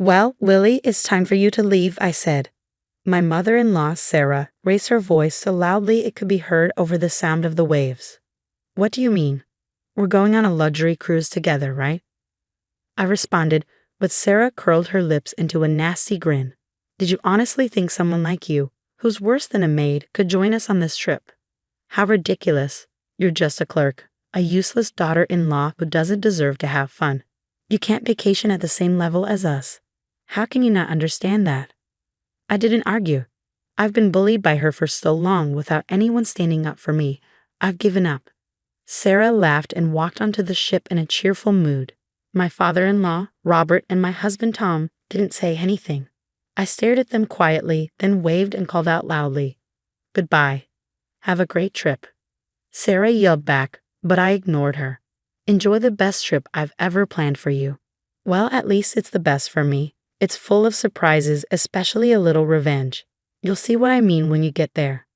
Well, Lily, it's time for you to leave, I said. My mother-in-law, Sarah, raised her voice so loudly it could be heard over the sound of the waves. What do you mean? We're going on a luxury cruise together, right? I responded, but Sarah curled her lips into a nasty grin. Did you honestly think someone like you, who's worse than a maid, could join us on this trip? How ridiculous. You're just a clerk, a useless daughter-in-law who doesn't deserve to have fun. You can't vacation at the same level as us. How can you not understand that? I didn't argue. I've been bullied by her for so long without anyone standing up for me. I've given up. Sarah laughed and walked onto the ship in a cheerful mood. My father-in-law, Robert, and my husband Tom didn't say anything. I stared at them quietly, then waved and called out loudly, "Goodbye. Have a great trip." Sarah yelled back, but I ignored her. "Enjoy the best trip I've ever planned for you." Well, at least it's the best for me. It's full of surprises, especially a little revenge. You'll see what I mean when you get there.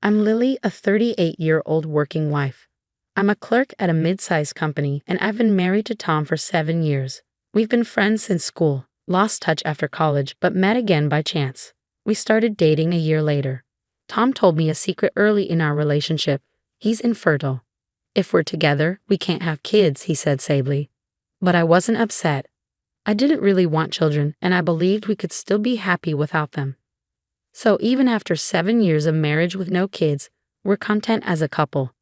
I'm Lily, a 38-year-old working wife. I'm a clerk at a mid-sized company, and I've been married to Tom for 7 years. We've been friends since school, lost touch after college, but met again by chance. We started dating a year later. Tom told me a secret early in our relationship. He's infertile. If we're together, we can't have kids, he said sadly. But I wasn't upset. I didn't really want children, and I believed we could still be happy without them. So even after 7 years of marriage with no kids, we're content as a couple.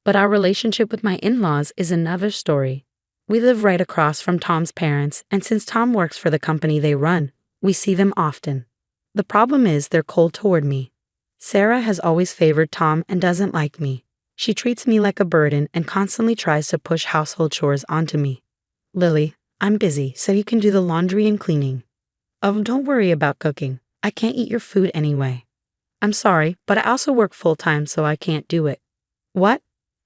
But our relationship with my in-laws is another story. We live right across from Tom's parents, and since Tom works for the company they run, we see them often. The problem is they're cold toward me. Sarah has always favored Tom and doesn't like me. She treats me like a burden and constantly tries to push household chores onto me. "Lily, I'm busy, so you can do the laundry and cleaning. Oh, don't worry about cooking. I can't eat your food anyway." "I'm sorry, but I also work full-time, so I can't do it." "What?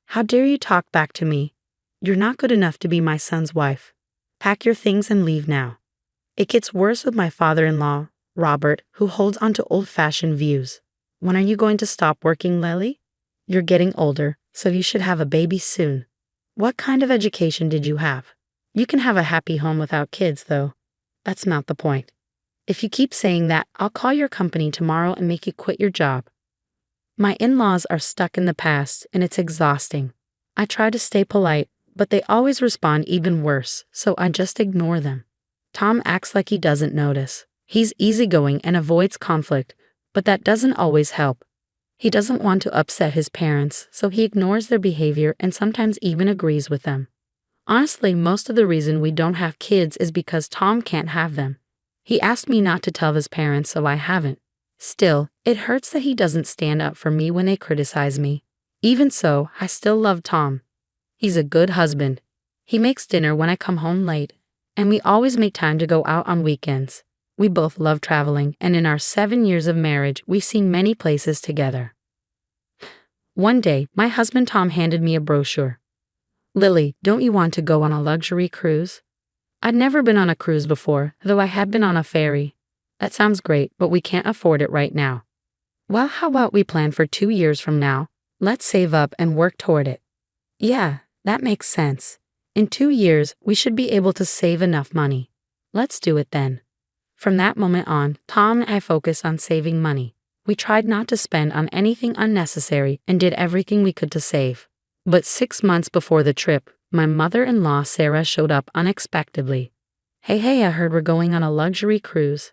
How dare you talk back to me? You're not good enough to be my son's wife. Pack your things and leave now." It gets worse with my father-in-law, Robert, who holds onto old-fashioned views. "When are you going to stop working, Lily? You're getting older, so you should have a baby soon. What kind of education did you have? You can have a happy home without kids, though. That's not the point. If you keep saying that, I'll call your company tomorrow and make you quit your job." My in-laws are stuck in the past, and it's exhausting. I try to stay polite, but they always respond even worse, so I just ignore them. Tom acts like he doesn't notice. He's easygoing and avoids conflict, but that doesn't always help. He doesn't want to upset his parents, so he ignores their behavior and sometimes even agrees with them. Honestly, most of the reason we don't have kids is because Tom can't have them. He asked me not to tell his parents, so I haven't. Still, it hurts that he doesn't stand up for me when they criticize me. Even so, I still love Tom. He's a good husband. He makes dinner when I come home late, and we always make time to go out on weekends. We both love traveling, and in our 7 years of marriage, we've seen many places together. One day, my husband Tom handed me a brochure. "Lily, don't you want to go on a luxury cruise?" I'd never been on a cruise before, though I had been on a ferry. "That sounds great, but we can't afford it right now." "Well, how about we plan for 2 years from now? Let's save up and work toward it." "Yeah, that makes sense. In 2 years, we should be able to save enough money. Let's do it then." From that moment on, Tom and I focused on saving money. We tried not to spend on anything unnecessary and did everything we could to save. But 6 months before the trip, my mother-in-law Sarah showed up unexpectedly. Hey, I heard we're going on a luxury cruise.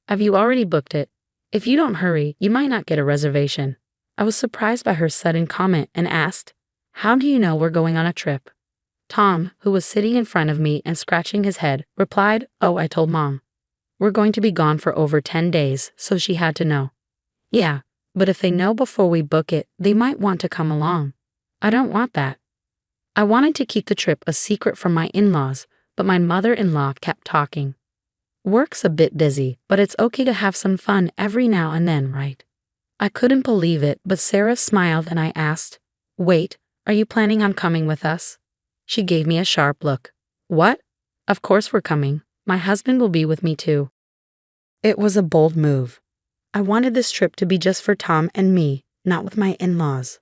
Have you already booked it? If you don't hurry, you might not get a reservation." I was surprised by her sudden comment and asked, "How do you know we're going on a trip?" Tom, who was sitting in front of me and scratching his head, replied, "Oh, I told Mom. We're going to be gone for over 10 days, so she had to know." "Yeah, but if they know before we book it, they might want to come along." "I don't want that." I wanted to keep the trip a secret from my in-laws, but my mother-in-law kept talking. "Work's a bit busy, but it's okay to have some fun every now and then, right?" I couldn't believe it, but Sarah smiled and I asked, "Wait, are you planning on coming with us?" She gave me a sharp look. "What? Of course we're coming. My husband will be with me too." It was a bold move. I wanted this trip to be just for Tom and me, not with my in-laws.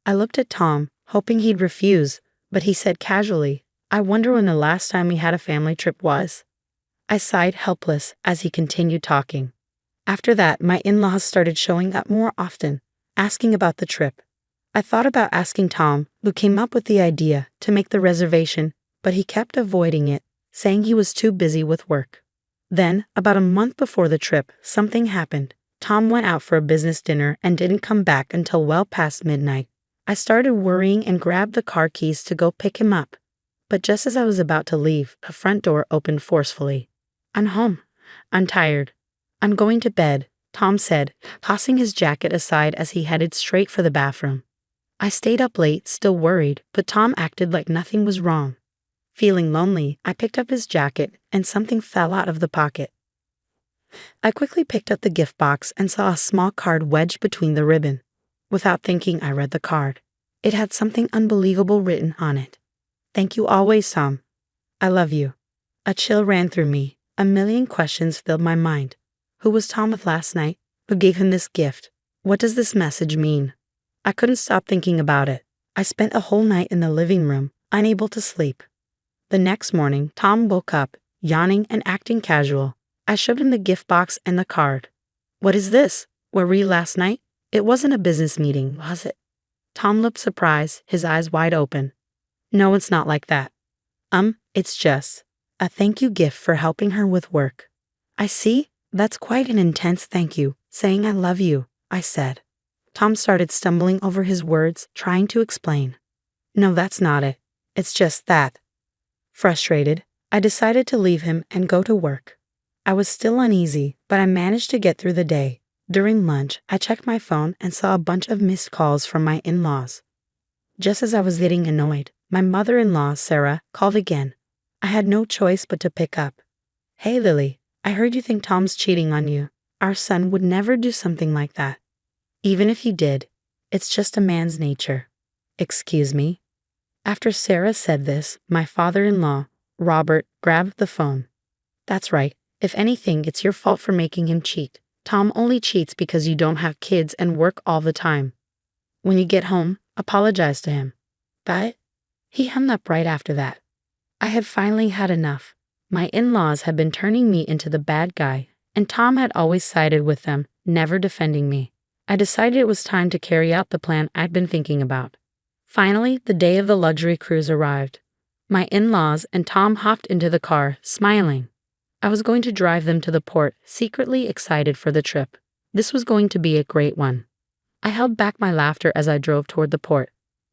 I looked at Tom, hoping he'd refuse, but he said casually, "I wonder when the last time we had a family trip was." I sighed helpless as he continued talking. After that, my in-laws started showing up more often, asking about the trip. I thought about asking Tom, who came up with the idea, to make the reservation, but he kept avoiding it, saying he was too busy with work. Then, about a month before the trip, something happened. Tom went out for a business dinner and didn't come back until well past midnight. I started worrying and grabbed the car keys to go pick him up. But just as I was about to leave, the front door opened forcefully. "I'm home. I'm tired. I'm going to bed," Tom said, tossing his jacket aside as he headed straight for the bathroom. I stayed up late, still worried, but Tom acted like nothing was wrong. Feeling lonely, I picked up his jacket and something fell out of the pocket. I quickly picked up the gift box and saw a small card wedged between the ribbon. Without thinking, I read the card. It had something unbelievable written on it. "Thank you always, Tom. I love you." A chill ran through me. A million questions filled my mind. Who was Tom with last night? Who gave him this gift? What does this message mean? I couldn't stop thinking about it. I spent a whole night in the living room, unable to sleep. The next morning, Tom woke up, yawning and acting casual. I showed him the gift box and the card. "What is this? Where were you last night? It wasn't a business meeting, was it?" Tom looked surprised, his eyes wide open. "No, it's not like that. It's just a thank you gift for helping her with work." "I see. That's quite an intense thank you, saying I love you," I said. Tom started stumbling over his words, trying to explain. "No, that's not it. It's just that." Frustrated, I decided to leave him and go to work. I was still uneasy, but I managed to get through the day. During lunch, I checked my phone and saw a bunch of missed calls from my in-laws. Just as I was getting annoyed, my mother-in-law, Sarah, called again. I had no choice but to pick up. "Hey, Lily, I heard you think Tom's cheating on you. Our son would never do something like that. Even if he did, it's just a man's nature." "Excuse me?" After Sarah said this, my father-in-law, Robert, grabbed the phone. "That's right. If anything, it's your fault for making him cheat. Tom only cheats because you don't have kids and work all the time. When you get home, apologize to him." But he hung up right after that. I had finally had enough. My in-laws had been turning me into the bad guy, and Tom had always sided with them, never defending me. I decided it was time to carry out the plan I'd been thinking about. Finally, the day of the luxury cruise arrived. My in-laws and Tom hopped into the car, smiling. I was going to drive them to the port, secretly excited for the trip. This was going to be a great one. I held back my laughter as I drove toward the port.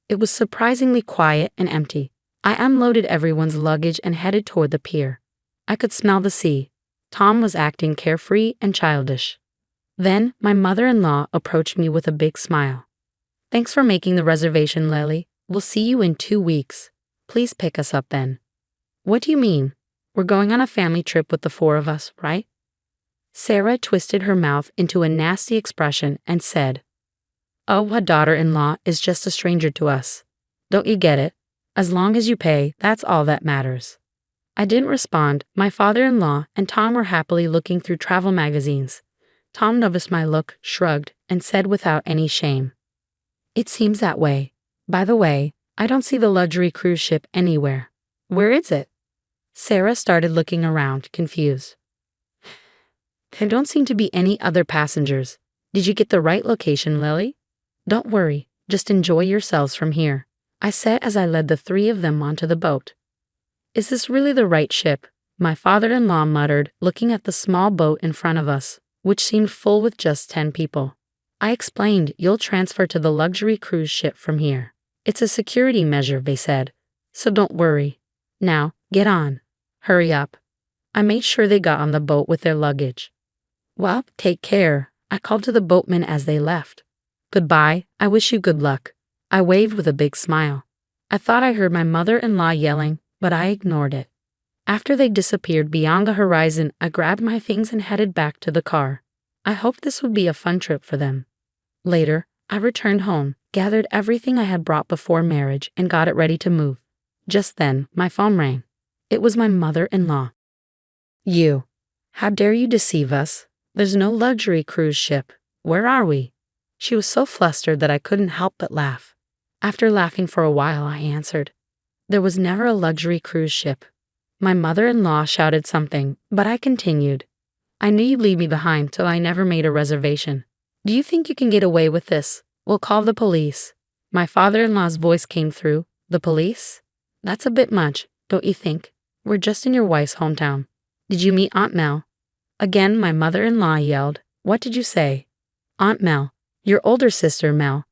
It was surprisingly quiet and empty. I unloaded everyone's luggage and headed toward the pier. I could smell the sea. Tom was acting carefree and childish. Then, my mother-in-law approached me with a big smile. "Thanks for making the reservation, Lily. We'll see you in 2 weeks. Please pick us up then." "What do you mean? We're going on a family trip with the 4 of us, right?" Sarah twisted her mouth into a nasty expression and said, "Oh, a daughter-in-law is just a stranger to us. Don't you get it? As long as you pay, that's all that matters." I didn't respond. My father-in-law and Tom were happily looking through travel magazines. Tom noticed my look, shrugged, and said without any shame, "It seems that way. By the way, I don't see the luxury cruise ship anywhere. Where is it?" Sarah started looking around, confused. "There don't seem to be any other passengers. Did you get the right location, Lily?" "Don't worry, just enjoy yourselves from here," I said as I led the 3 of them onto the boat. "Is this really the right ship?" my father-in-law muttered, looking at the small boat in front of us, which seemed full with just 10 people. I explained, "You'll transfer to the luxury cruise ship from here. It's a security measure," they said, "so don't worry. Now, get on. Hurry up." I made sure they got on the boat with their luggage. "Well, take care," I called to the boatmen as they left. "Goodbye, I wish you good luck." I waved with a big smile. I thought I heard my mother-in-law yelling, but I ignored it. After they disappeared beyond the horizon, I grabbed my things and headed back to the car. I hoped this would be a fun trip for them. Later, I returned home, gathered everything I had brought before marriage, and got it ready to move. Just then, my phone rang. It was my mother-in-law. "You. How dare you deceive us? There's no luxury cruise ship. Where are we?" She was so flustered that I couldn't help but laugh. After laughing for a while, I answered, "There was never a luxury cruise ship. My mother-in-law shouted something, but I continued. I knew you'd leave me behind, so I never made a reservation. Do you think you can get away with this? We'll call the police. My father-in-law's voice came through. The police? That's a bit much, don't you think? We're just in your wife's hometown. Did you meet Aunt Mel? Again, my mother-in-law yelled. What did you say? Aunt Mel. Your older sister, Mel.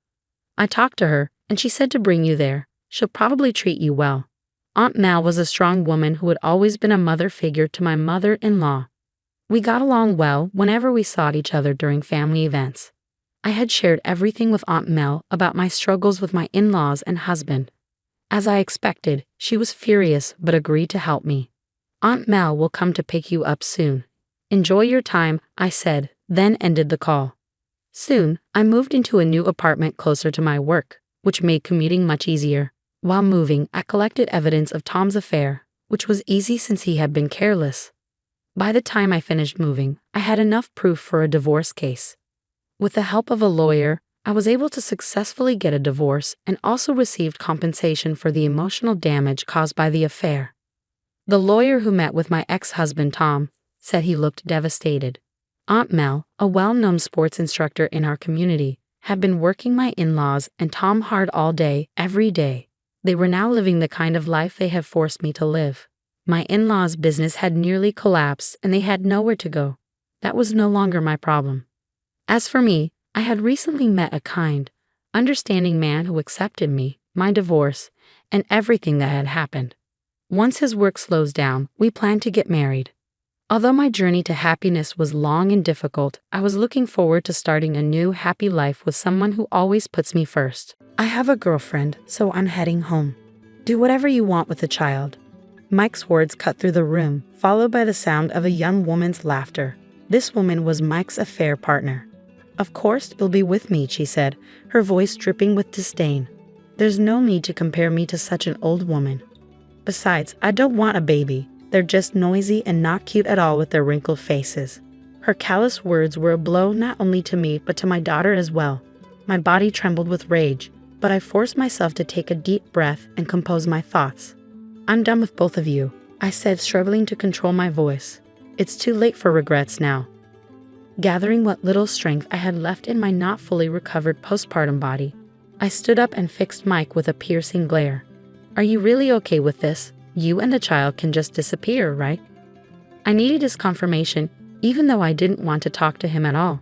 I talked to her, and she said to bring you there. She'll probably treat you well. Aunt Mel was a strong woman who had always been a mother figure to my mother-in-law. We got along well whenever we saw each other during family events. I had shared everything with Aunt Mel about my struggles with my in-laws and husband. As I expected, she was furious but agreed to help me. Aunt Mel will come to pick you up soon. Enjoy your time, I said, then ended the call. Soon, I moved into a new apartment closer to my work, which made commuting much easier. While moving, I collected evidence of Tom's affair, which was easy since he had been careless. By the time I finished moving, I had enough proof for a divorce case. With the help of a lawyer, I was able to successfully get a divorce and also received compensation for the emotional damage caused by the affair. The lawyer who met with my ex-husband Tom said he looked devastated. Aunt Mel, a well-known sports instructor in our community, had been working my in-laws and Tom hard all day, every day. They were now living the kind of life they had forced me to live. My in-laws' business had nearly collapsed and they had nowhere to go. That was no longer my problem. As for me, I had recently met a kind, understanding man who accepted me, my divorce, and everything that had happened. Once his work slows down, we planned to get married. Although my journey to happiness was long and difficult, I was looking forward to starting a new, happy life with someone who always puts me first. I have a girlfriend, so I'm heading home. Do whatever you want with the child. Mike's words cut through the room, followed by the sound of a young woman's laughter. This woman was Mike's affair partner. Of course, you'll be with me, she said, her voice dripping with disdain. There's no need to compare me to such an old woman. Besides, I don't want a baby. They're just noisy and not cute at all with their wrinkled faces. Her callous words were a blow not only to me but to my daughter as well. My body trembled with rage, but I forced myself to take a deep breath and compose my thoughts. I'm done with both of you, I said, struggling to control my voice. It's too late for regrets now. Gathering what little strength I had left in my not fully recovered postpartum body, I stood up and fixed Mike with a piercing glare. Are you really okay with this? You and the child can just disappear, right? I needed his confirmation, even though I didn't want to talk to him at all.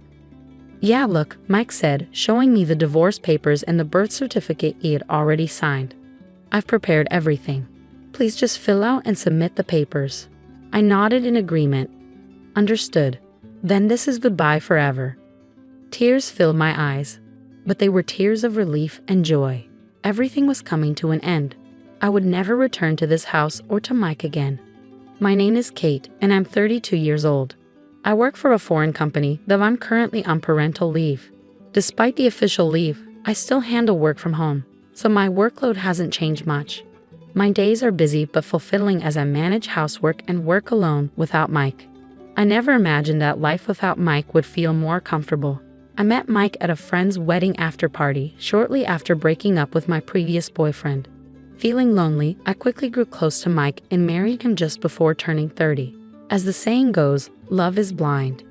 Yeah, look, Mike said, showing me the divorce papers and the birth certificate he had already signed. I've prepared everything. Please just fill out and submit the papers. I nodded in agreement. Understood. Then this is goodbye forever. Tears filled my eyes, but they were tears of relief and joy. Everything was coming to an end. I would never return to this house or to Mike again. My name is Kate, and I'm 32 years old. I work for a foreign company, though I'm currently on parental leave. Despite the official leave, I still handle work from home, so my workload hasn't changed much. My days are busy but fulfilling as I manage housework and work alone without Mike. I never imagined that life without Mike would feel more comfortable. I met Mike at a friend's wedding after-party shortly after breaking up with my previous boyfriend. Feeling lonely, I quickly grew close to Mike and married him just before turning 30. As the saying goes, love is blind.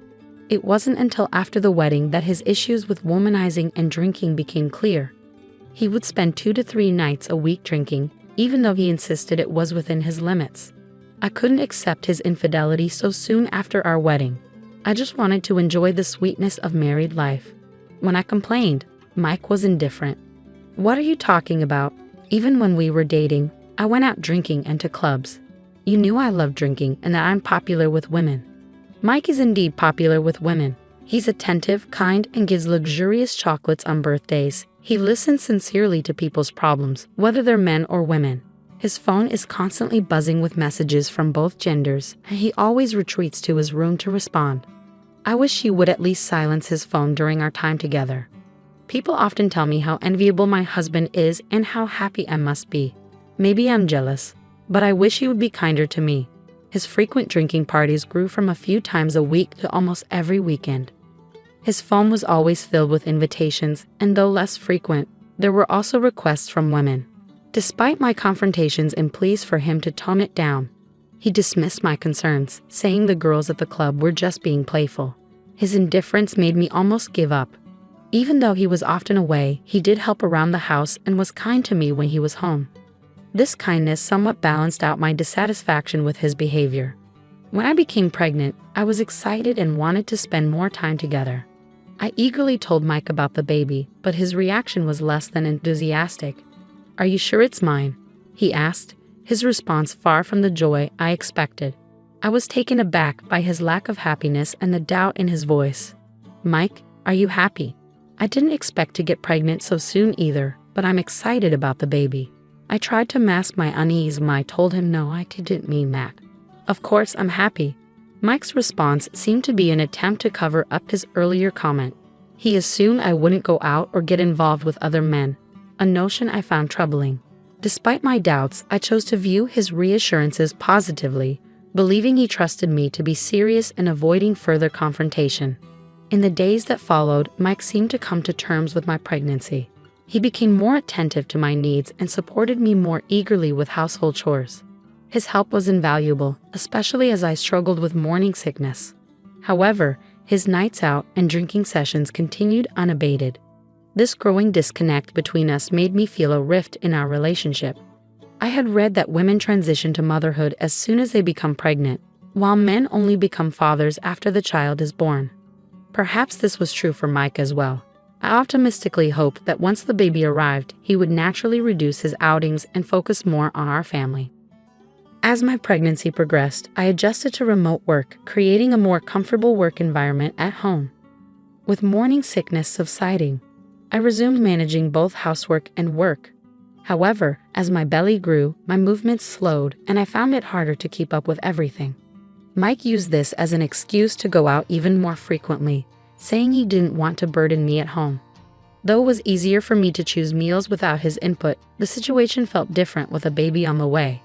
It wasn't until after the wedding that his issues with womanizing and drinking became clear. He would spend 2 to 3 nights a week drinking, even though he insisted it was within his limits. I couldn't accept his infidelity so soon after our wedding. I just wanted to enjoy the sweetness of married life. When I complained, Mike was indifferent. What are you talking about? Even when we were dating, I went out drinking and to clubs. You knew I loved drinking and that I'm popular with women. Mike is indeed popular with women. He's attentive, kind, and gives luxurious chocolates on birthdays. He listens sincerely to people's problems, whether they're men or women. His phone is constantly buzzing with messages from both genders, and he always retreats to his room to respond. I wish he would at least silence his phone during our time together. People often tell me how enviable my husband is and how happy I must be. Maybe I'm jealous, but I wish he would be kinder to me. His frequent drinking parties grew from a few times a week to almost every weekend. His phone was always filled with invitations, and though less frequent, there were also requests from women. Despite my confrontations and pleas for him to tone it down, He dismissed my concerns, saying the girls at the club were just being playful. His indifference made me almost give up. Even though he was often away, he did help around the house and was kind to me when he was home. This kindness somewhat balanced out my dissatisfaction with his behavior. When I became pregnant, I was excited and wanted to spend more time together. I eagerly told Mike about the baby, but his reaction was less than enthusiastic. "Are you sure it's mine?" he asked, his response far from the joy I expected. I was taken aback by his lack of happiness and the doubt in his voice. "Mike, are you happy?" I didn't expect to get pregnant so soon either, but I'm excited about the baby. I tried to mask my unease when I told him no, I didn't mean that. "Of course I'm happy." Mike's response seemed to be an attempt to cover up his earlier comment. He assumed I wouldn't go out or get involved with other men, a notion I found troubling. Despite my doubts, I chose to view his reassurances positively, believing he trusted me to be serious and avoiding further confrontation. In the days that followed, Mike seemed to come to terms with my pregnancy. He became more attentive to my needs and supported me more eagerly with household chores. His help was invaluable, especially as I struggled with morning sickness. However, his nights out and drinking sessions continued unabated. This growing disconnect between us made me feel a rift in our relationship. I had read that women transition to motherhood as soon as they become pregnant, while men only become fathers after the child is born. Perhaps this was true for Mike as well. I optimistically hoped that once the baby arrived, he would naturally reduce his outings and focus more on our family. As my pregnancy progressed, I adjusted to remote work, creating a more comfortable work environment at home. With morning sickness subsiding, I resumed managing both housework and work. However, as my belly grew, my movements slowed, and I found it harder to keep up with everything. Mike used this as an excuse to go out even more frequently, saying he didn't want to burden me at home. Though it was easier for me to choose meals without his input, the situation felt different with a baby on the way.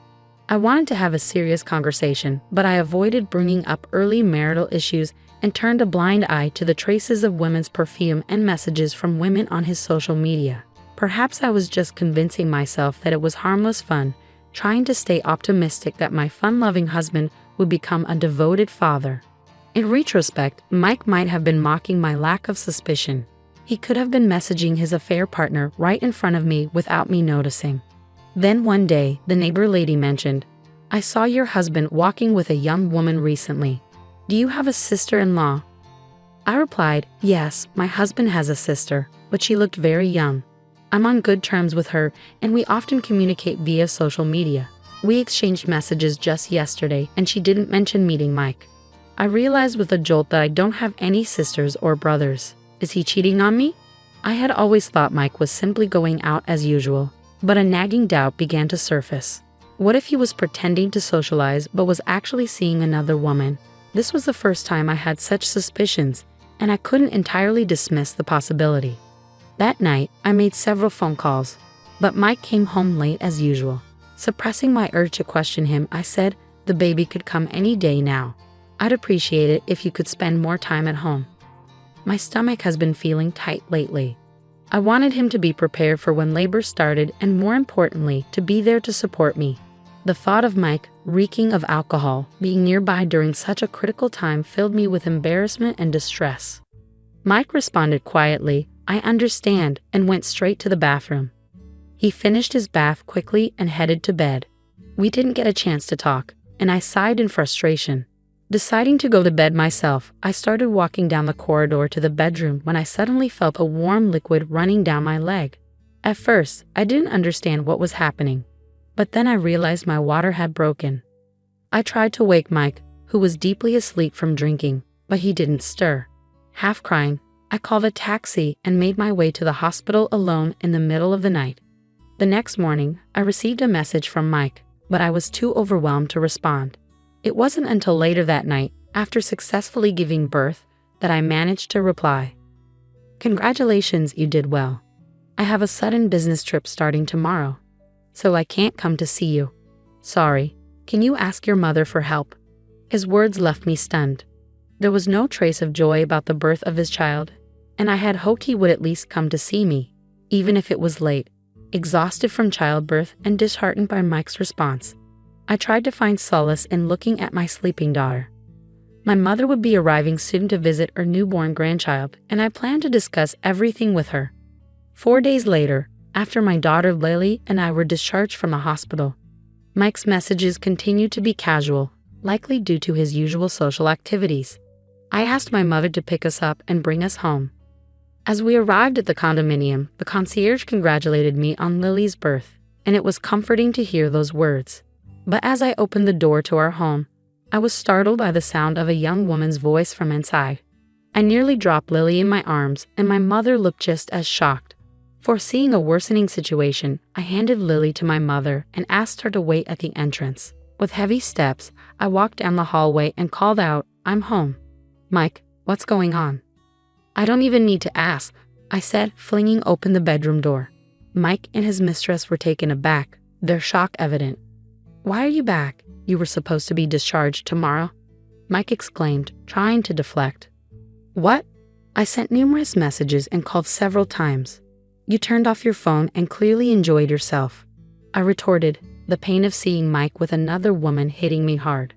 I wanted to have a serious conversation, but I avoided bringing up early marital issues and turned a blind eye to the traces of women's perfume and messages from women on his social media. Perhaps I was just convincing myself that it was harmless fun, trying to stay optimistic that my fun-loving husband would become a devoted father. In retrospect, Mike might have been mocking my lack of suspicion. He could have been messaging his affair partner right in front of me without me noticing. Then one day, the neighbor lady mentioned, "I saw your husband walking with a young woman recently. Do you have a sister-in-law?" I replied, "Yes, my husband has a sister, but she looked very young. I'm on good terms with her, and we often communicate via social media. We exchanged messages just yesterday, and she didn't mention meeting Mike." I realized with a jolt that I don't have any sisters or brothers. Is he cheating on me? I had always thought Mike was simply going out as usual, but a nagging doubt began to surface. What if he was pretending to socialize but was actually seeing another woman? This was the first time I had such suspicions, and I couldn't entirely dismiss the possibility. That night, I made several phone calls, but Mike came home late as usual. Suppressing my urge to question him, I said, "The baby could come any day now. I'd appreciate it if you could spend more time at home. My stomach has been feeling tight lately." I wanted him to be prepared for when labor started and, more importantly, to be there to support me. The thought of Mike, reeking of alcohol, being nearby during such a critical time filled me with embarrassment and distress. Mike responded quietly, "I understand," and went straight to the bathroom. He finished his bath quickly and headed to bed. We didn't get a chance to talk, and I sighed in frustration. Deciding to go to bed myself, I started walking down the corridor to the bedroom when I suddenly felt a warm liquid running down my leg. At first, I didn't understand what was happening, but then I realized my water had broken. I tried to wake Mike, who was deeply asleep from drinking, but he didn't stir. Half crying, I called a taxi and made my way to the hospital alone in the middle of the night. The next morning, I received a message from Mike, but I was too overwhelmed to respond. It wasn't until later that night, after successfully giving birth, that I managed to reply. "Congratulations, you did well. I have a sudden business trip starting tomorrow, so I can't come to see you. Sorry, can you ask your mother for help?" His words left me stunned. There was no trace of joy about the birth of his child, and I had hoped he would at least come to see me, even if it was late. Exhausted from childbirth and disheartened by Mike's response, I tried to find solace in looking at my sleeping daughter. My mother would be arriving soon to visit her newborn grandchild, and I planned to discuss everything with her. 4 days later, after my daughter Lily and I were discharged from the hospital, Mike's messages continued to be casual, likely due to his usual social activities. I asked my mother to pick us up and bring us home. As we arrived at the condominium, the concierge congratulated me on Lily's birth, and it was comforting to hear those words. But as I opened the door to our home, I was startled by the sound of a young woman's voice from inside. I nearly dropped Lily in my arms, and my mother looked just as shocked. Foreseeing a worsening situation, I handed Lily to my mother and asked her to wait at the entrance. With heavy steps, I walked down the hallway and called out, "I'm home." "Mike, what's going on?" "I don't even need to ask," I said, flinging open the bedroom door. Mike and his mistress were taken aback, their shock evident. "Why are you back? You were supposed to be discharged tomorrow," Mike exclaimed, trying to deflect. "What?" I sent numerous messages and called several times. "You turned off your phone and clearly enjoyed yourself," I retorted, the pain of seeing Mike with another woman hitting me hard.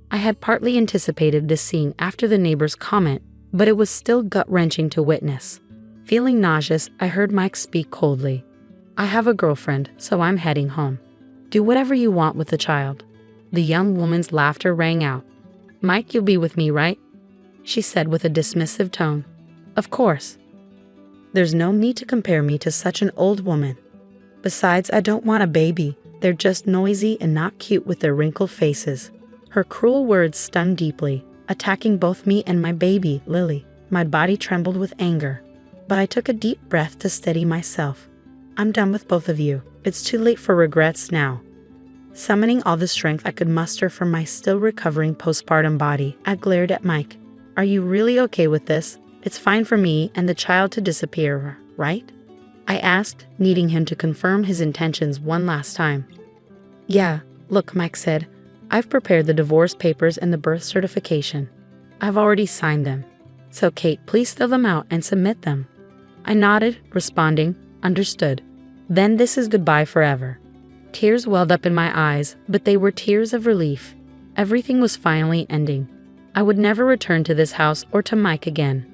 I had partly anticipated this scene after the neighbor's comment, but it was still gut-wrenching to witness. Feeling nauseous, I heard Mike speak coldly. "I have a girlfriend, so I'm heading home. Do whatever you want with the child." The young woman's laughter rang out. "Mike, you'll be with me, right?" she said with a dismissive tone. "Of course. There's no need to compare me to such an old woman. Besides, I don't want a baby. They're just noisy and not cute with their wrinkled faces." Her cruel words stung deeply, attacking both me and my baby, Lily. My body trembled with anger, but I took a deep breath to steady myself. "I'm done with both of you. It's too late for regrets now." Summoning all the strength I could muster from my still recovering postpartum body, I glared at Mike. "Are you really okay with this? It's fine for me and the child to disappear, right?" I asked, needing him to confirm his intentions one last time. "Yeah, look," Mike said. "I've prepared the divorce papers and the birth certification. I've already signed them. So Kate, please fill them out and submit them." I nodded, responding, "Understood. Then this is goodbye forever." Tears welled up in my eyes, but they were tears of relief. Everything was finally ending. I would never return to this house or to Mike again.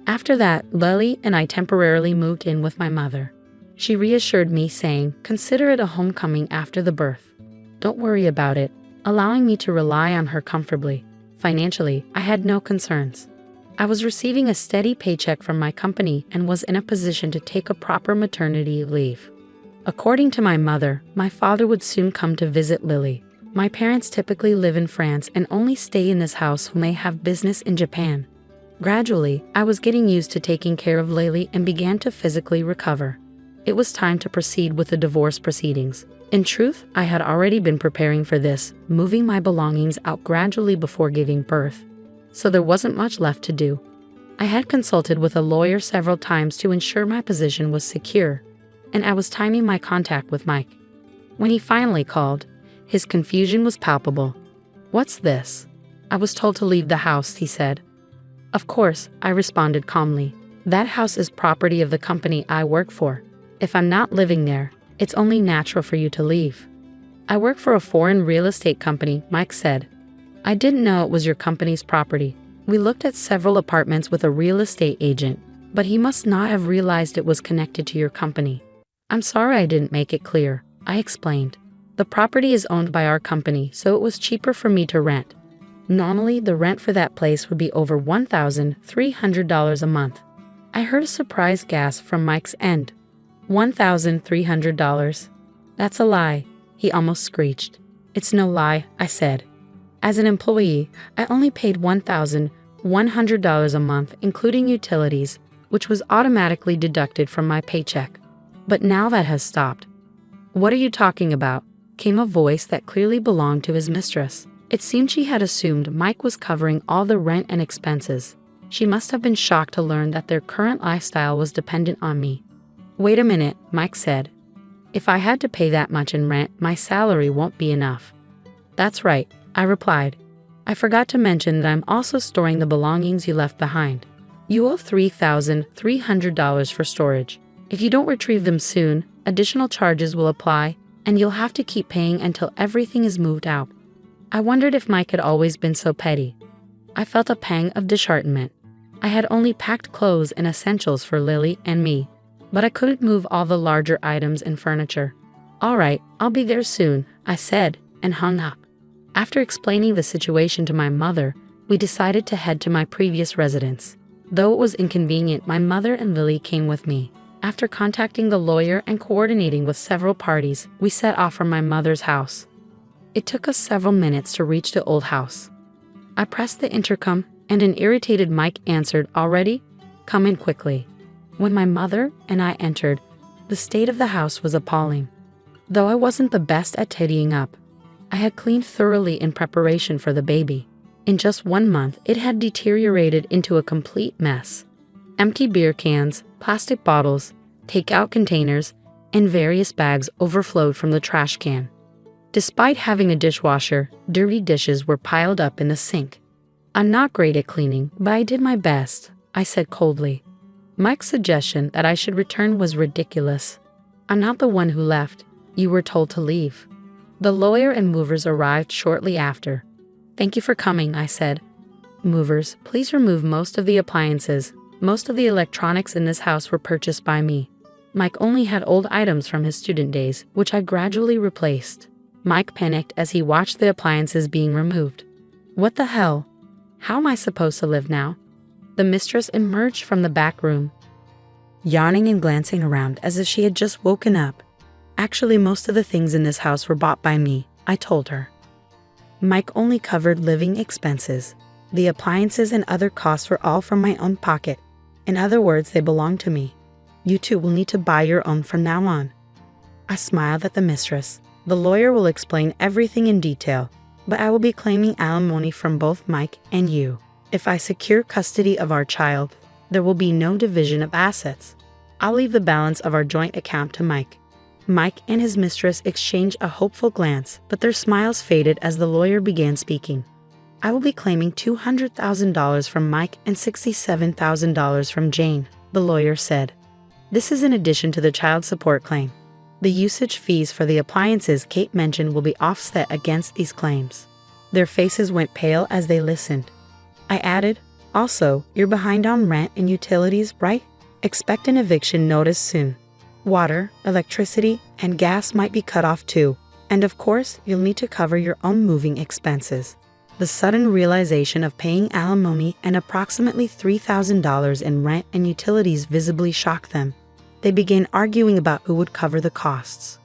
After that, Lily and I temporarily moved in with my mother. She reassured me, saying, "Consider it a homecoming after the birth. Don't worry about it," allowing me to rely on her comfortably. Financially, I had no concerns. I was receiving a steady paycheck from my company and was in a position to take a proper maternity leave. According to my mother, my father would soon come to visit Lily. My parents typically live in France and only stay in this house when they have business in Japan. Gradually, I was getting used to taking care of Lily and began to physically recover. It was time to proceed with the divorce proceedings. In truth, I had already been preparing for this, moving my belongings out gradually before giving birth. So there wasn't much left to do. I had consulted with a lawyer several times to ensure my position was secure, and I was timing my contact with Mike. When he finally called, his confusion was palpable. "What's this?" "I was told to leave the house," he said. "Of course," I responded calmly. "That house is property of the company I work for. If I'm not living there, it's only natural for you to leave." "I work for a foreign real estate company," Mike said. "I didn't know it was your company's property. We looked at several apartments with a real estate agent, but he must not have realized it was connected to your company." "I'm sorry I didn't make it clear," I explained. "The property is owned by our company, so it was cheaper for me to rent. Normally, the rent for that place would be over $1,300 a month." I heard a surprised gasp from Mike's end. $1,300? "That's a lie," he almost screeched. "It's no lie," I said. "As an employee, I only paid $1,100 a month, including utilities, which was automatically deducted from my paycheck. But now that has stopped." "What are you talking about?" came a voice that clearly belonged to his mistress. It seemed she had assumed Mike was covering all the rent and expenses. She must have been shocked to learn that their current lifestyle was dependent on me. "Wait a minute," Mike said. "If I had to pay that much in rent, my salary won't be enough." "That's right," I replied. "I forgot to mention that I'm also storing the belongings you left behind. You owe $3,300 for storage. If you don't retrieve them soon, additional charges will apply, and you'll have to keep paying until everything is moved out. I wondered if Mike had always been so petty. I felt a pang of disheartenment. I had only packed clothes and essentials for Lily and me, but I couldn't move all the larger items and furniture. "All right, I'll be there soon," I said, and hung up. After explaining the situation to my mother, we decided to head to my previous residence. Though it was inconvenient, my mother and Lily came with me. After contacting the lawyer and coordinating with several parties, we set off from my mother's house. It took us several minutes to reach the old house. I pressed the intercom, and an irritated Mike answered, "Already? Come in quickly." When my mother and I entered, the state of the house was appalling. Though I wasn't the best at tidying up, I had cleaned thoroughly in preparation for the baby. In just 1 month, it had deteriorated into a complete mess. Empty beer cans, plastic bottles, takeout containers, and various bags overflowed from the trash can. Despite having a dishwasher, dirty dishes were piled up in the sink. "I'm not great at cleaning, but I did my best," I said coldly. Mike's suggestion that I should return was ridiculous. "I'm not the one who left. You were told to leave." The lawyer and movers arrived shortly after. "Thank you for coming," I said. "Movers, please remove most of the appliances. Most of the electronics in this house were purchased by me." Mike only had old items from his student days, which I gradually replaced. Mike panicked as he watched the appliances being removed. "What the hell? How am I supposed to live now?" The mistress emerged from the back room, yawning and glancing around as if she had just woken up. "Actually, most of the things in this house were bought by me," I told her. Mike only covered living expenses. The appliances and other costs were all from my own pocket. In other words, they belong to me. "You two will need to buy your own from now on." I smiled at the mistress. "The lawyer will explain everything in detail, but I will be claiming alimony from both Mike and you. If I secure custody of our child, there will be no division of assets. I'll leave the balance of our joint account to Mike." Mike and his mistress exchanged a hopeful glance, but their smiles faded as the lawyer began speaking. "I will be claiming $200,000 from Mike and $67,000 from Jane," the lawyer said. "This is in addition to the child support claim. The usage fees for the appliances Kate mentioned will be offset against these claims." Their faces went pale as they listened. I added, "Also, you're behind on rent and utilities, right? Expect an eviction notice soon. Water, electricity, and gas might be cut off too. And of course, you'll need to cover your own moving expenses." The sudden realization of paying alimony and approximately $3,000 in rent and utilities visibly shocked them. They began arguing about who would cover the costs.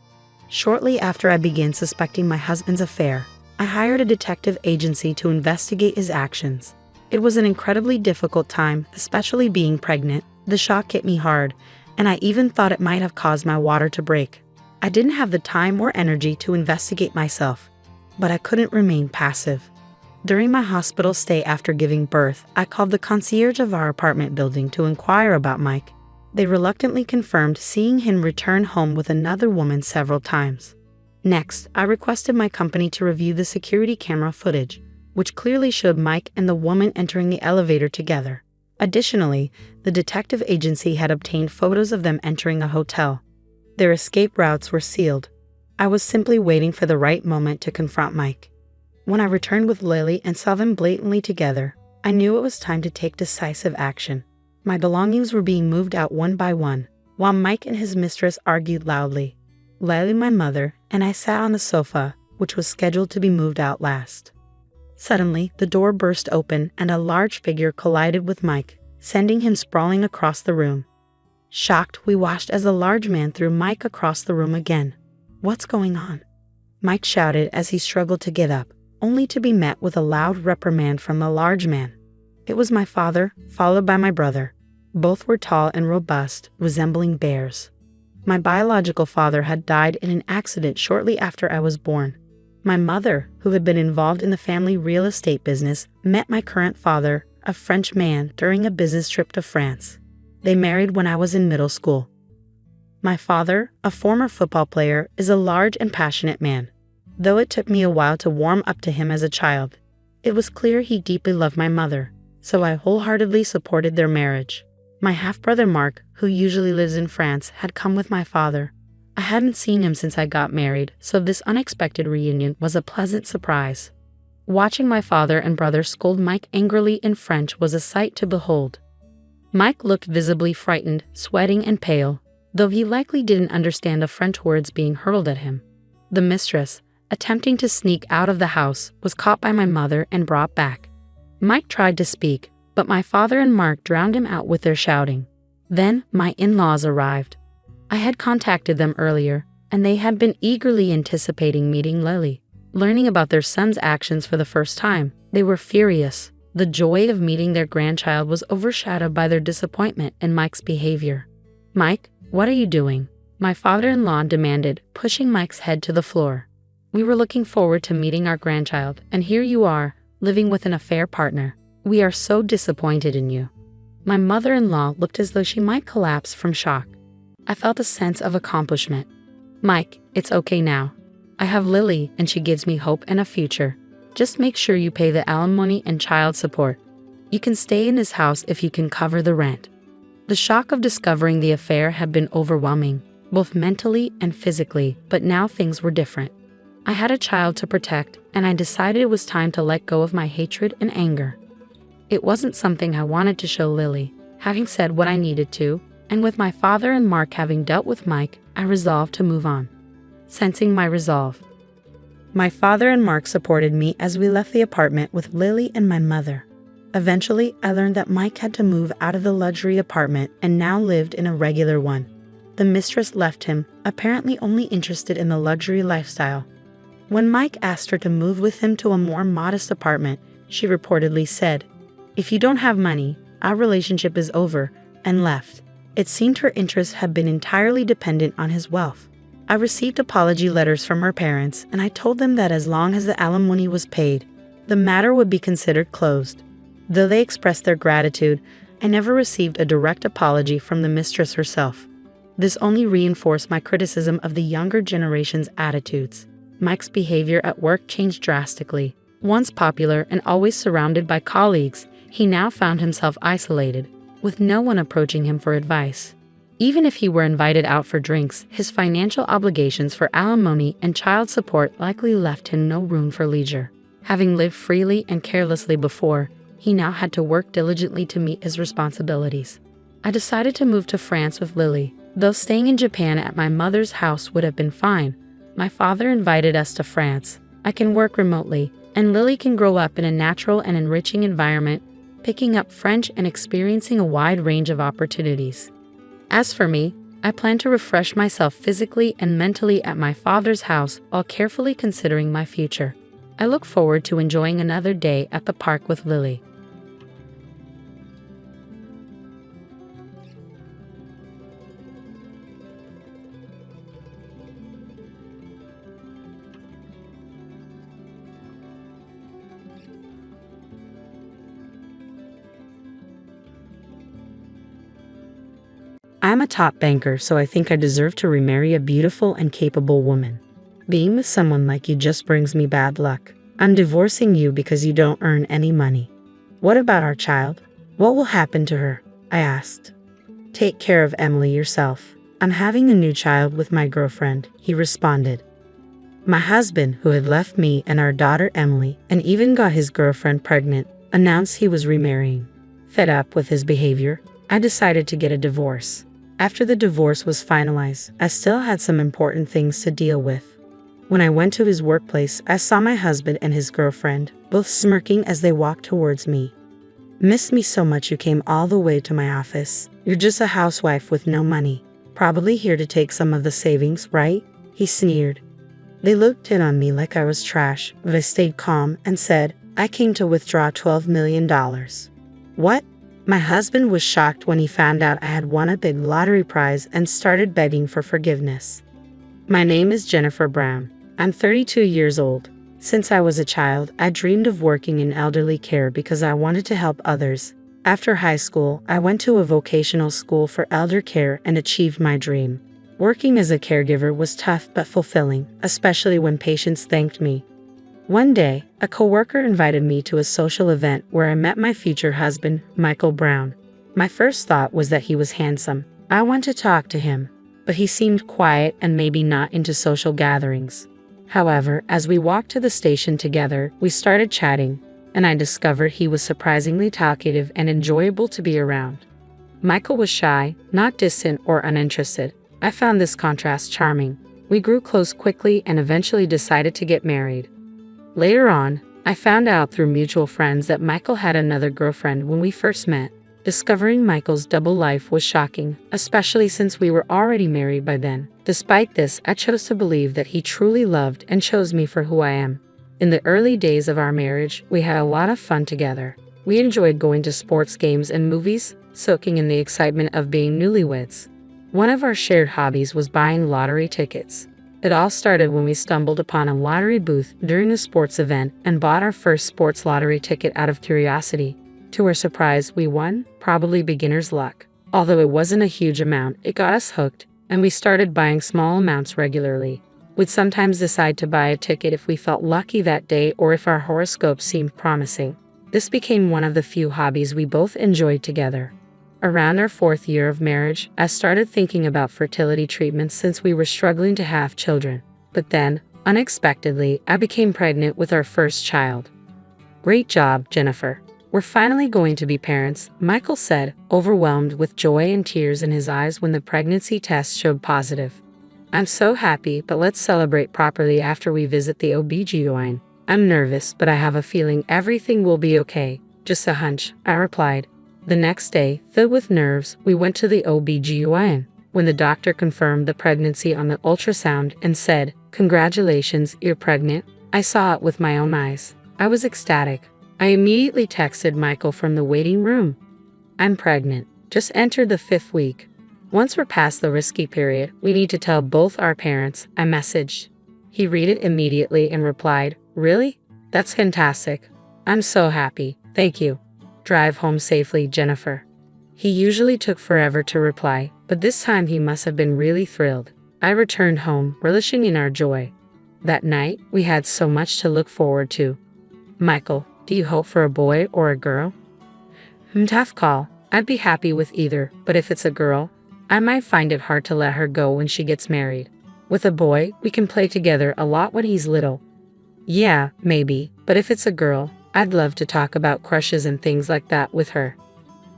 Shortly after I began suspecting my husband's affair, I hired a detective agency to investigate his actions. It was an incredibly difficult time, especially being pregnant. The shock hit me hard, and I even thought it might have caused my water to break. I didn't have the time or energy to investigate myself, but I couldn't remain passive. During my hospital stay after giving birth, I called the concierge of our apartment building to inquire about Mike. They reluctantly confirmed seeing him return home with another woman several times. Next, I requested my company to review the security camera footage, which clearly showed Mike and the woman entering the elevator together. Additionally, the detective agency had obtained photos of them entering a hotel. Their escape routes were sealed. I was simply waiting for the right moment to confront Mike. When I returned with Lily and saw them blatantly together, I knew it was time to take decisive action. My belongings were being moved out one by one, while Mike and his mistress argued loudly. Lily, my mother, and I sat on the sofa, which was scheduled to be moved out last. Suddenly, the door burst open and a large figure collided with Mike, sending him sprawling across the room. Shocked, we watched as the large man threw Mike across the room again. "What's going on?" Mike shouted as he struggled to get up, only to be met with a loud reprimand from the large man. It was my father, followed by my brother. Both were tall and robust, resembling bears. My biological father had died in an accident shortly after I was born. My mother, who had been involved in the family real estate business, met my current father, a French man, during a business trip to France. They married when I was in middle school. My father, a former football player, is a large and passionate man. Though it took me a while to warm up to him as a child, it was clear he deeply loved my mother, so I wholeheartedly supported their marriage. My half-brother Mark, who usually lives in France, had come with my father. I hadn't seen him since I got married, so this unexpected reunion was a pleasant surprise. Watching my father and brother scold Mike angrily in French was a sight to behold. Mike looked visibly frightened, sweating and pale, though he likely didn't understand the French words being hurled at him. The mistress, attempting to sneak out of the house, was caught by my mother and brought back. Mike tried to speak, but my father and Mark drowned him out with their shouting. Then my in-laws arrived. I had contacted them earlier, and they had been eagerly anticipating meeting Lily. Learning about their son's actions for the first time, they were furious. The joy of meeting their grandchild was overshadowed by their disappointment in Mike's behavior. "Mike, what are you doing?" my father-in-law demanded, pushing Mike's head to the floor. "We were looking forward to meeting our grandchild, and here you are, living with an affair partner. We are so disappointed in you." My mother-in-law looked as though she might collapse from shock. I felt a sense of accomplishment. "Mike, it's okay now. I have Lily, and she gives me hope and a future. Just make sure you pay the alimony and child support. You can stay in this house if you can cover the rent." The shock of discovering the affair had been overwhelming, both mentally and physically, but now things were different. I had a child to protect, and I decided it was time to let go of my hatred and anger. It wasn't something I wanted to show Lily. Having said what I needed to, and with my father and Mark having dealt with Mike, I resolved to move on. Sensing my resolve, my father and Mark supported me as we left the apartment with Lily and my mother. Eventually, I learned that Mike had to move out of the luxury apartment and now lived in a regular one. The mistress left him, apparently only interested in the luxury lifestyle. When Mike asked her to move with him to a more modest apartment, she reportedly said, "If you don't have money, our relationship is over," and left. It seemed her interests had been entirely dependent on his wealth. I received apology letters from her parents, and I told them that as long as the alimony was paid, the matter would be considered closed. Though they expressed their gratitude, I never received a direct apology from the mistress herself. This only reinforced my criticism of the younger generation's attitudes. Mike's behavior at work changed drastically. Once popular and always surrounded by colleagues, he now found himself isolated, with no one approaching him for advice. Even if he were invited out for drinks, his financial obligations for alimony and child support likely left him no room for leisure. Having lived freely and carelessly before, he now had to work diligently to meet his responsibilities. I decided to move to France with Lily. Though staying in Japan at my mother's house would have been fine, my father invited us to France. I can work remotely, and Lily can grow up in a natural and enriching environment, picking up French and experiencing a wide range of opportunities. As for me, I plan to refresh myself physically and mentally at my father's house while carefully considering my future. I look forward to enjoying another day at the park with Lily. I'm a top banker, so I think I deserve to remarry a beautiful and capable woman. Being with someone like you just brings me bad luck. I'm divorcing you because you don't earn any money. What about our child? What will happen to her? I asked. Take care of Emily yourself. I'm having a new child with my girlfriend, he responded. My husband, who had left me and our daughter Emily, and even got his girlfriend pregnant, announced he was remarrying. Fed up with his behavior, I decided to get a divorce. After the divorce was finalized, I still had some important things to deal with. When I went to his workplace, I saw my husband and his girlfriend, both smirking as they walked towards me. Missed me so much you came all the way to my office. You're just a housewife with no money. Probably here to take some of the savings, right? He sneered. They looked in on me like I was trash, but I stayed calm and said, I came to withdraw $12 million. What? My husband was shocked when he found out I had won a big lottery prize and started begging for forgiveness. My name is Jennifer Brown. I'm 32 years old. Since I was a child, I dreamed of working in elderly care because I wanted to help others. After high school, I went to a vocational school for elder care and achieved my dream. Working as a caregiver was tough but fulfilling, especially when patients thanked me. One day, a coworker invited me to a social event where I met my future husband, Michael Brown. My first thought was that he was handsome. I went to talk to him. but he seemed quiet and maybe not into social gatherings. However, as we walked to the station together, we started chatting, and I discovered he was surprisingly talkative and enjoyable to be around. Michael was shy, not distant or uninterested. I found this contrast charming. We grew close quickly and eventually decided to get married. Later on, I found out through mutual friends that Michael had another girlfriend when we first met. Discovering Michael's double life was shocking, especially since we were already married by then. Despite this, I chose to believe that he truly loved and chose me for who I am. In the early days of our marriage, we had a lot of fun together. We enjoyed going to sports games and movies, soaking in the excitement of being newlyweds. One of our shared hobbies was buying lottery tickets. It all started when we stumbled upon a lottery booth during a sports event and bought our first sports lottery ticket out of curiosity. To our surprise, we won, probably beginner's luck. Although it wasn't a huge amount, it got us hooked, and we started buying small amounts regularly. We'd sometimes decide to buy a ticket if we felt lucky that day or if our horoscope seemed promising. This became one of the few hobbies we both enjoyed together. Around our 4th year of marriage, I started thinking about fertility treatments since we were struggling to have children. But then, unexpectedly, I became pregnant with our first child. "Great job, Jennifer. We're finally going to be parents," Michael said, overwhelmed with joy and tears in his eyes when the pregnancy test showed positive. "I'm so happy, but let's celebrate properly after we visit the OB/GYN. I'm nervous, but I have a feeling everything will be okay." "Just a hunch," I replied. The next day, filled with nerves, we went to the OB/GYN. When the doctor confirmed the pregnancy on the ultrasound and said, "Congratulations, you're pregnant," I saw it with my own eyes. I was ecstatic. I immediately texted Michael from the waiting room. "I'm pregnant. Just entered the 5th week. Once we're past the risky period, we need to tell both our parents," I messaged. He read it immediately and replied, "Really? That's fantastic. I'm so happy. Thank you. Drive home safely, Jennifer." He usually took forever to reply, but this time he must have been really thrilled. I returned home, relishing in our joy. That night, we had so much to look forward to. "Michael, do you hope for a boy or a girl?" Tough call. I'd be happy with either, but if it's a girl, I might find it hard to let her go when she gets married. With a boy, we can play together a lot when he's little. Yeah, maybe, but if it's a girl, I'd love to talk about crushes and things like that with her.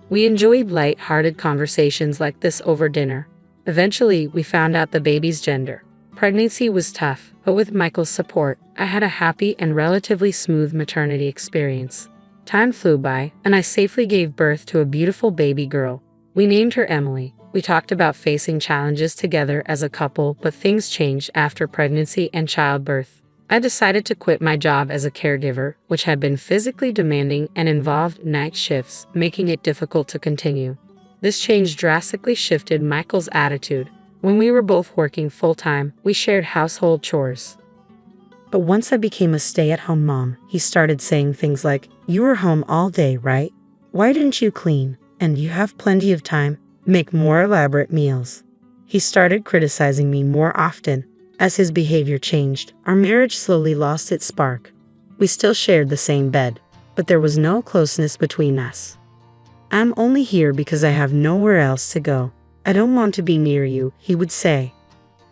We enjoyed light-hearted conversations like this over dinner. Eventually, we found out the baby's gender. Pregnancy was tough, but with Michael's support, I had a happy and relatively smooth maternity experience. Time flew by, and I safely gave birth to a beautiful baby girl. We named her Emily. We talked about facing challenges together as a couple, but things changed after pregnancy and childbirth. I decided to quit my job as a caregiver, which had been physically demanding and involved night shifts, making it difficult to continue. This change drastically shifted Michael's attitude. When we were both working full-time, we shared household chores. But once I became a stay-at-home mom, he started saying things like, "You were home all day, right? Why didn't you clean? And you have plenty of time. Make more elaborate meals." He started criticizing me more often. As his behavior changed, our marriage slowly lost its spark. We still shared the same bed, but there was no closeness between us. "I'm only here because I have nowhere else to go. I don't want to be near you," he would say.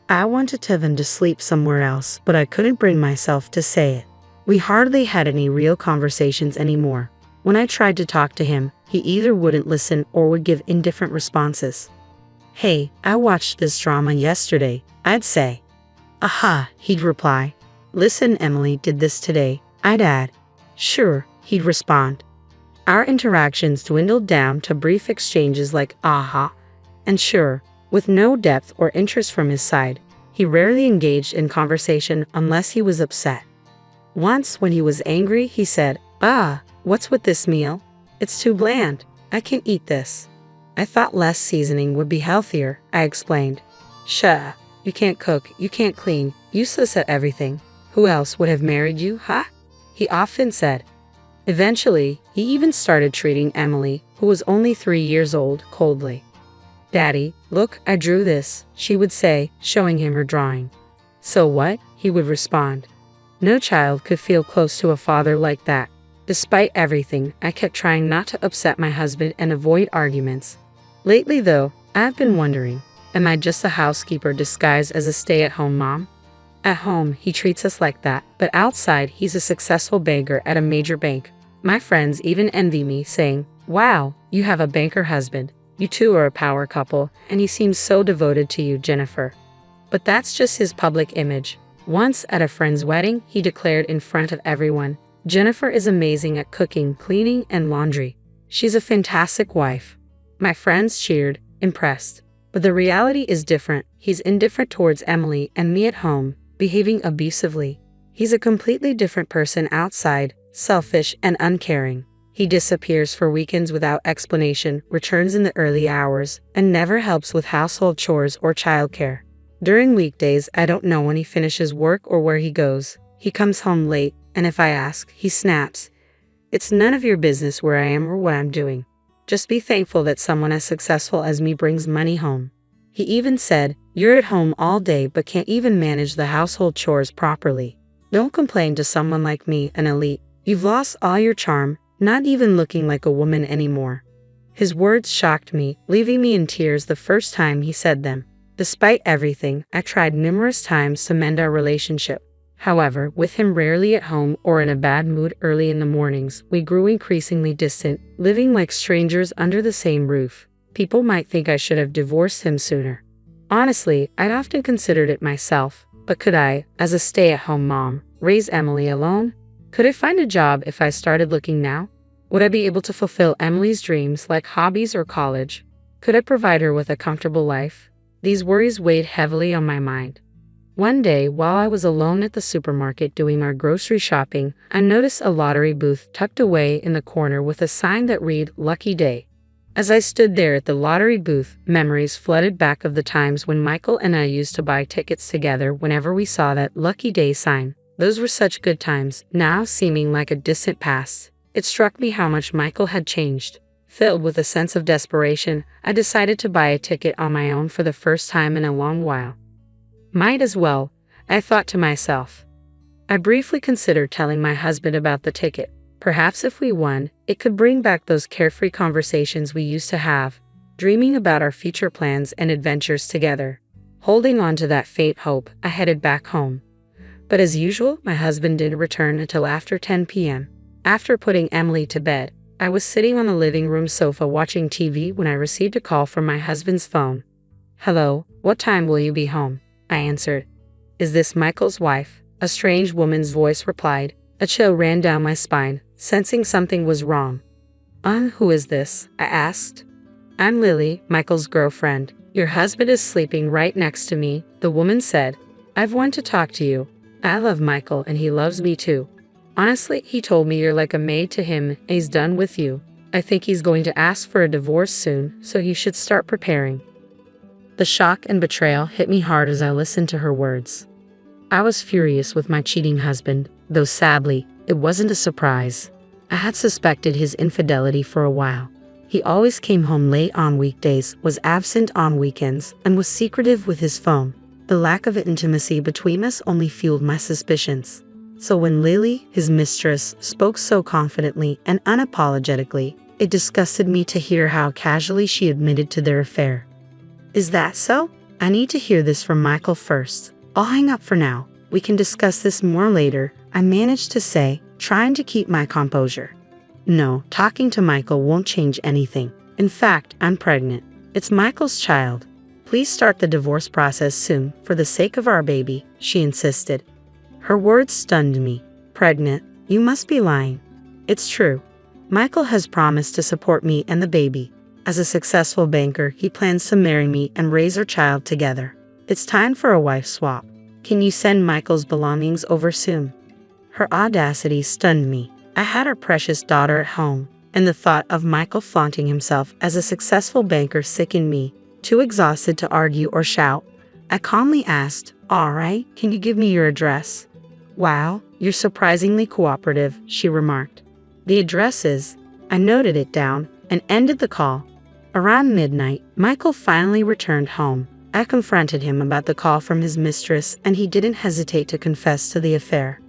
I wanted Tevin to sleep somewhere else, but I couldn't bring myself to say it. We hardly had any real conversations anymore. When I tried to talk to him, he either wouldn't listen or would give indifferent responses. "Hey, I watched this drama yesterday," I'd say. "Aha," he'd reply. "Listen, Emily did this today," I'd add. "Sure," he'd respond. Our interactions dwindled down to brief exchanges like aha and sure, with no depth or interest from his side. He rarely engaged in conversation unless he was upset. Once, when he was angry, he said, "What's with this meal? It's too bland. I can't eat this." "I thought less seasoning would be healthier," I explained. "Shuh. You can't cook, you can't clean, useless at everything. Who else would have married you, huh?" he often said. Eventually, he even started treating Emily, who was only 3 years old, coldly. "Daddy, look, I drew this," she would say, showing him her drawing. "So what?" he would respond. No child could feel close to a father like that. Despite everything, I kept trying not to upset my husband and avoid arguments. Lately, though, I've been wondering, Am I just a housekeeper disguised as a stay-at-home mom? At home, he treats us like that, but outside, he's a successful banker at a major bank. My friends even envy me, saying, "Wow, you have a banker husband. You two are a power couple, and he seems so devoted to you, Jennifer." But that's just his public image. Once at a friend's wedding, he declared in front of everyone, "Jennifer is amazing at cooking, cleaning, and laundry. She's a fantastic wife." My friends cheered, impressed. But the reality is different. He's indifferent towards Emily and me at home, behaving abusively. He's a completely different person outside, selfish and uncaring. He disappears for weekends without explanation, returns in the early hours, and never helps with household chores or childcare. During weekdays, I don't know when he finishes work or where he goes. He comes home late, and if I ask, he snaps, "It's none of your business where I am or what I'm doing. Just be thankful that someone as successful as me brings money home." He even said, "You're at home all day but can't even manage the household chores properly. Don't complain to someone like me, an elite. You've lost all your charm, not even looking like a woman anymore." His words shocked me, leaving me in tears the first time he said them. Despite everything, I tried numerous times to mend our relationship. However, with him rarely at home or in a bad mood early in the mornings, we grew increasingly distant, living like strangers under the same roof. People might think I should have divorced him sooner. Honestly, I'd often considered it myself, but could I, as a stay-at-home mom, raise Emily alone? Could I find a job if I started looking now? Would I be able to fulfill Emily's dreams like hobbies or college? Could I provide her with a comfortable life? These worries weighed heavily on my mind. One day, while I was alone at the supermarket doing our grocery shopping, I noticed a lottery booth tucked away in the corner with a sign that read, "Lucky Day." As I stood there at the lottery booth, memories flooded back of the times when Michael and I used to buy tickets together whenever we saw that Lucky Day sign. Those were such good times, now seeming like a distant past. It struck me how much Michael had changed. Filled with a sense of desperation, I decided to buy a ticket on my own for the first time in a long while. Might as well, I thought to myself. I briefly considered telling my husband about the ticket. Perhaps if we won, it could bring back those carefree conversations we used to have, dreaming about our future plans and adventures together. Holding on to that faint hope, I headed back home. But as usual, my husband didn't return until after 10 p.m. After putting Emily to bed, I was sitting on the living room sofa watching TV when I received a call from my husband's phone. "Hello, what time will you be home?" I answered. "Is this Michael's wife?" A strange woman's voice replied. A chill ran down my spine, sensing something was wrong. Who is this?" I asked. "I'm Lily, Michael's girlfriend. Your husband is sleeping right next to me," the woman said. "I've wanted to talk to you. I love Michael and he loves me too. Honestly, he told me you're like a maid to him and he's done with you. I think he's going to ask for a divorce soon, so you should start preparing." The shock and betrayal hit me hard as I listened to her words. I was furious with my cheating husband, though sadly, it wasn't a surprise. I had suspected his infidelity for a while. He always came home late on weekdays, was absent on weekends, and was secretive with his phone. The lack of intimacy between us only fueled my suspicions. So when Lily, his mistress, spoke so confidently and unapologetically, it disgusted me to hear how casually she admitted to their affair. "Is that so? I need to hear this from Michael first. I'll hang up for now. We can discuss this more later," I managed to say, trying to keep my composure. "No, talking to Michael won't change anything. In fact, I'm pregnant. It's Michael's child. Please start the divorce process soon, for the sake of our baby," she insisted. Her words stunned me. "Pregnant? You must be lying." "It's true. Michael has promised to support me and the baby. As a successful banker, he plans to marry me and raise our child together. It's time for a wife swap. Can you send Michael's belongings over soon?" Her audacity stunned me. I had our precious daughter at home, and the thought of Michael flaunting himself as a successful banker sickened me. Too exhausted to argue or shout, I calmly asked, "All right, can you give me your address?" "Wow, you're surprisingly cooperative," she remarked. "The address is..." I noted it down and ended the call. Around midnight, Michael finally returned home. I confronted him about the call from his mistress, and he didn't hesitate to confess to the affair.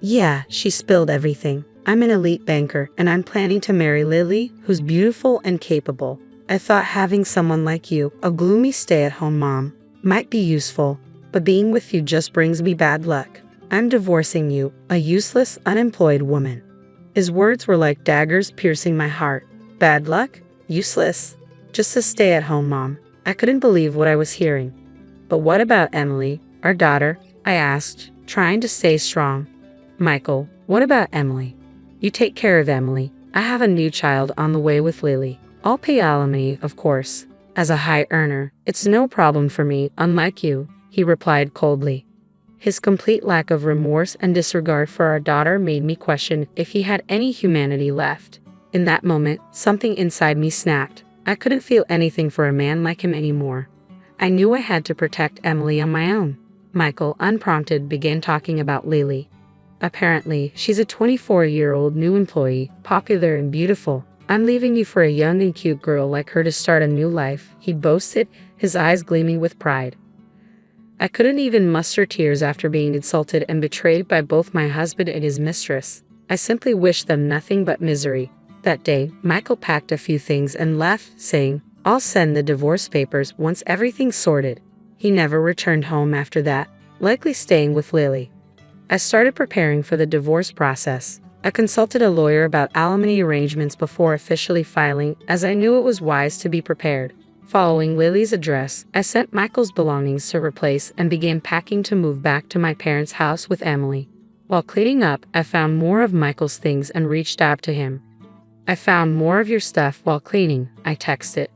"Yeah," she spilled everything. "I'm an elite banker, and I'm planning to marry Lily, who's beautiful and capable. I thought having someone like you, a gloomy stay-at-home mom, might be useful, but being with you just brings me bad luck. I'm divorcing you, a useless, unemployed woman." His words were like daggers piercing my heart. Bad luck? Useless? Just a stay-at-home mom. I couldn't believe what I was hearing. "But what about Emily, our daughter?" I asked, trying to stay strong. "Michael, what about Emily?" "You take care of Emily. I have a new child on the way with Lily. I'll pay alimony, of course. As a high earner, it's no problem for me, unlike you," he replied coldly. His complete lack of remorse and disregard for our daughter made me question if he had any humanity left. In that moment, something inside me snapped. I couldn't feel anything for a man like him anymore. I knew I had to protect Emily on my own. Michael, unprompted, began talking about Lily. "Apparently, she's a 24-year-old new employee, popular and beautiful. I'm leaving you for a young and cute girl like her to start a new life," he boasted, his eyes gleaming with pride. I couldn't even muster tears after being insulted and betrayed by both my husband and his mistress. I simply wished them nothing but misery. That day, Michael packed a few things and left, saying, "I'll send the divorce papers once everything's sorted." He never returned home after that, likely staying with Lily. I started preparing for the divorce process. I consulted a lawyer about alimony arrangements before officially filing, as I knew it was wise to be prepared. Following Lily's address, I sent Michael's belongings to replace and began packing to move back to my parents' house with Emily. While cleaning up, I found more of Michael's things and reached out to him. "I found more of your stuff while cleaning," I texted.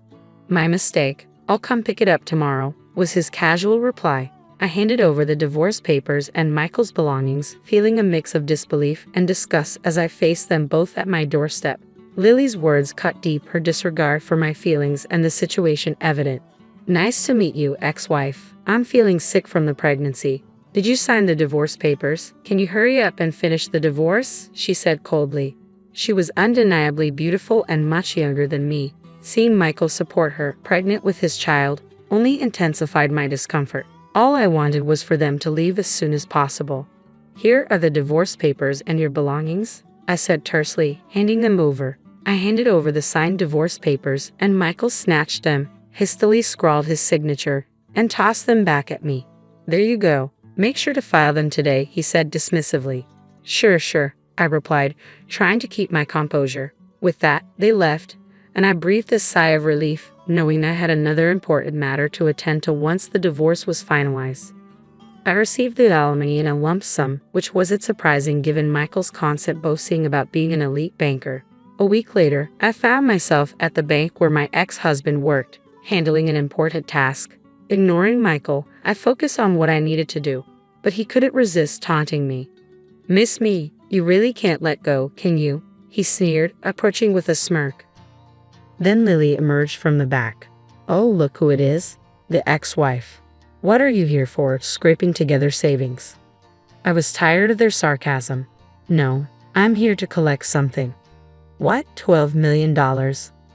"My mistake. I'll come pick it up tomorrow," was his casual reply. I handed over the divorce papers and Michael's belongings, feeling a mix of disbelief and disgust as I faced them both at my doorstep. Lily's words cut deep, her disregard for my feelings and the situation evident. "Nice to meet you, ex-wife. I'm feeling sick from the pregnancy. Did you sign the divorce papers? Can you hurry up and finish the divorce?" she said coldly. She was undeniably beautiful and much younger than me. Seeing Michael support her, pregnant with his child, only intensified my discomfort. All I wanted was for them to leave as soon as possible. "Here are the divorce papers and your belongings," I said tersely, handing them over. I handed over the signed divorce papers, and Michael snatched them, hastily scrawled his signature, and tossed them back at me. "There you go. Make sure to file them today," he said dismissively. Sure, I replied, trying to keep my composure. With that, they left, and I breathed a sigh of relief, knowing I had another important matter to attend to once the divorce was finalized. I received the alimony in a lump sum, which wasn't surprising given Michael's constant boasting about being an elite banker. A week later, I found myself at the bank where my ex-husband worked, handling an important task. Ignoring Michael, I focused on what I needed to do, but he couldn't resist taunting me. "Miss Me, you really can't let go, can you?" he sneered, approaching with a smirk. Then Lily emerged from the back. "Oh, look who it is, the ex-wife. What are you here for, scraping together savings?" I was tired of their sarcasm. "No, I'm here to collect something." "What, $12 million?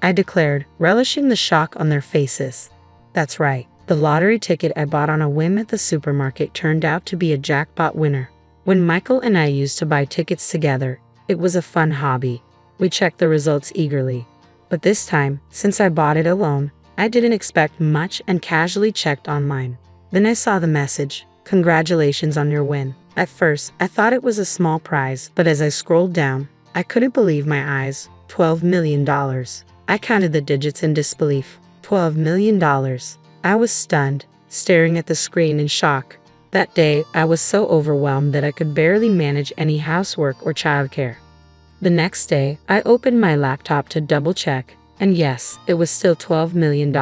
I declared, relishing the shock on their faces. "That's right. The lottery ticket I bought on a whim at the supermarket turned out to be a jackpot winner. When Michael and I used to buy tickets together, it was a fun hobby. We checked the results eagerly. But this time, since I bought it alone, I didn't expect much and casually checked online. Then I saw the message, 'Congratulations on your win.' At first, I thought it was a small prize, but as I scrolled down, I couldn't believe my eyes. $12 million. I counted the digits in disbelief. $12 million. I was stunned, staring at the screen in shock. That day, I was so overwhelmed that I could barely manage any housework or childcare. The next day, I opened my laptop to double-check, and yes, it was still $12 million.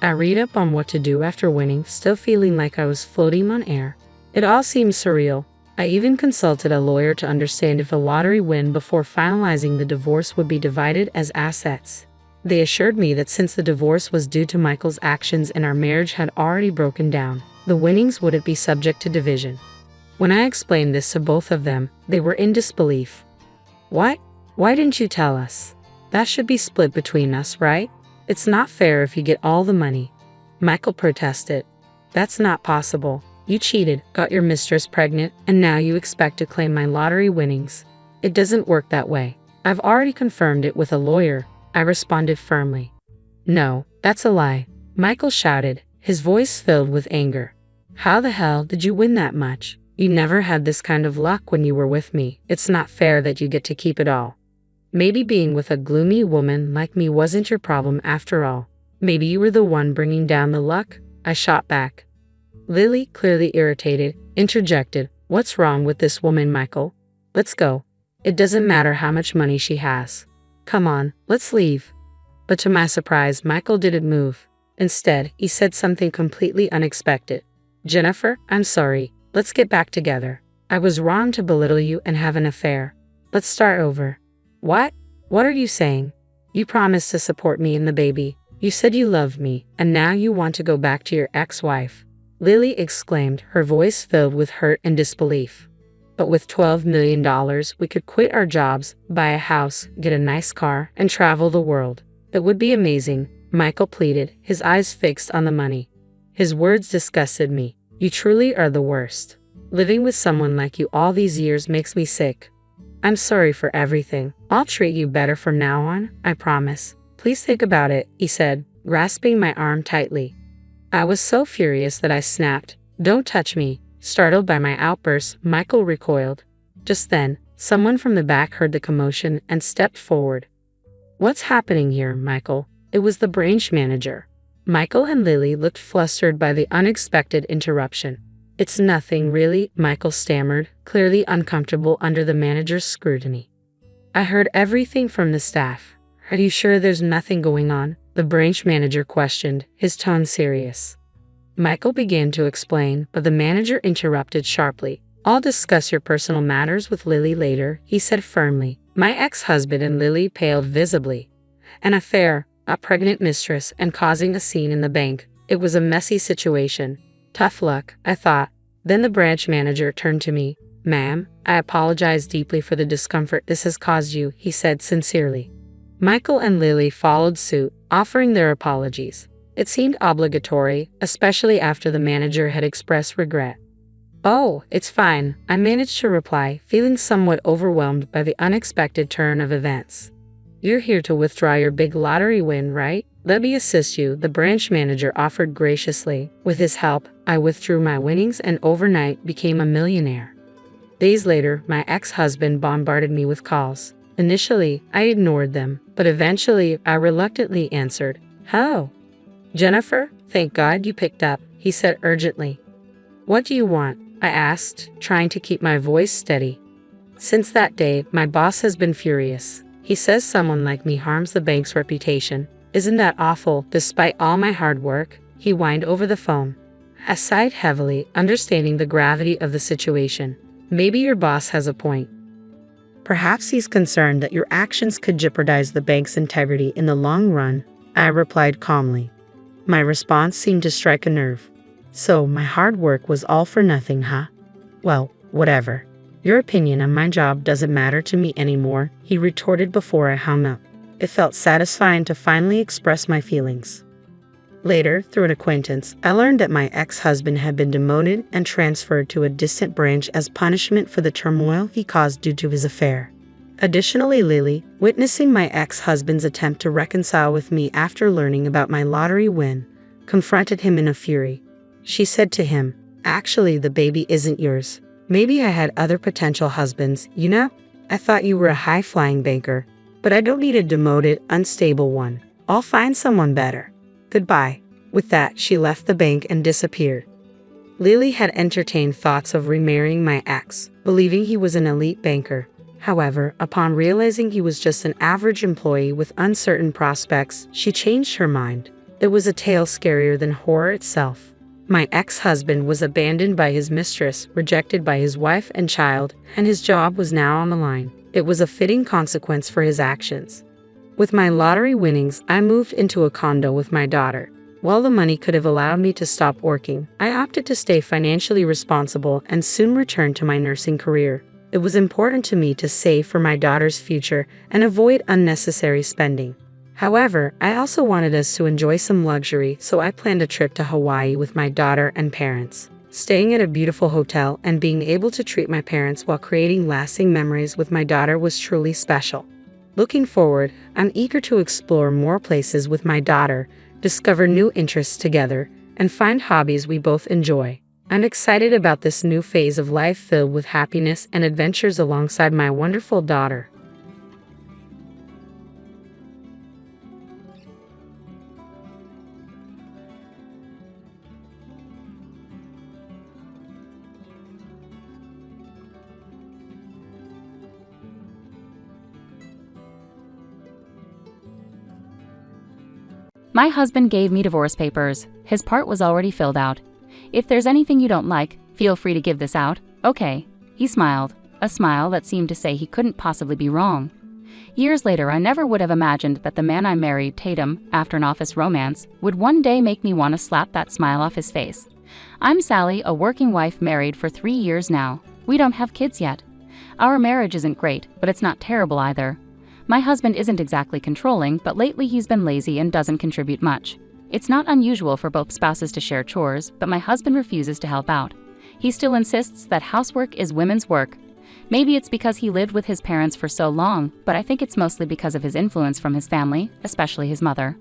I read up on what to do after winning, still feeling like I was floating on air. It all seemed surreal. I even consulted a lawyer to understand if a lottery win before finalizing the divorce would be divided as assets. They assured me that since the divorce was due to Michael's actions and our marriage had already broken down, the winnings wouldn't be subject to division. When I explained this to both of them, they were in disbelief. "What? Why didn't you tell us? That should be split between us, right? It's not fair if you get all the money." Michael protested. "That's not possible. You cheated, got your mistress pregnant, and now you expect to claim my lottery winnings. It doesn't work that way. I've already confirmed it with a lawyer," I responded firmly. No, that's a lie, Michael shouted, his voice filled with anger. How the hell did you win that much? You never had this kind of luck when you were with me. It's not fair that you get to keep it all. Maybe being with a gloomy woman like me wasn't your problem after all. Maybe you were the one bringing down the luck, I shot back. Lily, clearly irritated, interjected, What's wrong with this woman, Michael? Let's go. It doesn't matter how much money she has. Come on, let's leave. But to my surprise, Michael didn't move. Instead, he said something completely unexpected. Jennifer, I'm sorry. Let's get back together. I was wrong to belittle you and have an affair. Let's start over. What? What are you saying? You promised to support me and the baby. You said you loved me, and now you want to go back to your ex-wife. Lily exclaimed, her voice filled with hurt and disbelief. But with $12 million, we could quit our jobs, buy a house, get a nice car, and travel the world. It would be amazing, Michael pleaded, his eyes fixed on the money. His words disgusted me. You truly are the worst. Living with someone like you all these years makes me sick. I'm sorry for everything. I'll treat you better from now on, I promise. Please think about it, he said, grasping my arm tightly. I was so furious that I snapped. Don't touch me. Startled by my outburst, Michael recoiled. Just then, someone from the back heard the commotion and stepped forward. What's happening here, Michael? It was the branch manager. Michael and Lily looked flustered by the unexpected interruption. It's nothing, really, Michael stammered, clearly uncomfortable under the manager's scrutiny. I heard everything from the staff. Are you sure there's nothing going on? The branch manager questioned, his tone serious. Michael began to explain, but the manager interrupted sharply. I'll discuss your personal matters with Lily later, he said firmly. My ex-husband and Lily paled visibly. An affair, a pregnant mistress, and causing a scene in the bank. It was a messy situation. Tough luck, I thought. Then the branch manager turned to me. Ma'am, I apologize deeply for the discomfort this has caused you, he said sincerely. Michael and Lily followed suit, offering their apologies. It seemed obligatory, especially after the manager had expressed regret. Oh, it's fine, I managed to reply, feeling somewhat overwhelmed by the unexpected turn of events. You're here to withdraw your big lottery win, right? Let me assist you, the branch manager offered graciously. With his help, I withdrew my winnings and overnight became a millionaire. Days later, my ex-husband bombarded me with calls. Initially, I ignored them, but eventually, I reluctantly answered. Hello? Jennifer, thank God you picked up, he said urgently. What do you want? I asked, trying to keep my voice steady. Since that day, my boss has been furious. He says someone like me harms the bank's reputation. Isn't that awful? Despite all my hard work, he whined over the phone. I sighed heavily, understanding the gravity of the situation. Maybe your boss has a point. Perhaps he's concerned that your actions could jeopardize the bank's integrity in the long run, I replied calmly. My response seemed to strike a nerve. So, my hard work was all for nothing, huh? Well, whatever. Your opinion on my job doesn't matter to me anymore, he retorted before I hung up. It felt satisfying to finally express my feelings. Later, through an acquaintance, I learned that my ex-husband had been demoted and transferred to a distant branch as punishment for the turmoil he caused due to his affair. Additionally, Lily, witnessing my ex-husband's attempt to reconcile with me after learning about my lottery win, confronted him in a fury. She said to him, Actually, the baby isn't yours. Maybe I had other potential husbands, you know? I thought you were a high-flying banker, but I don't need a demoted, unstable one. I'll find someone better. Goodbye. With that, she left the bank and disappeared. Lily had entertained thoughts of remarrying my ex, believing he was an elite banker. However, upon realizing he was just an average employee with uncertain prospects, she changed her mind. It was a tale scarier than horror itself. My ex-husband was abandoned by his mistress, rejected by his wife and child, and his job was now on the line. It was a fitting consequence for his actions. With my lottery winnings, I moved into a condo with my daughter. While the money could have allowed me to stop working, I opted to stay financially responsible and soon return to my nursing career. It was important to me to save for my daughter's future and avoid unnecessary spending. However, I also wanted us to enjoy some luxury, so I planned a trip to Hawaii with my daughter and parents. Staying at a beautiful hotel and being able to treat my parents while creating lasting memories with my daughter was truly special. Looking forward, I'm eager to explore more places with my daughter, discover new interests together, and find hobbies we both enjoy. I'm excited about this new phase of life filled with happiness and adventures alongside my wonderful daughter. My husband gave me divorce papers. His part was already filled out. If there's anything you don't like, feel free to give this out, okay? He smiled, a smile that seemed to say he couldn't possibly be wrong. Years later, I never would have imagined that the man I married, Tatum, after an office romance, would one day make me want to slap that smile off his face. I'm Sally, a working wife married for 3 years now. We don't have kids yet. Our marriage isn't great, but it's not terrible either. My husband isn't exactly controlling, but lately he's been lazy and doesn't contribute much. It's not unusual for both spouses to share chores, but my husband refuses to help out. He still insists that housework is women's work. Maybe it's because he lived with his parents for so long, but I think it's mostly because of his influence from his family, especially his mother.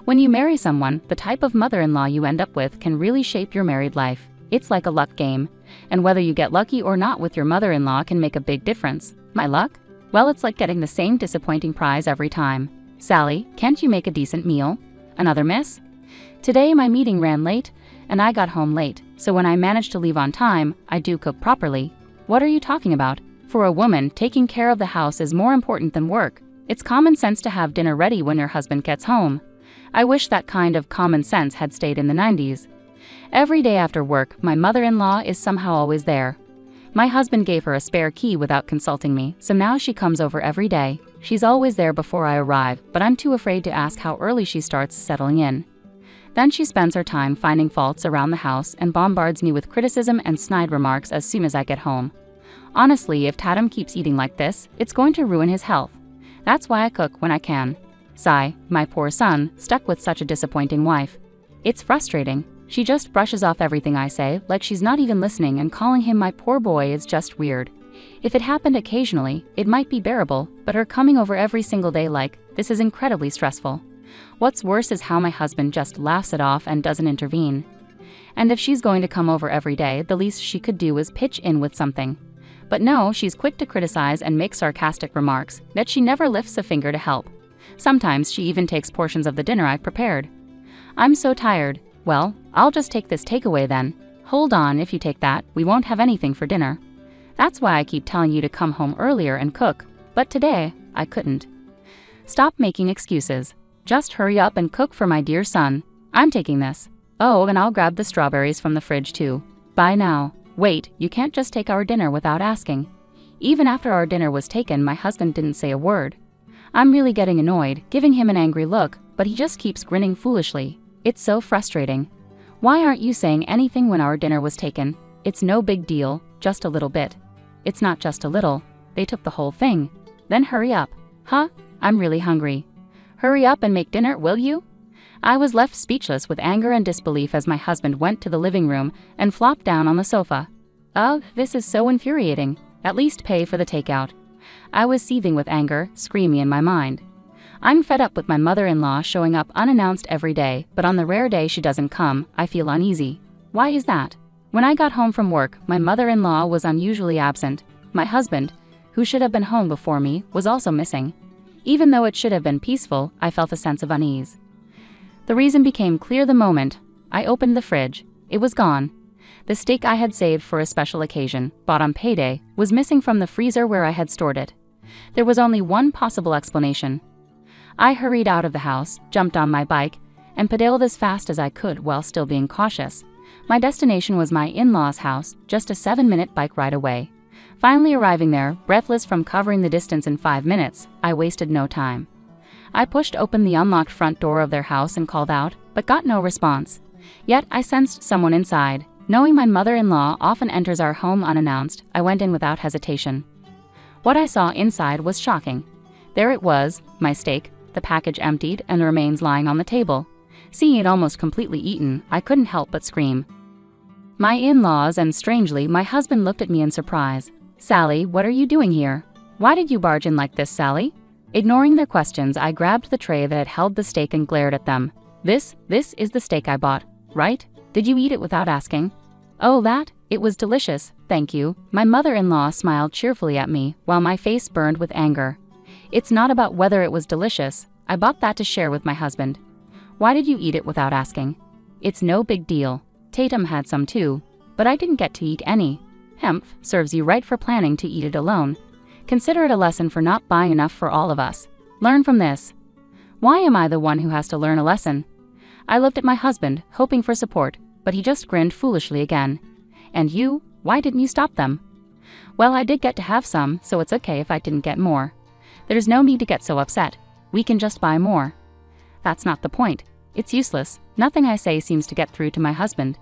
When you marry someone, the type of mother-in-law you end up with can really shape your married life. It's like a luck game, and whether you get lucky or not with your mother-in-law can make a big difference. My luck? Well, it's like getting the same disappointing prize every time. Sally, can't you make a decent meal? Another miss? Today my meeting ran late, and I got home late, so when I manage to leave on time, I do cook properly. What are you talking about? For a woman, taking care of the house is more important than work. It's common sense to have dinner ready when your husband gets home. I wish that kind of common sense had stayed in the 90s. Every day after work, my mother-in-law is somehow always there. My husband gave her a spare key without consulting me, so now she comes over every day. She's always there before I arrive, but I'm too afraid to ask how early she starts settling in. Then she spends her time finding faults around the house and bombards me with criticism and snide remarks as soon as I get home. Honestly, if Tatum keeps eating like this, it's going to ruin his health. That's why I cook when I can. Sigh, my poor son, stuck with such a disappointing wife. It's frustrating. She just brushes off everything I say, like she's not even listening, and calling him my poor boy is just weird. If it happened occasionally, it might be bearable, but her coming over every single day like this is incredibly stressful. What's worse is how my husband just laughs it off and doesn't intervene. And if she's going to come over every day, the least she could do is pitch in with something. But no, she's quick to criticize and make sarcastic remarks, that she never lifts a finger to help. Sometimes she even takes portions of the dinner I've prepared. I'm so tired. Well, I'll just take this takeaway then. Hold on, if you take that, we won't have anything for dinner. That's why I keep telling you to come home earlier and cook, but today, I couldn't. Stop making excuses. Just hurry up and cook for my dear son. I'm taking this. Oh, and I'll grab the strawberries from the fridge too. Bye now. Wait, you can't just take our dinner without asking. Even after our dinner was taken, my husband didn't say a word. I'm really getting annoyed, giving him an angry look, but he just keeps grinning foolishly. It's so frustrating. Why aren't you saying anything when our dinner was taken? It's no big deal, just a little bit. It's not just a little. They took the whole thing. Then hurry up. Huh? I'm really hungry. Hurry up and make dinner, will you? I was left speechless with anger and disbelief as my husband went to the living room and flopped down on the sofa. Ugh, this is so infuriating. At least pay for the takeout. I was seething with anger, screaming in my mind. I'm fed up with my mother-in-law showing up unannounced every day, but on the rare day she doesn't come, I feel uneasy. Why is that? When I got home from work, my mother-in-law was unusually absent. My husband, who should have been home before me, was also missing. Even though it should have been peaceful, I felt a sense of unease. The reason became clear the moment I opened the fridge. It was gone. The steak I had saved for a special occasion, bought on payday, was missing from the freezer where I had stored it. There was only one possible explanation. I hurried out of the house, jumped on my bike, and pedaled as fast as I could while still being cautious. My destination was my in-laws' house, just a 7-minute bike ride away. Finally arriving there, breathless from covering the distance in 5 minutes, I wasted no time. I pushed open the unlocked front door of their house and called out, but got no response. Yet I sensed someone inside. Knowing my mother-in-law often enters our home unannounced, I went in without hesitation. What I saw inside was shocking. There it was, my steak, the package emptied and the remains lying on the table. Seeing it almost completely eaten, I couldn't help but scream. My in-laws and, strangely, my husband looked at me in surprise. Sally, what are you doing here? Why did you barge in like this, Sally? Ignoring their questions, I grabbed the tray that had held the steak and glared at them. This is the steak I bought, right? Did you eat it without asking? Oh, that? It was delicious, thank you. My mother-in-law smiled cheerfully at me, while my face burned with anger. It's not about whether it was delicious. I bought that to share with my husband. Why did you eat it without asking? It's no big deal. Tatum had some too, but I didn't get to eat any. Hemph, serves you right for planning to eat it alone. Consider it a lesson for not buying enough for all of us. Learn from this. Why am I the one who has to learn a lesson? I looked at my husband, hoping for support, but he just grinned foolishly again. And you? Why didn't you stop them? Well, I did get to have some, so it's okay if I didn't get more. There's no need to get so upset. We can just buy more. That's not the point. It's useless. Nothing I say seems to get through to my husband.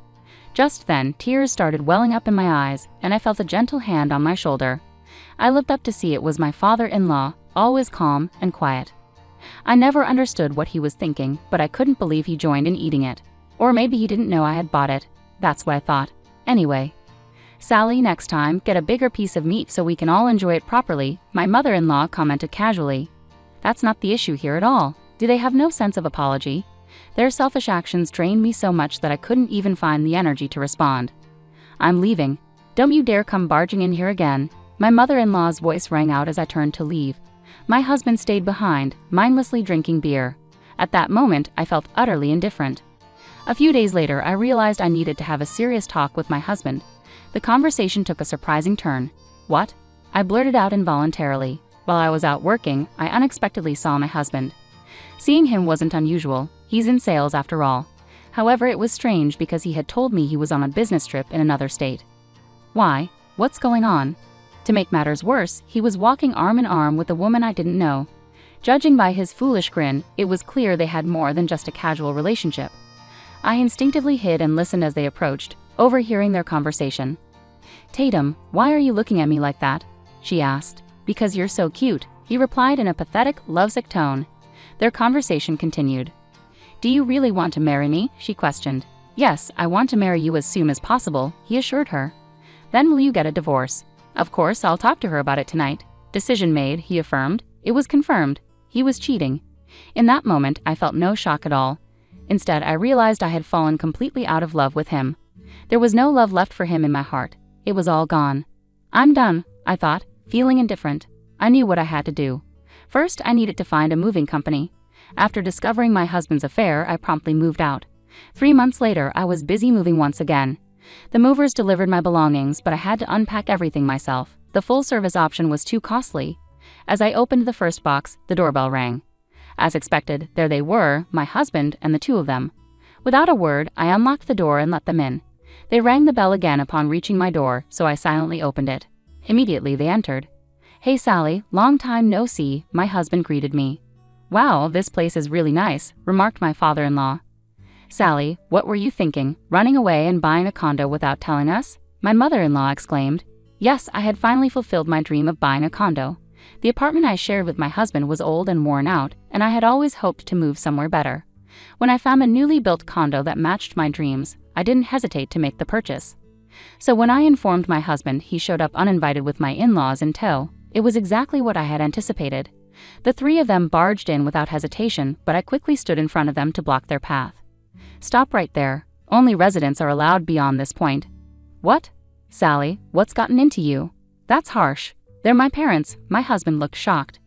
Just then, tears started welling up in my eyes, and I felt a gentle hand on my shoulder. I looked up to see it was my father-in-law, always calm and quiet. I never understood what he was thinking, but I couldn't believe he joined in eating it. Or maybe he didn't know I had bought it. That's what I thought. Anyway. Sally, next time, get a bigger piece of meat so we can all enjoy it properly, my mother-in-law commented casually. That's not the issue here at all. Do they have no sense of apology? Their selfish actions drained me so much that I couldn't even find the energy to respond. I'm leaving. Don't you dare come barging in here again. My mother-in-law's voice rang out as I turned to leave. My husband stayed behind, mindlessly drinking beer. At that moment, I felt utterly indifferent. A few days later, I realized I needed to have a serious talk with my husband. The conversation took a surprising turn. What? I blurted out involuntarily. While I was out working, I unexpectedly saw my husband. Seeing him wasn't unusual. He's in sales after all. However, it was strange because he had told me he was on a business trip in another state. Why? What's going on? To make matters worse, he was walking arm in arm with a woman I didn't know. Judging by his foolish grin, it was clear they had more than just a casual relationship. I instinctively hid and listened as they approached, overhearing their conversation. Tatum, why are you looking at me like that? She asked. Because you're so cute, he replied in a pathetic, lovesick tone. Their conversation continued. Do you really want to marry me? She questioned. Yes, I want to marry you as soon as possible, he assured her. Then will you get a divorce? Of course, I'll talk to her about it tonight. Decision made, he affirmed. It was confirmed. He was cheating. In that moment, I felt no shock at all. Instead, I realized I had fallen completely out of love with him. There was no love left for him in my heart. It was all gone. I'm done, I thought, feeling indifferent. I knew what I had to do. First, I needed to find a moving company. After discovering my husband's affair, I promptly moved out. 3 months later, I was busy moving once again. The movers delivered my belongings, but I had to unpack everything myself. The full-service option was too costly. As I opened the first box, the doorbell rang. As expected, there they were, my husband and the two of them. Without a word, I unlocked the door and let them in. They rang the bell again upon reaching my door, so I silently opened it. Immediately, they entered. Hey Sally, long time no see, my husband greeted me. Wow, this place is really nice, remarked my father-in-law. Sally, what were you thinking, running away and buying a condo without telling us? My mother-in-law exclaimed. Yes, I had finally fulfilled my dream of buying a condo. The apartment I shared with my husband was old and worn out, and I had always hoped to move somewhere better. When I found a newly built condo that matched my dreams, I didn't hesitate to make the purchase. So when I informed my husband, he showed up uninvited with my in-laws in tow. It was exactly what I had anticipated. The three of them barged in without hesitation, but I quickly stood in front of them to block their path. Stop right there. Only residents are allowed beyond this point. What? Sally, what's gotten into you? That's harsh. They're my parents. My husband looked shocked.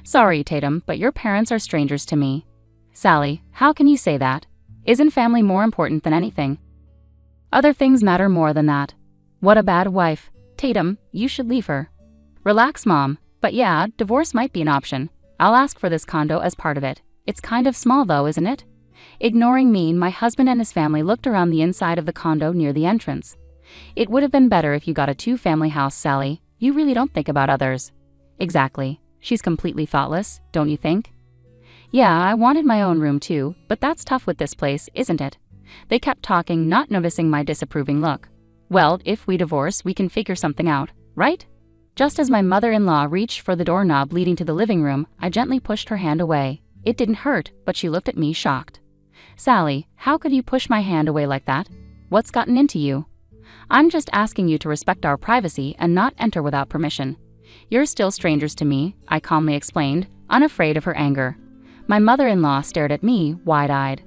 Sorry, Tatum, but your parents are strangers to me. Sally, how can you say that? Isn't family more important than anything? Other things matter more than that. What a bad wife. Tatum, you should leave her. Relax, Mom. But yeah, divorce might be an option. I'll ask for this condo as part of it. It's kind of small though, isn't it? Ignoring me, my husband and his family looked around the inside of the condo near the entrance. It would have been better if you got a 2-family house, Sally. You really don't think about others. Exactly. She's completely thoughtless, don't you think? Yeah, I wanted my own room too, but that's tough with this place, isn't it? They kept talking, not noticing my disapproving look. Well, if we divorce, we can figure something out, right? Just as my mother-in-law reached for the doorknob leading to the living room, I gently pushed her hand away. It didn't hurt, but she looked at me shocked. Sally, how could you push my hand away like that? What's gotten into you? I'm just asking you to respect our privacy and not enter without permission. "You're still strangers to me," I calmly explained, unafraid of her anger. My mother-in-law stared at me, wide-eyed.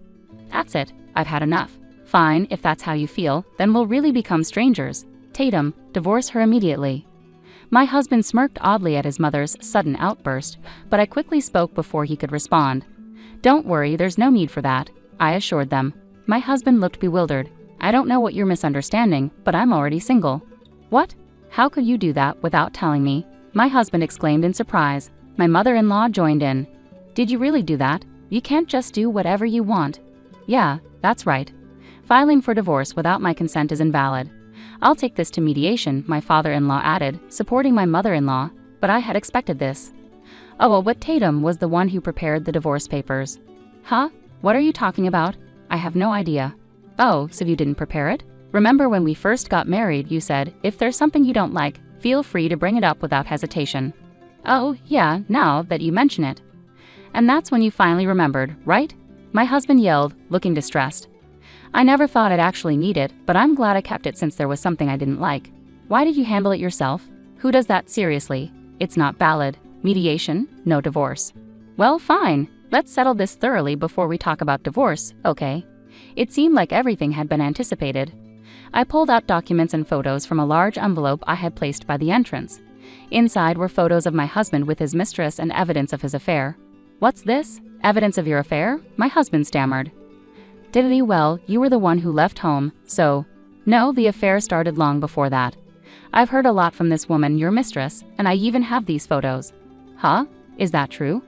"That's it, I've had enough." "Fine, if that's how you feel, then we'll really become strangers. Tatum, divorce her immediately." My husband smirked oddly at his mother's sudden outburst, but I quickly spoke before he could respond. "Don't worry, there's no need for that," I assured them. My husband looked bewildered. "I don't know what you're misunderstanding, but I'm already single." "What? How could you do that without telling me?" my husband exclaimed in surprise. My mother-in-law joined in. "Did you really do that? You can't just do whatever you want." "Yeah, that's right. Filing for divorce without my consent is invalid. I'll take this to mediation," my father-in-law added, supporting my mother-in-law, but I had expected this. "Oh, but Tatum was the one who prepared the divorce papers." "Huh? What are you talking about? I have no idea." "Oh, so you didn't prepare it? Remember when we first got married, you said, if there's something you don't like, feel free to bring it up without hesitation." "Oh, yeah, now that you mention it." "And that's when you finally remembered, right?" my husband yelled, looking distressed. "I never thought I'd actually need it, but I'm glad I kept it since there was something I didn't like." "Why did you handle it yourself? Who does that seriously? It's not valid. Mediation, no divorce." "Well, fine. Let's settle this thoroughly before we talk about divorce, okay?" It seemed like everything had been anticipated. I pulled out documents and photos from a large envelope I had placed by the entrance. Inside were photos of my husband with his mistress and evidence of his affair. "What's this? Evidence of your affair?" my husband stammered. "Diddly well, you were the one who left home, so—" "No, the affair started long before that. I've heard a lot from this woman, your mistress, and I even have these photos." "Huh? Is that true?"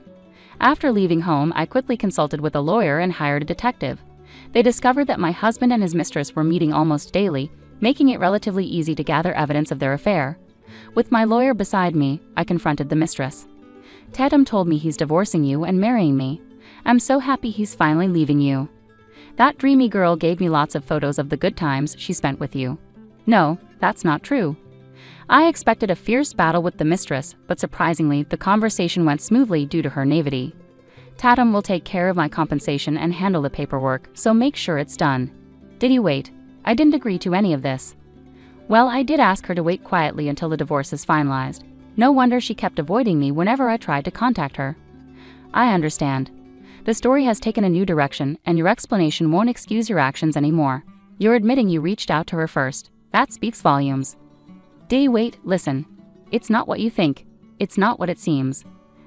After leaving home, I quickly consulted with a lawyer and hired a detective. They discovered that my husband and his mistress were meeting almost daily, making it relatively easy to gather evidence of their affair. With my lawyer beside me, I confronted the mistress. "Tatum told me he's divorcing you and marrying me. I'm so happy he's finally leaving you. That dreamy girl gave me lots of photos of the good times she spent with you." "No, that's not true." I expected a fierce battle with the mistress, but surprisingly, the conversation went smoothly due to her naivety. "Tatum will take care of my compensation and handle the paperwork, so make sure it's done." "Did you wait? I didn't agree to any of this." "Well, I did ask her to wait quietly until the divorce is finalized. No wonder she kept avoiding me whenever I tried to contact her." "I understand. The story has taken a new direction, and your explanation won't excuse your actions anymore. You're admitting you reached out to her first. That speaks volumes." Wait, listen. It's not what you think. It's not what it seems.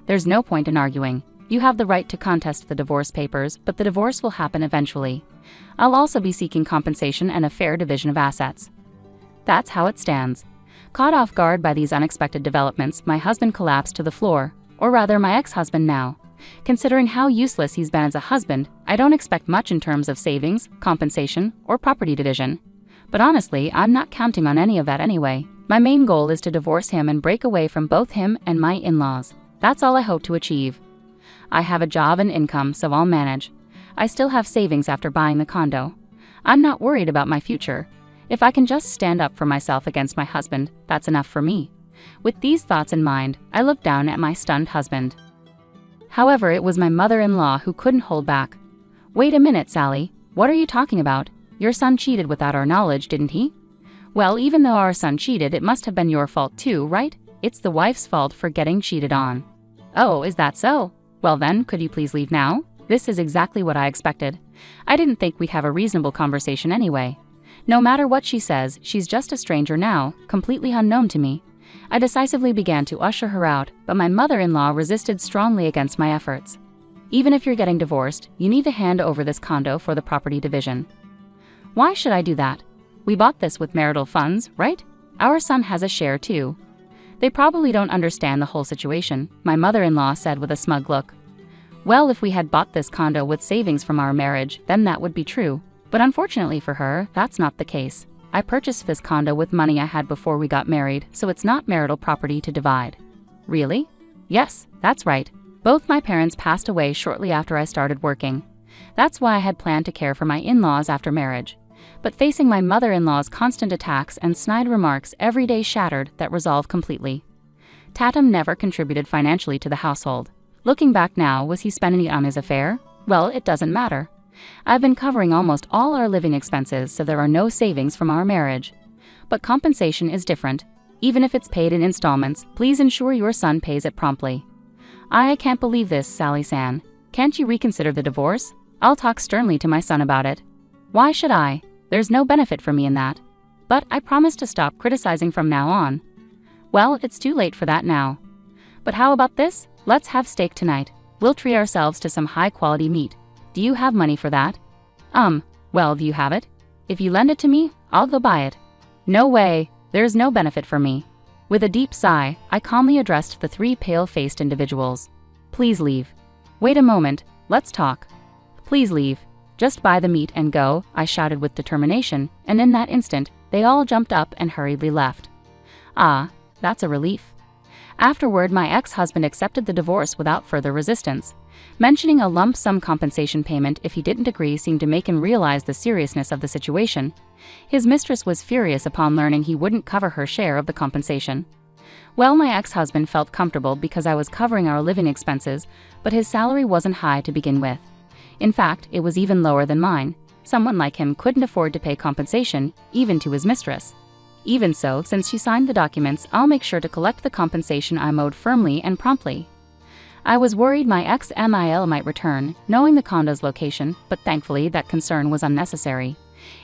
There's no point in arguing. You have the right to contest the divorce papers, but the divorce will happen eventually. I'll also be seeking compensation and a fair division of assets. That's how it stands. Caught off guard by these unexpected developments, my husband collapsed to the floor, or rather my ex-husband now. Considering how useless he's been as a husband, I don't expect much in terms of savings, compensation, or property division. But honestly, I'm not counting on any of that anyway. My main goal is to divorce him and break away from both him and my in-laws. That's all I hope to achieve. I have a job and income, so I'll manage. I still have savings after buying the condo. I'm not worried about my future. If I can just stand up for myself against my husband, that's enough for me. With these thoughts in mind, I looked down at my stunned husband. However, it was my mother-in-law who couldn't hold back. "Wait a minute, Sally. What are you talking about? Your son cheated without our knowledge, didn't he?" "Well, even though our son cheated, it must have been your fault too, right? It's the wife's fault for getting cheated on." "Oh, is that so? Well then, could you please leave now?" This is exactly what I expected. I didn't think we'd have a reasonable conversation anyway. No matter what she says, she's just a stranger now, completely unknown to me. I decisively began to usher her out, but my mother-in-law resisted strongly against my efforts. "Even if you're getting divorced, you need to hand over this condo for the property division." "Why should I do that? We bought this with marital funds, right? Our son has a share too." "They probably don't understand the whole situation," my mother-in-law said with a smug look. "Well, if we had bought this condo with savings from our marriage, then that would be true. But unfortunately for her, that's not the case. I purchased this condo with money I had before we got married, so it's not marital property to divide." "Really?" "Yes, that's right. Both my parents passed away shortly after I started working. That's why I had planned to care for my in-laws after marriage. But facing my mother-in-law's constant attacks and snide remarks, every day shattered that resolve completely. Tatum never contributed financially to the household. Looking back now, was he spending it on his affair? Well, it doesn't matter. I've been covering almost all our living expenses, so there are no savings from our marriage. But compensation is different. Even if it's paid in installments, please ensure your son pays it promptly. I can't believe this, Sally-san. Can't you reconsider the divorce? I'll talk sternly to my son about it. Why should I? There's no benefit for me in that. But I promise to stop criticizing from now on. Well, it's too late for that now. But how about this? Let's have steak tonight. We'll treat ourselves to some high-quality meat. Do you have money for that? Well, do you have it? If you lend it to me, I'll go buy it. No way. There's no benefit for me. With a deep sigh, I calmly addressed the three pale-faced individuals. Please leave. Wait a moment, let's talk. Please leave. Just buy the meat and go, I shouted with determination, and in that instant, they all jumped up and hurriedly left. Ah, that's a relief. Afterward, my ex-husband accepted the divorce without further resistance. Mentioning a lump sum compensation payment if he didn't agree seemed to make him realize the seriousness of the situation. His mistress was furious upon learning he wouldn't cover her share of the compensation. Well, my ex-husband felt comfortable because I was covering our living expenses, but his salary wasn't high to begin with. In fact, it was even lower than mine. Someone like him couldn't afford to pay compensation, even to his mistress. Even so, since she signed the documents, I'll make sure to collect the compensation I'm owed firmly and promptly. I was worried my ex-MIL might return, knowing the condo's location, but thankfully that concern was unnecessary.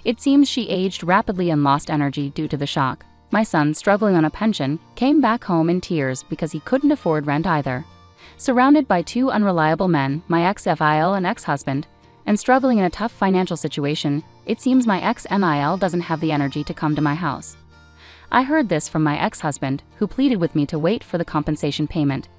It seems she aged rapidly and lost energy due to the shock. My son, struggling on a pension, came back home in tears because he couldn't afford rent either. Surrounded by two unreliable men, my ex-FIL and ex-husband, and struggling in a tough financial situation, it seems my ex-MIL doesn't have the energy to come to my house. I heard this from my ex-husband, who pleaded with me to wait for the compensation payment.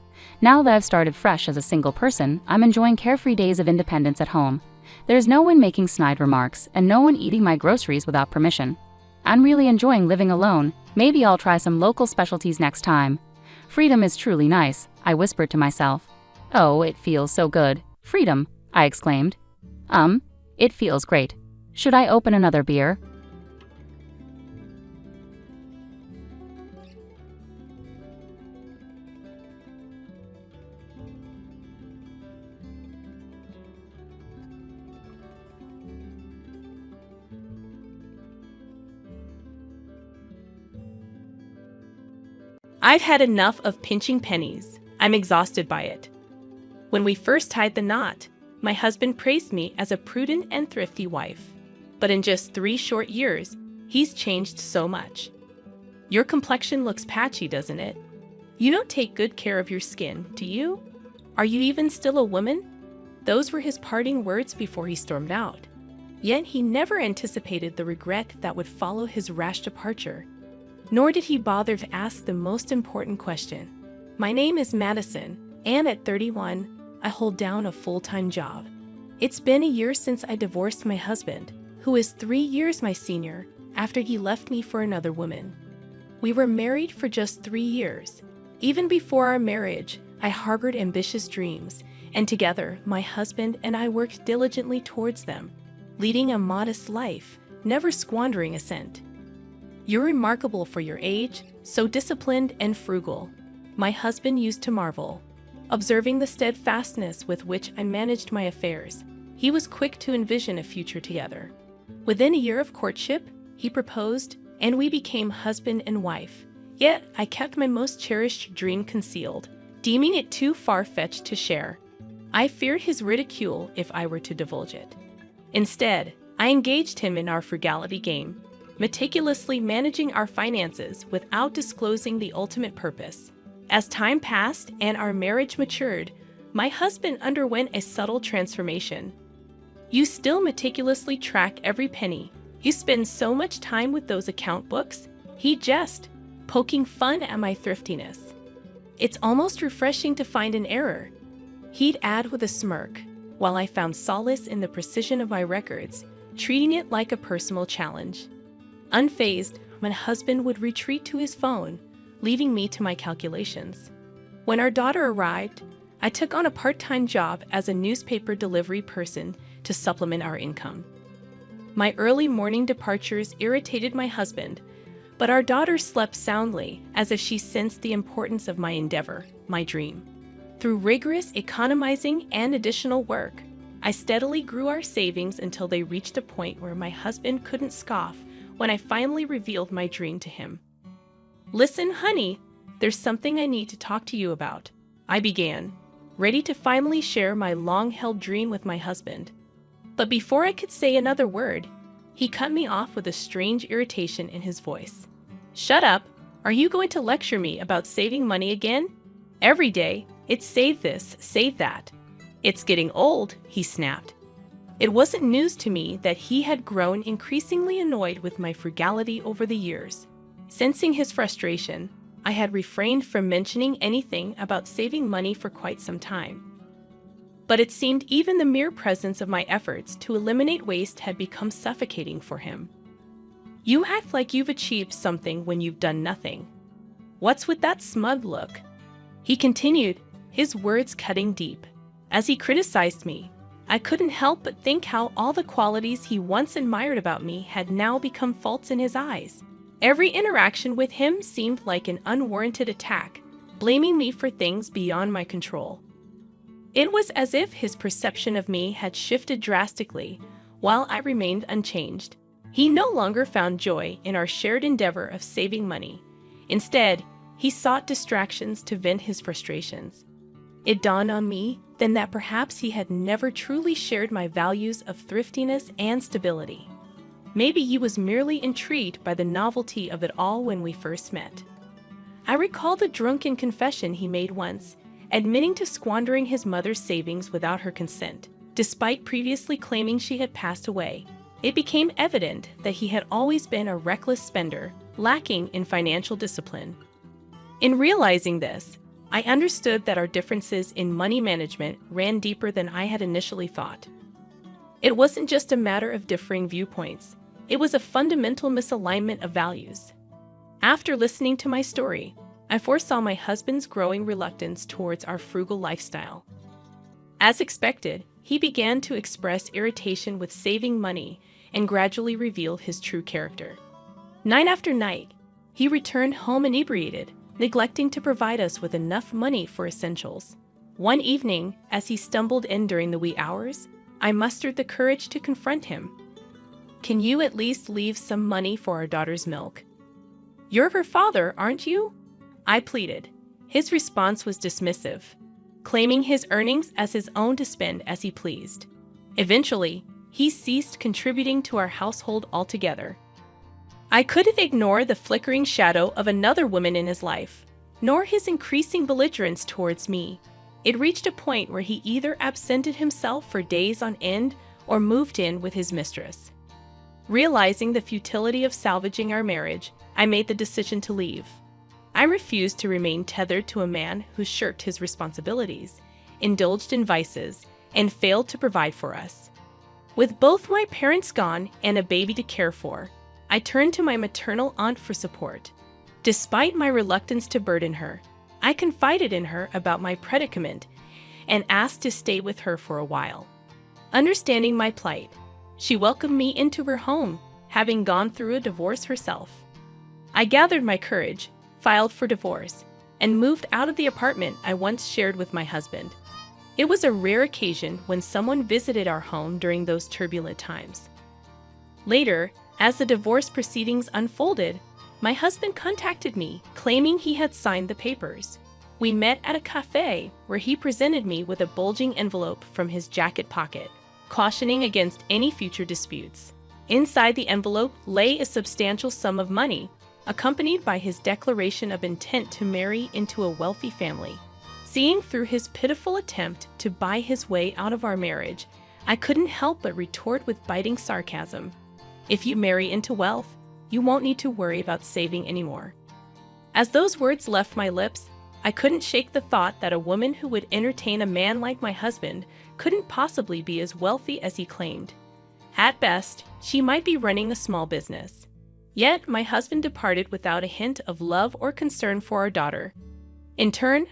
Now that I've started fresh as a single person, I'm enjoying carefree days of independence at home. There's no one making snide remarks, and no one eating my groceries without permission. I'm really enjoying living alone. Maybe I'll try some local specialties next time. Freedom is truly nice, I whispered to myself. Oh, it feels so good. Freedom, I exclaimed. It feels great. Should I open another beer? I've had enough of pinching pennies. I'm exhausted by it. When we first tied the knot, my husband praised me as a prudent and thrifty wife. But in just 3 short years, he's changed so much. Your complexion looks patchy, doesn't it? You don't take good care of your skin, do you? Are you even still a woman? Those were his parting words before he stormed out. Yet he never anticipated the regret that would follow his rash departure. Nor did he bother to ask the most important question. My name is Madison, and at 31, I hold down a full-time job. It's been a year since I divorced my husband, who is 3 years my senior, after he left me for another woman. We were married for just 3 years. Even before our marriage, I harbored ambitious dreams, and together, my husband and I worked diligently towards them, leading a modest life, never squandering a cent. You're remarkable for your age, so disciplined and frugal. My husband used to marvel. Observing the steadfastness with which I managed my affairs, he was quick to envision a future together. Within a year of courtship, he proposed, and we became husband and wife. Yet, I kept my most cherished dream concealed, deeming it too far-fetched to share. I feared his ridicule if I were to divulge it. Instead, I engaged him in our frugality game, meticulously managing our finances without disclosing the ultimate purpose. As time passed and our marriage matured, my husband underwent a subtle transformation. You still meticulously track every penny. You spend so much time with those account books. He jest, poking fun at my thriftiness. It's almost refreshing to find an error. He'd add with a smirk, while I found solace in the precision of my records, treating it like a personal challenge. Unfazed, my husband would retreat to his phone, leaving me to my calculations. When our daughter arrived, I took on a part-time job as a newspaper delivery person to supplement our income. My early morning departures irritated my husband, but our daughter slept soundly as if she sensed the importance of my endeavor, my dream. Through rigorous economizing and additional work, I steadily grew our savings until they reached a point where my husband couldn't scoff when I finally revealed my dream to him. "Listen, honey, there's something I need to talk to you about," I began, ready to finally share my long-held dream with my husband. But before I could say another word, he cut me off with a strange irritation in his voice. "Shut up! Are you going to lecture me about saving money again? Every day, it's save this, save that. It's getting old," he snapped. It wasn't news to me that he had grown increasingly annoyed with my frugality over the years. Sensing his frustration, I had refrained from mentioning anything about saving money for quite some time. But it seemed even the mere presence of my efforts to eliminate waste had become suffocating for him. "You act like you've achieved something when you've done nothing. What's with that smug look?" he continued, his words cutting deep. As he criticized me, I couldn't help but think how all the qualities he once admired about me had now become faults in his eyes. Every interaction with him seemed like an unwarranted attack, blaming me for things beyond my control. It was as if his perception of me had shifted drastically, while I remained unchanged. He no longer found joy in our shared endeavor of saving money. Instead, he sought distractions to vent his frustrations. It dawned on me then that perhaps he had never truly shared my values of thriftiness and stability. Maybe he was merely intrigued by the novelty of it all when we first met. I recall the drunken confession he made once, admitting to squandering his mother's savings without her consent, despite previously claiming she had passed away. It became evident that he had always been a reckless spender, lacking in financial discipline. In realizing this, I understood that our differences in money management ran deeper than I had initially thought. It wasn't just a matter of differing viewpoints, it was a fundamental misalignment of values. After listening to my story, I foresaw my husband's growing reluctance towards our frugal lifestyle. As expected, he began to express irritation with saving money and gradually revealed his true character. Night after night, he returned home inebriated, neglecting to provide us with enough money for essentials. One evening, as he stumbled in during the wee hours, I mustered the courage to confront him. "Can you at least leave some money for our daughter's milk? You're her father, aren't you?" I pleaded. His response was dismissive, claiming his earnings as his own to spend as he pleased. Eventually, he ceased contributing to our household altogether. I couldn't ignore the flickering shadow of another woman in his life, nor his increasing belligerence towards me. It reached a point where he either absented himself for days on end or moved in with his mistress. Realizing the futility of salvaging our marriage, I made the decision to leave. I refused to remain tethered to a man who shirked his responsibilities, indulged in vices, and failed to provide for us. With both my parents gone and a baby to care for, I turned to my maternal aunt for support. Despite my reluctance to burden her, I confided in her about my predicament and asked to stay with her for a while. Understanding my plight, she welcomed me into her home, having gone through a divorce herself. I gathered my courage, filed for divorce, and moved out of the apartment I once shared with my husband. It was a rare occasion when someone visited our home during those turbulent times. Later, as the divorce proceedings unfolded, my husband contacted me, claiming he had signed the papers. We met at a cafe where he presented me with a bulging envelope from his jacket pocket, cautioning against any future disputes. Inside the envelope lay a substantial sum of money, accompanied by his declaration of intent to marry into a wealthy family. Seeing through his pitiful attempt to buy his way out of our marriage, I couldn't help but retort with biting sarcasm. "If you marry into wealth, you won't need to worry about saving anymore." As those words left my lips, I couldn't shake the thought that a woman who would entertain a man like my husband couldn't possibly be as wealthy as he claimed. At best, she might be running a small business. Yet, my husband departed without a hint of love or concern for our daughter. In turn,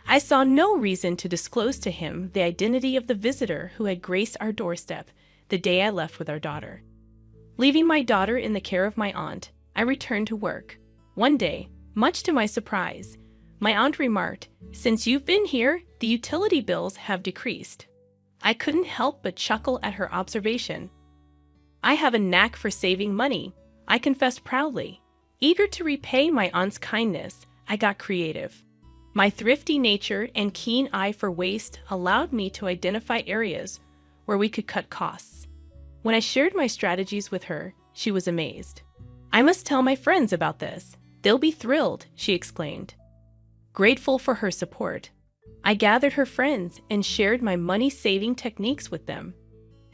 I saw no reason to disclose to him the identity of the visitor who had graced our doorstep the day I left with our daughter. Leaving my daughter in the care of my aunt, I returned to work. One day, much to my surprise, my aunt remarked, "Since you've been here, the utility bills have decreased." I couldn't help but chuckle at her observation. "I have a knack for saving money," I confessed proudly. Eager to repay my aunt's kindness, I got creative. My thrifty nature and keen eye for waste allowed me to identify areas where we could cut costs. When I shared my strategies with her, she was amazed. "I must tell my friends about this. They'll be thrilled," she exclaimed. Grateful for her support, I gathered her friends and shared my money-saving techniques with them.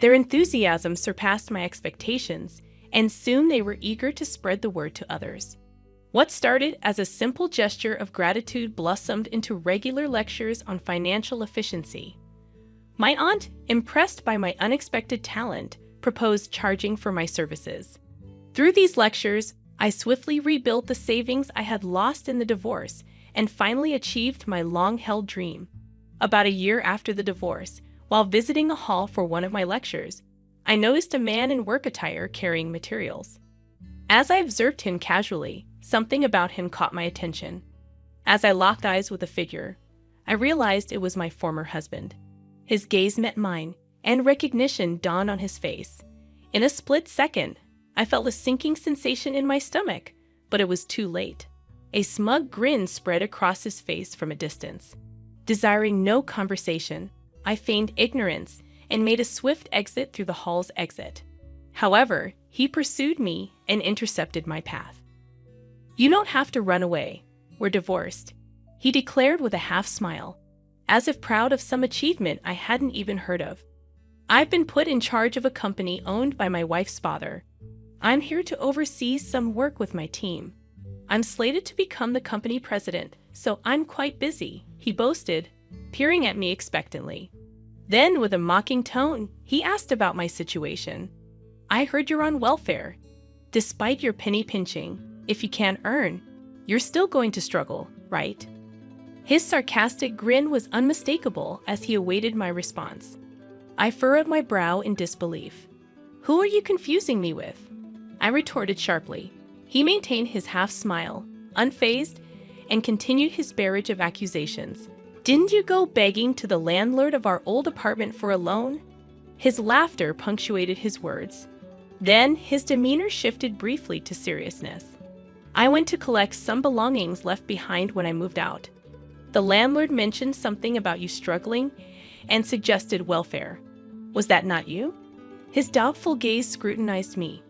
Their enthusiasm surpassed my expectations, and soon they were eager to spread the word to others. What started as a simple gesture of gratitude blossomed into regular lectures on financial efficiency. My aunt, impressed by my unexpected talent, proposed charging for my services. Through these lectures, I swiftly rebuilt the savings I had lost in the divorce and finally achieved my long-held dream. About a year after the divorce, while visiting a hall for one of my lectures, I noticed a man in work attire carrying materials. As I observed him casually, something about him caught my attention. As I locked eyes with the figure, I realized it was my former husband. His gaze met mine, and recognition dawned on his face. In a split second, I felt a sinking sensation in my stomach, but it was too late. A smug grin spread across his face from a distance. Desiring no conversation, I feigned ignorance and made a swift exit through the hall's exit. However, he pursued me and intercepted my path. "You don't have to run away. We're divorced," he declared with a half-smile, as if proud of some achievement I hadn't even heard of. "I've been put in charge of a company owned by my wife's father. I'm here to oversee some work with my team. I'm slated to become the company president, so I'm quite busy," he boasted, peering at me expectantly. Then, with a mocking tone, he asked about my situation. "I heard you're on welfare. Despite your penny pinching, if you can't earn, you're still going to struggle, right?" His sarcastic grin was unmistakable as he awaited my response. I furrowed my brow in disbelief. "Who are you confusing me with?" I retorted sharply. He maintained his half-smile, unfazed, and continued his barrage of accusations. "Didn't you go begging to the landlord of our old apartment for a loan?" His laughter punctuated his words. Then his demeanor shifted briefly to seriousness. "I went to collect some belongings left behind when I moved out. The landlord mentioned something about you struggling and suggested welfare. Was that not you?" His doubtful gaze scrutinized me,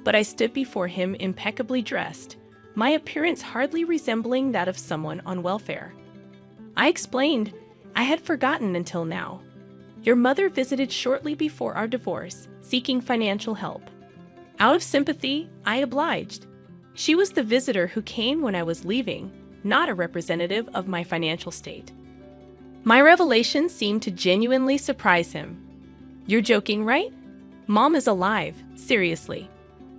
but I stood before him impeccably dressed, my appearance hardly resembling that of someone on welfare. I explained I had forgotten until now. "Your mother visited shortly before our divorce, seeking financial help. Out of sympathy, I obliged. She was the visitor who came when I was leaving, not a representative of my financial state." My revelation seemed to genuinely surprise him. "You're joking, right? Mom is alive, seriously.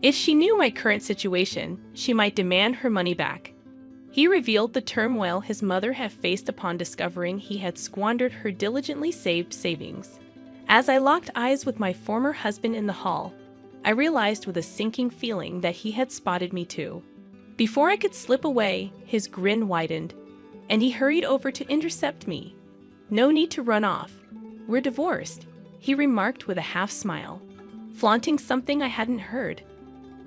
If she knew my current situation, she might demand her money back." He revealed the turmoil his mother had faced upon discovering he had squandered her diligently saved savings. As I locked eyes with my former husband in the hall, I realized with a sinking feeling that he had spotted me too. Before I could slip away, his grin widened, and he hurried over to intercept me. "No need to run off. We're divorced," he remarked with a half-smile, flaunting something I hadn't heard.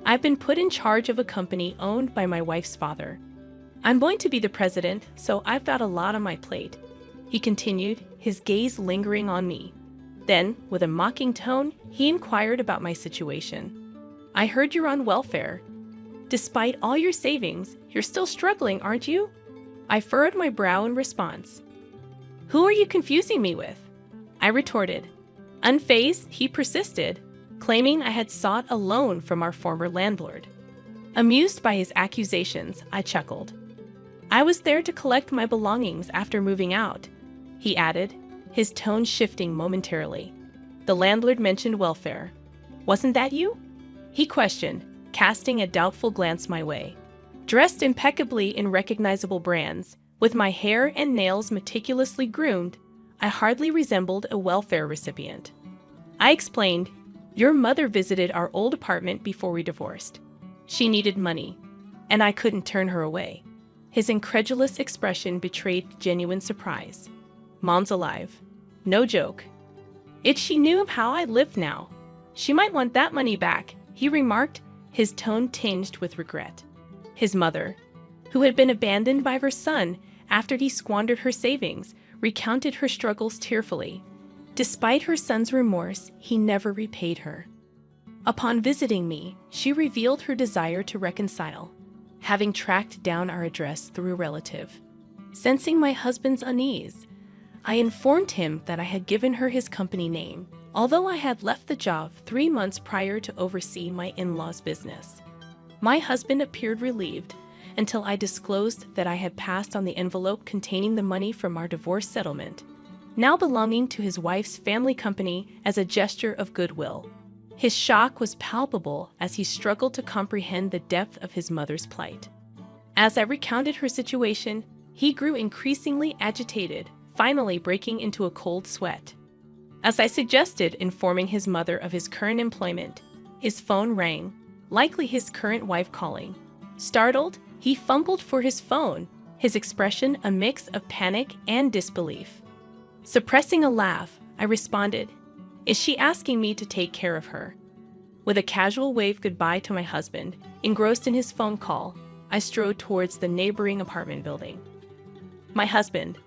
"I've been put in charge of a company owned by my wife's father. I'm going to be the president, so I've got a lot on my plate," he continued, his gaze lingering on me. Then, with a mocking tone, he inquired about my situation. "I heard you're on welfare. Despite all your savings, you're still struggling, aren't you?" I furrowed my brow in response. "Who are you confusing me with?" I retorted. Unfazed, he persisted, claiming I had sought a loan from our former landlord. Amused by his accusations, I chuckled. "I was there to collect my belongings after moving out," he added, his tone shifting momentarily. "The landlord mentioned welfare. Wasn't that you?" he questioned, casting a doubtful glance my way. Dressed impeccably in recognizable brands, with my hair and nails meticulously groomed, I hardly resembled a welfare recipient. I explained, "Your mother visited our old apartment before we divorced. She needed money, and I couldn't turn her away." His incredulous expression betrayed genuine surprise. "Mom's alive. No joke. If she knew how I lived now, she might want that money back," he remarked, his tone tinged with regret. His mother, who had been abandoned by her son after he squandered her savings, recounted her struggles tearfully. Despite her son's remorse, he never repaid her. Upon visiting me, she revealed her desire to reconcile, having tracked down our address through a relative. Sensing my husband's unease, I informed him that I had given her his company name, although I had left the job 3 months prior to oversee my in-laws' business. My husband appeared relieved until I disclosed that I had passed on the envelope containing the money from our divorce settlement, now belonging to his wife's family company, as a gesture of goodwill. His shock was palpable as he struggled to comprehend the depth of his mother's plight. As I recounted her situation, he grew increasingly agitated, finally breaking into a cold sweat. As I suggested informing his mother of his current employment, his phone rang, likely his current wife calling. Startled, he fumbled for his phone, his expression a mix of panic and disbelief. Suppressing a laugh, I responded, "Is she asking me to take care of her?" With a casual wave goodbye to my husband, engrossed in his phone call, I strode towards the neighboring apartment building. My husband,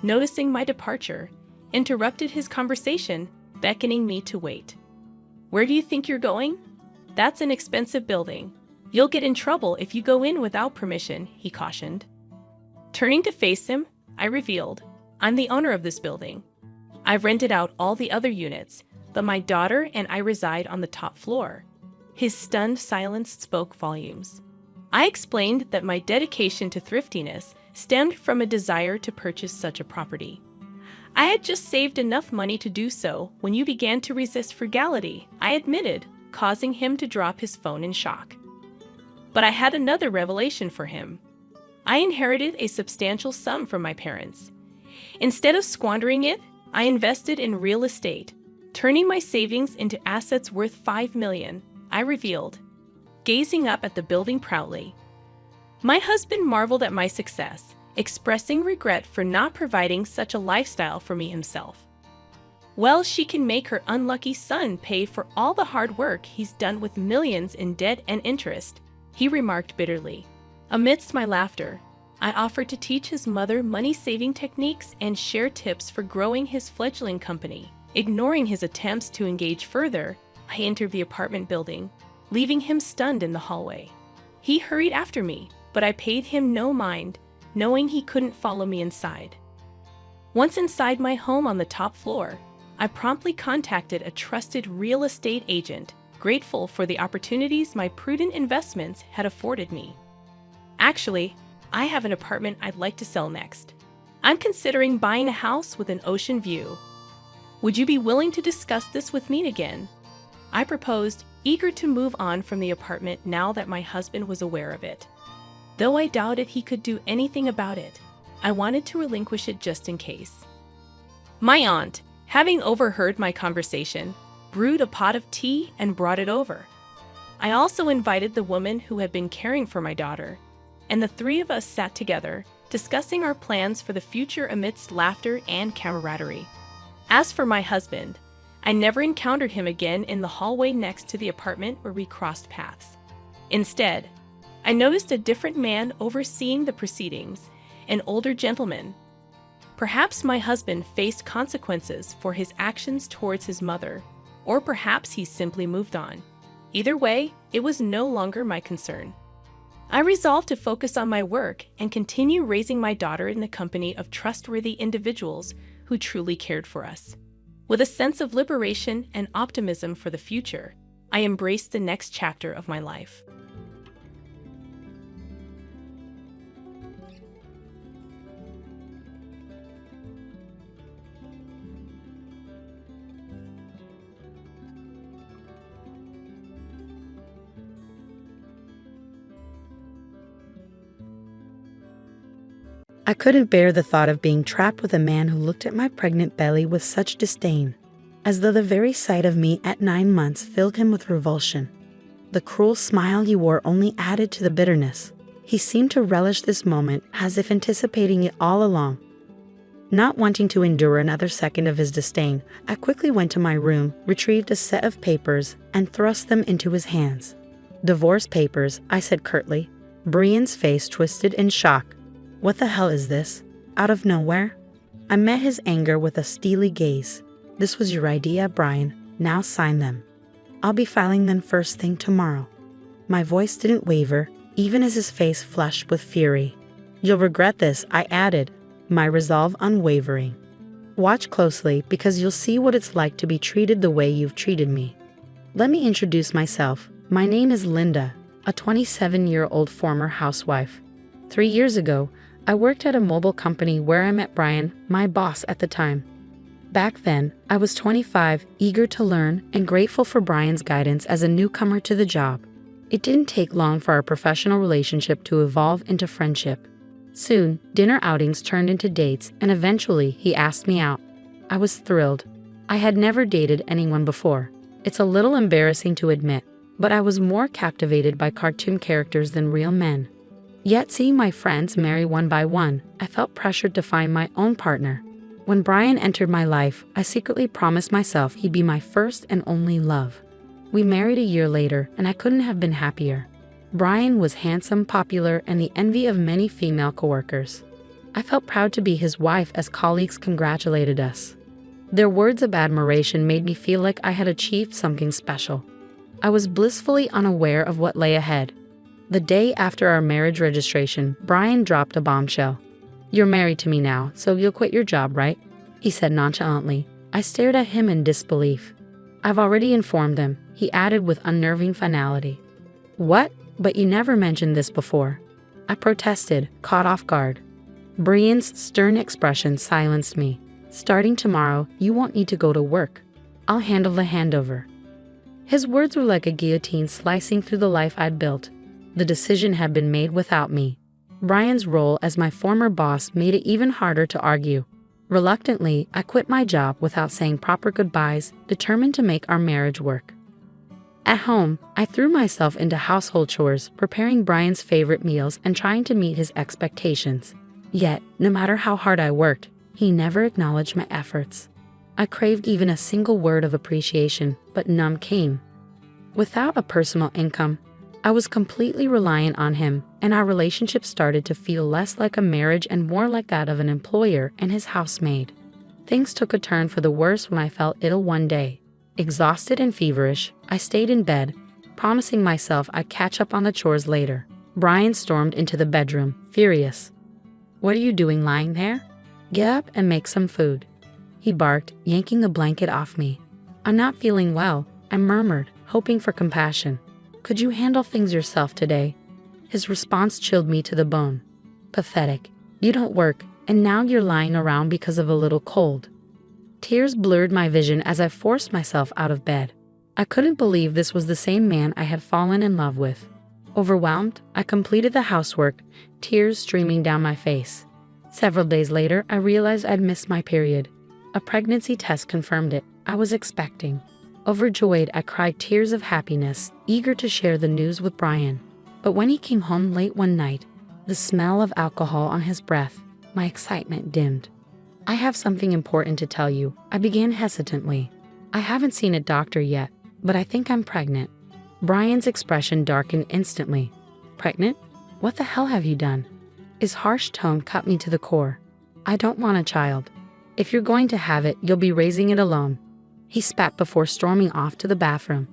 noticing my departure, interrupted his conversation, beckoning me to wait. "Where do you think you're going? That's an expensive building. You'll get in trouble if you go in without permission," he cautioned. Turning to face him, I revealed, "I'm the owner of this building. I've rented out all the other units, but my daughter and I reside on the top floor." His stunned silence spoke volumes. I explained that my dedication to thriftiness stemmed from a desire to purchase such a property. "I had just saved enough money to do so when you began to resist frugality," I admitted, causing him to drop his phone in shock. But I had another revelation for him. I inherited a substantial sum from my parents. Instead of squandering it, I invested in real estate, turning my savings into assets worth $5 million, I revealed, gazing up at the building proudly. My husband marveled at my success, expressing regret for not providing such a lifestyle for me himself. "Well, she can make her unlucky son pay for all the hard work he's done with millions in debt and interest," he remarked bitterly. Amidst my laughter, I offered to teach his mother money-saving techniques and share tips for growing his fledgling company. Ignoring his attempts to engage further, I entered the apartment building, leaving him stunned in the hallway. He hurried after me, but I paid him no mind, knowing he couldn't follow me inside. Once inside my home on the top floor, I promptly contacted a trusted real estate agent, grateful for the opportunities my prudent investments had afforded me. "Actually, I have an apartment I'd like to sell next. I'm considering buying a house with an ocean view. Would you be willing to discuss this with me again?" I proposed, eager to move on from the apartment now that my husband was aware of it. Though I doubted he could do anything about it, I wanted to relinquish it just in case. My aunt, having overheard my conversation, brewed a pot of tea and brought it over. I also invited the woman who had been caring for my daughter, and the three of us sat together, discussing our plans for the future amidst laughter and camaraderie. As for my husband, I never encountered him again in the hallway next to the apartment where we crossed paths. Instead, I noticed a different man overseeing the proceedings, an older gentleman. Perhaps my husband faced consequences for his actions towards his mother, or perhaps he simply moved on. Either way, it was no longer my concern. I resolved to focus on my work and continue raising my daughter in the company of trustworthy individuals who truly cared for us. With a sense of liberation and optimism for the future, I embraced the next chapter of my life. I couldn't bear the thought of being trapped with a man who looked at my pregnant belly with such disdain, as though the very sight of me at 9 months filled him with revulsion. The cruel smile he wore only added to the bitterness. He seemed to relish this moment as if anticipating it all along. Not wanting to endure another second of his disdain, I quickly went to my room, retrieved a set of papers, and thrust them into his hands. "Divorce papers," I said curtly. Brian's face twisted in shock. What the hell is this? Out of nowhere? I met his anger with a steely gaze. This was your idea, Brian. Now sign them. I'll be filing them first thing tomorrow. My voice didn't waver, even as his face flushed with fury. You'll regret this, I added, my resolve unwavering. Watch closely, because you'll see what it's like to be treated the way you've treated me. Let me introduce myself. My name is Linda, a 27-year-old former housewife. 3 years ago, I worked at a mobile company where I met Brian, my boss at the time. Back then, I was 25, eager to learn and grateful for Brian's guidance as a newcomer to the job. It didn't take long for our professional relationship to evolve into friendship. Soon, dinner outings turned into dates, and eventually he asked me out. I was thrilled. I had never dated anyone before. It's a little embarrassing to admit, but I was more captivated by cartoon characters than real men. Yet seeing my friends marry one by one, I felt pressured to find my own partner. When Brian entered my life, I secretly promised myself he'd be my first and only love. We married a year later, and I couldn't have been happier. Brian was handsome, popular, and the envy of many female coworkers. I felt proud to be his wife as colleagues congratulated us. Their words of admiration made me feel like I had achieved something special. I was blissfully unaware of what lay ahead. The day after our marriage registration, Brian dropped a bombshell. You're married to me now, so you'll quit your job, right? He said nonchalantly. I stared at him in disbelief. I've already informed them, he added with unnerving finality. What? But you never mentioned this before. I protested, caught off guard. Brian's stern expression silenced me. Starting tomorrow, you won't need to go to work. I'll handle the handover. His words were like a guillotine slicing through the life I'd built. The decision had been made without me. Brian's role as my former boss made it even harder to argue. Reluctantly, I quit my job without saying proper goodbyes, determined to make our marriage work. At home, I threw myself into household chores, preparing Brian's favorite meals and trying to meet his expectations. Yet, no matter how hard I worked, he never acknowledged my efforts. I craved even a single word of appreciation, but none came. Without a personal income, I was completely reliant on him, and our relationship started to feel less like a marriage and more like that of an employer and his housemaid. Things took a turn for the worse when I fell ill one day. Exhausted and feverish, I stayed in bed, promising myself I'd catch up on the chores later. Brian stormed into the bedroom, furious. What are you doing lying there? Get up and make some food. He barked, yanking the blanket off me. I'm not feeling well, I murmured, hoping for compassion. Could you handle things yourself today? His response chilled me to the bone. Pathetic. You don't work, and now you're lying around because of a little cold. Tears blurred my vision as I forced myself out of bed. I couldn't believe this was the same man I had fallen in love with. Overwhelmed, I completed the housework, tears streaming down my face. Several days later, I realized I'd missed my period. A pregnancy test confirmed it. I was expecting. Overjoyed, I cried tears of happiness, eager to share the news with Brian. But when he came home late one night, the smell of alcohol on his breath, my excitement dimmed. I have something important to tell you, I began hesitantly. I haven't seen a doctor yet, but I think I'm pregnant. Brian's expression darkened instantly. Pregnant? What the hell have you done? His harsh tone cut me to the core. I don't want a child. If you're going to have it, you'll be raising it alone. He spat before storming off to the bathroom.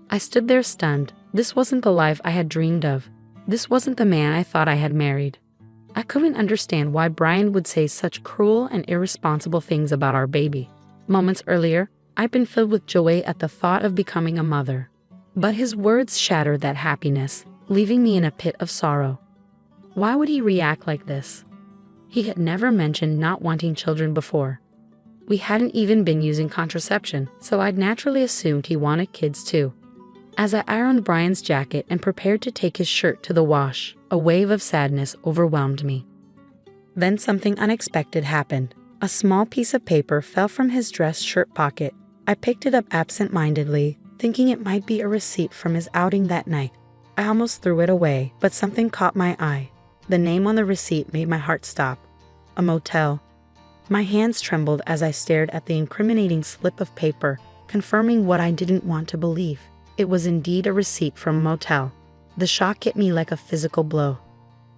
I stood there stunned. This wasn't the life I had dreamed of. This wasn't the man I thought I had married. I couldn't understand why Brian would say such cruel and irresponsible things about our baby. Moments earlier, I'd been filled with joy at the thought of becoming a mother. But his words shattered that happiness, leaving me in a pit of sorrow. Why would he react like this? He had never mentioned not wanting children before. We hadn't even been using contraception, so I'd naturally assumed he wanted kids too. As I ironed Brian's jacket and prepared to take his shirt to the wash, a wave of sadness overwhelmed me. Then something unexpected happened. A small piece of paper fell from his dress shirt pocket. I picked it up absent-mindedly, thinking it might be a receipt from his outing that night. I almost threw it away, but something caught my eye. The name on the receipt made my heart stop. A motel. My hands trembled as I stared at the incriminating slip of paper, confirming what I didn't want to believe. It was indeed a receipt from a motel. The shock hit me like a physical blow.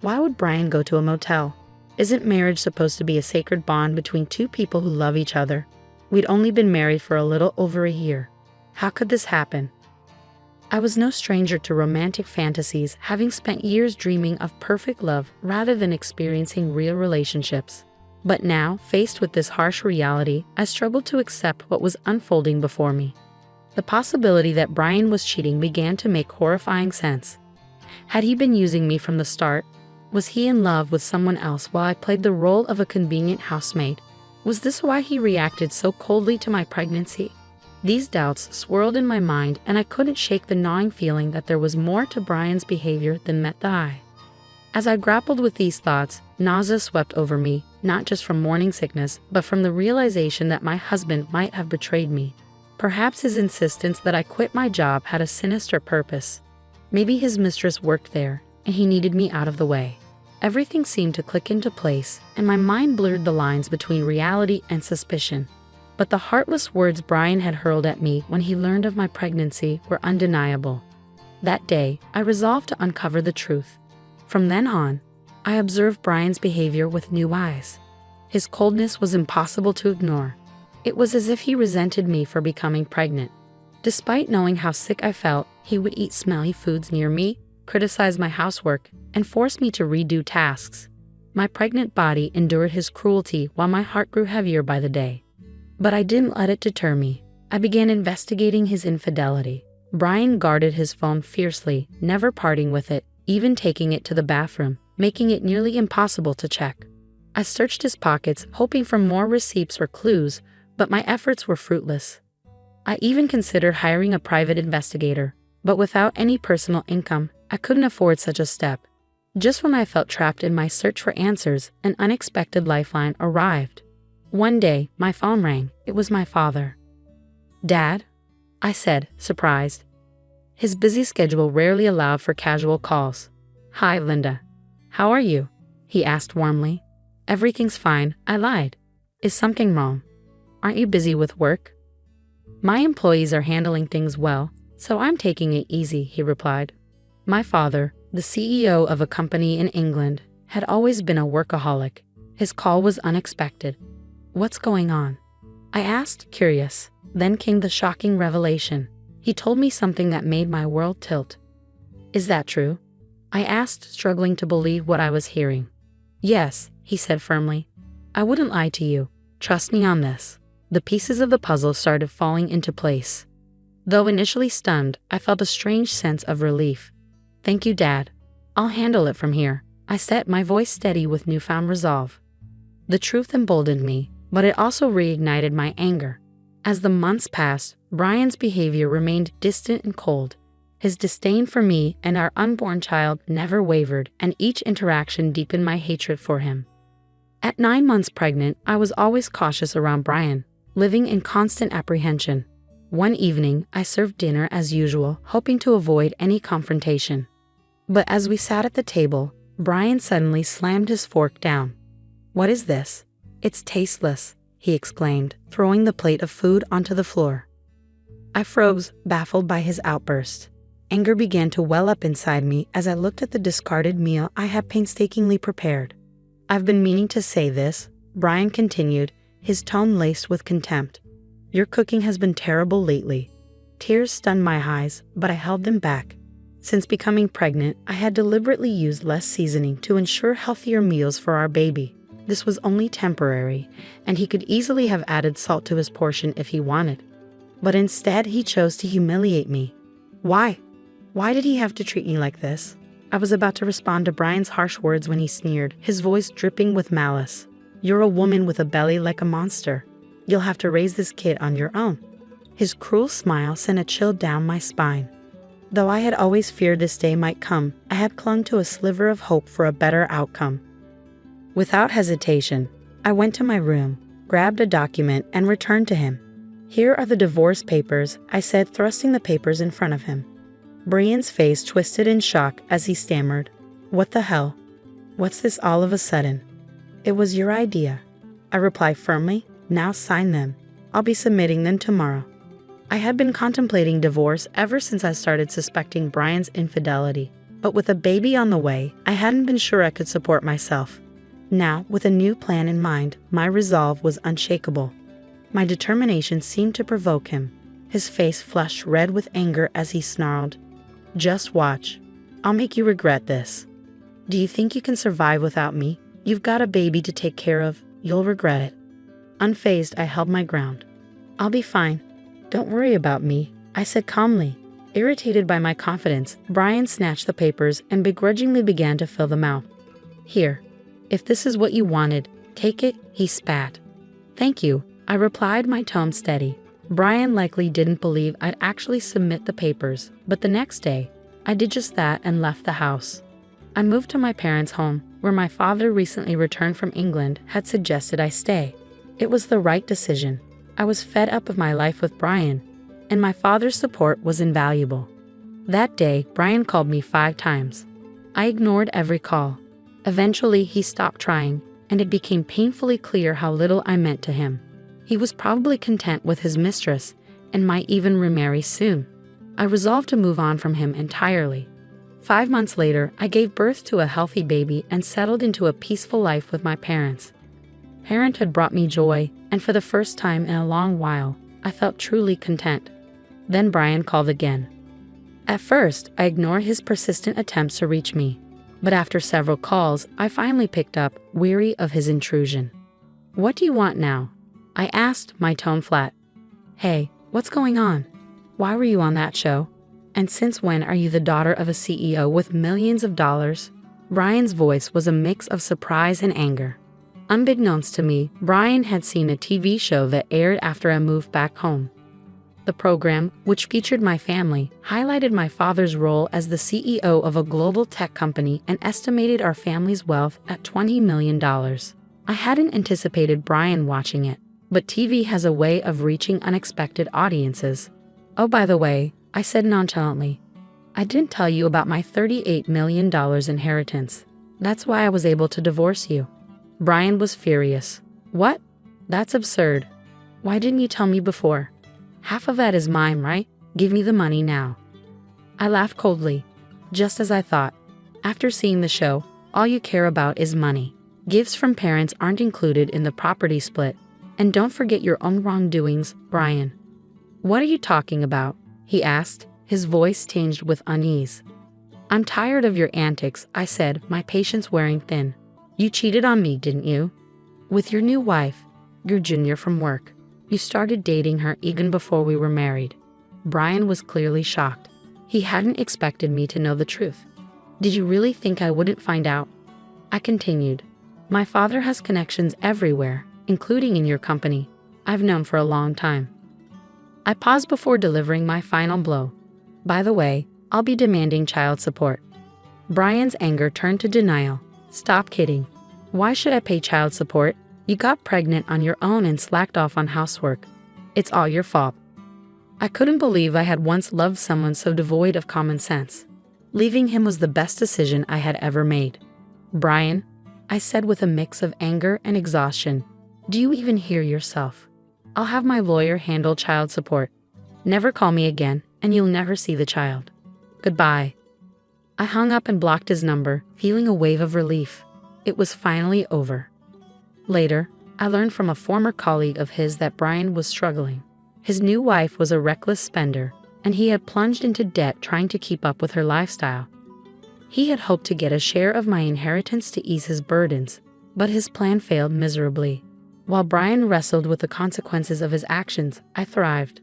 Why would Brian go to a motel? Isn't marriage supposed to be a sacred bond between two people who love each other? We'd only been married for a little over a year. How could this happen? I was no stranger to romantic fantasies, having spent years dreaming of perfect love rather than experiencing real relationships. But now, faced with this harsh reality, I struggled to accept what was unfolding before me. The possibility that Brian was cheating began to make horrifying sense. Had he been using me from the start? Was he in love with someone else while I played the role of a convenient housemaid? Was this why he reacted so coldly to my pregnancy? These doubts swirled in my mind, and I couldn't shake the gnawing feeling that there was more to Brian's behavior than met the eye. As I grappled with these thoughts, nausea swept over me, not just from morning sickness, but from the realization that my husband might have betrayed me. Perhaps his insistence that I quit my job had a sinister purpose. Maybe his mistress worked there, and he needed me out of the way. Everything seemed to click into place, and my mind blurred the lines between reality and suspicion. But the heartless words Brian had hurled at me when he learned of my pregnancy were undeniable. That day, I resolved to uncover the truth. From then on, I observed Brian's behavior with new eyes. His coldness was impossible to ignore. It was as if he resented me for becoming pregnant. Despite knowing how sick I felt, he would eat smelly foods near me, criticize my housework, and force me to redo tasks. My pregnant body endured his cruelty while my heart grew heavier by the day. But I didn't let it deter me. I began investigating his infidelity. Brian guarded his phone fiercely, never parting with it, even taking it to the bathroom, making it nearly impossible to check. I searched his pockets, hoping for more receipts or clues, but my efforts were fruitless. I even considered hiring a private investigator, but without any personal income, I couldn't afford such a step. Just when I felt trapped in my search for answers, an unexpected lifeline arrived. One day, my phone rang. It was my father. "Dad?" I said, surprised. His busy schedule rarely allowed for casual calls. "Hi, Linda. How are you?" he asked warmly. "Everything's fine," I lied. "Is something wrong? Aren't you busy with work?" "My employees are handling things well, so I'm taking it easy," he replied. My father, the CEO of a company in England, had always been a workaholic. His call was unexpected. "What's going on?" I asked, curious. Then came the shocking revelation. He told me something that made my world tilt. "Is that true?" I asked, struggling to believe what I was hearing. "Yes," he said firmly. "I wouldn't lie to you. Trust me on this." The pieces of the puzzle started falling into place. Though initially stunned, I felt a strange sense of relief. "Thank you, Dad. I'll handle it from here," I said, my voice steady with newfound resolve. The truth emboldened me, but it also reignited my anger. As the months passed, Brian's behavior remained distant and cold. His disdain for me and our unborn child never wavered, and each interaction deepened my hatred for him. At 9 months pregnant, I was always cautious around Brian, living in constant apprehension. One evening, I served dinner as usual, hoping to avoid any confrontation. But as we sat at the table, Brian suddenly slammed his fork down. "What is this? It's tasteless," he exclaimed, throwing the plate of food onto the floor. I froze, baffled by his outburst. Anger began to well up inside me as I looked at the discarded meal I had painstakingly prepared. "I've been meaning to say this," Brian continued, his tone laced with contempt. "Your cooking has been terrible lately." Tears stunned my eyes, but I held them back. Since becoming pregnant, I had deliberately used less seasoning to ensure healthier meals for our baby. This was only temporary, and he could easily have added salt to his portion if he wanted. But instead, he chose to humiliate me. Why? Why did he have to treat me like this? I was about to respond to Brian's harsh words when he sneered, his voice dripping with malice. "You're a woman with a belly like a monster. You'll have to raise this kid on your own." His cruel smile sent a chill down my spine. Though I had always feared this day might come, I had clung to a sliver of hope for a better outcome. Without hesitation, I went to my room, grabbed a document, and returned to him. "Here are the divorce papers," I said, thrusting the papers in front of him. Brian's face twisted in shock as he stammered, "What the hell? What's this all of a sudden?" "It was your idea," I replied firmly. "Now sign them. I'll be submitting them tomorrow." I had been contemplating divorce ever since I started suspecting Brian's infidelity. But with a baby on the way, I hadn't been sure I could support myself. Now, with a new plan in mind, my resolve was unshakable. My determination seemed to provoke him. His face flushed red with anger as he snarled, "Just watch. I'll make you regret this. Do you think you can survive without me? You've got a baby to take care of. You'll regret it." Unfazed, I held my ground. "I'll be fine. Don't worry about me," I said calmly. Irritated by my confidence, Brian snatched the papers and begrudgingly began to fill them out. "Here. If this is what you wanted, take it," he spat. "Thank you," I replied, my tone steady. Brian likely didn't believe I'd actually submit the papers, but the next day, I did just that and left the house. I moved to my parents' home, where my father, recently returned from England, had suggested I stay. It was the right decision. I was fed up of my life with Brian, and my father's support was invaluable. That day, Brian called me 5 times. I ignored every call. Eventually, he stopped trying, and it became painfully clear how little I meant to him. He was probably content with his mistress and might even remarry soon. I resolved to move on from him entirely. 5 months later, I gave birth to a healthy baby and settled into a peaceful life with my parents. Parenthood brought me joy, and for the first time in a long while, I felt truly content. Then Brian called again. At first, I ignored his persistent attempts to reach me. But after several calls, I finally picked up, weary of his intrusion. "What do you want now?" I asked, my tone flat. "Hey, what's going on? Why were you on that show? And since when are you the daughter of a CEO with millions of dollars?" Brian's voice was a mix of surprise and anger. Unbeknownst to me, Brian had seen a TV show that aired after I moved back home. The program, which featured my family, highlighted my father's role as the CEO of a global tech company and estimated our family's wealth at $20 million. I hadn't anticipated Brian watching it, but TV has a way of reaching unexpected audiences. "Oh, by the way," I said nonchalantly, "I didn't tell you about my $38 million inheritance. That's why I was able to divorce you." Brian was furious. "What? That's absurd. Why didn't you tell me before? Half of that is mine, right? Give me the money now." I laughed coldly. Just as I thought. After seeing the show, all you care about is money. Gifts from parents aren't included in the property split. And don't forget your own wrongdoings, Brian. "What are you talking about?" he asked, his voice tinged with unease. "I'm tired of your antics," I said, my patience wearing thin. "You cheated on me, didn't you? With your new wife, your junior from work. You started dating her even before we were married." Brian was clearly shocked. He hadn't expected me to know the truth. "Did you really think I wouldn't find out?" I continued. "My father has connections everywhere, including in your company. I've known for a long time." I paused before delivering my final blow. "By the way, I'll be demanding child support." Brian's anger turned to denial. "Stop kidding. Why should I pay child support? You got pregnant on your own and slacked off on housework. It's all your fault." I couldn't believe I had once loved someone so devoid of common sense. Leaving him was the best decision I had ever made. "Brian," I said with a mix of anger and exhaustion, "do you even hear yourself? I'll have my lawyer handle child support. Never call me again, and you'll never see the child. Goodbye." I hung up and blocked his number, feeling a wave of relief. It was finally over. Later, I learned from a former colleague of his that Brian was struggling. His new wife was a reckless spender, and he had plunged into debt trying to keep up with her lifestyle. He had hoped to get a share of my inheritance to ease his burdens, but his plan failed miserably. While Brian wrestled with the consequences of his actions, I thrived.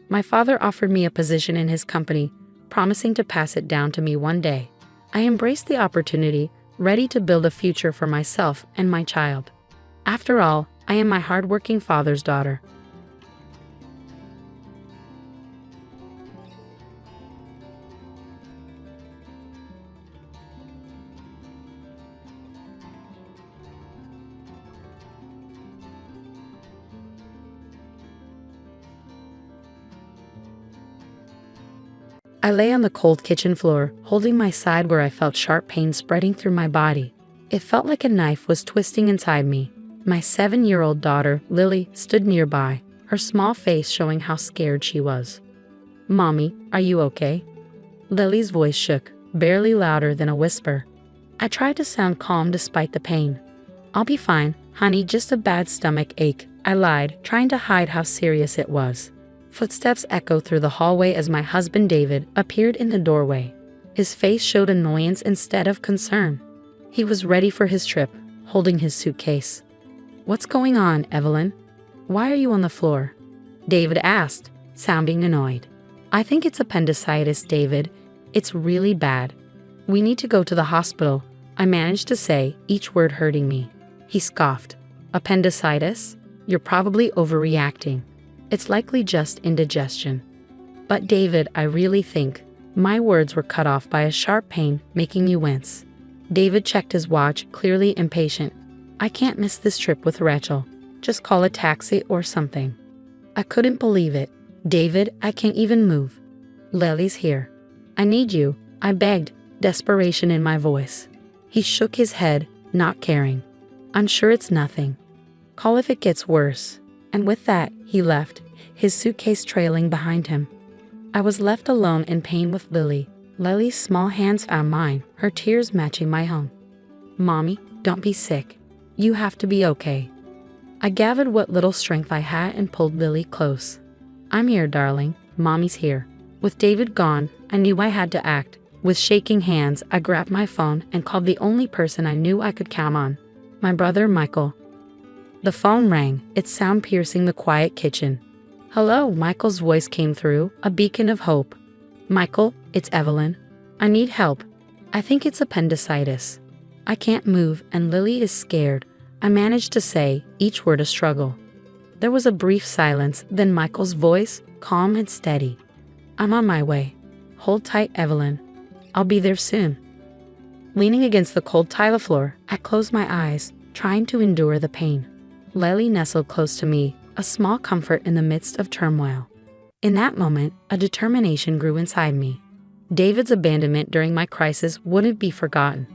My father offered me a position in his company, promising to pass it down to me one day. I embraced the opportunity, ready to build a future for myself and my child. After all, I am my hardworking father's daughter. I lay on the cold kitchen floor, holding my side where I felt sharp pain spreading through my body. It felt like a knife was twisting inside me. My 7-year-old daughter, Lily, stood nearby, her small face showing how scared she was. "Mommy, are you okay?" Lily's voice shook. barely louder than a whisper. I tried to sound calm despite the pain. "I'll be fine, honey, just a bad stomach ache," I lied, trying to hide how serious it was. Footsteps echoed through the hallway as my husband David appeared in the doorway. His face showed annoyance instead of concern. He was ready for his trip, holding his suitcase. "What's going on, Evelyn? Why are you on the floor?" David asked, sounding annoyed. "I think it's appendicitis, David. It's really bad. We need to go to the hospital," I managed to say, each word hurting me. He scoffed. "Appendicitis? You're probably overreacting. It's likely just indigestion." "But David, I really think..." My words were cut off by a sharp pain, making me wince. David checked his watch, clearly impatient. "I can't miss this trip with Rachel. Just call a taxi or something." I couldn't believe it. "David, I can't even move. Lily's here. I need you," I begged, desperation in my voice. He shook his head, not caring. "I'm sure it's nothing. Call if it gets worse." And with that, he left, his suitcase trailing behind him. I was left alone in pain with Lily. Lily's small hands found mine, her tears matching my own. "Mommy, don't be sick. You have to be okay." I gathered what little strength I had and pulled Lily close. "I'm here, darling. Mommy's here." With David gone, I knew I had to act. With shaking hands, I grabbed my phone and called the only person I knew I could count on, my brother Michael. The phone rang, its sound piercing the quiet kitchen. "Hello," Michael's voice came through, a beacon of hope. "Michael, it's Evelyn. I need help. I think it's appendicitis. I can't move and Lily is scared," I managed to say, each word a struggle. There was a brief silence, then Michael's voice, calm and steady. "I'm on my way. Hold tight, Evelyn. I'll be there soon." Leaning against the cold tile floor, I closed my eyes, trying to endure the pain. Lily nestled close to me, a small comfort in the midst of turmoil. In that moment, a determination grew inside me. David's abandonment during my crisis wouldn't be forgotten.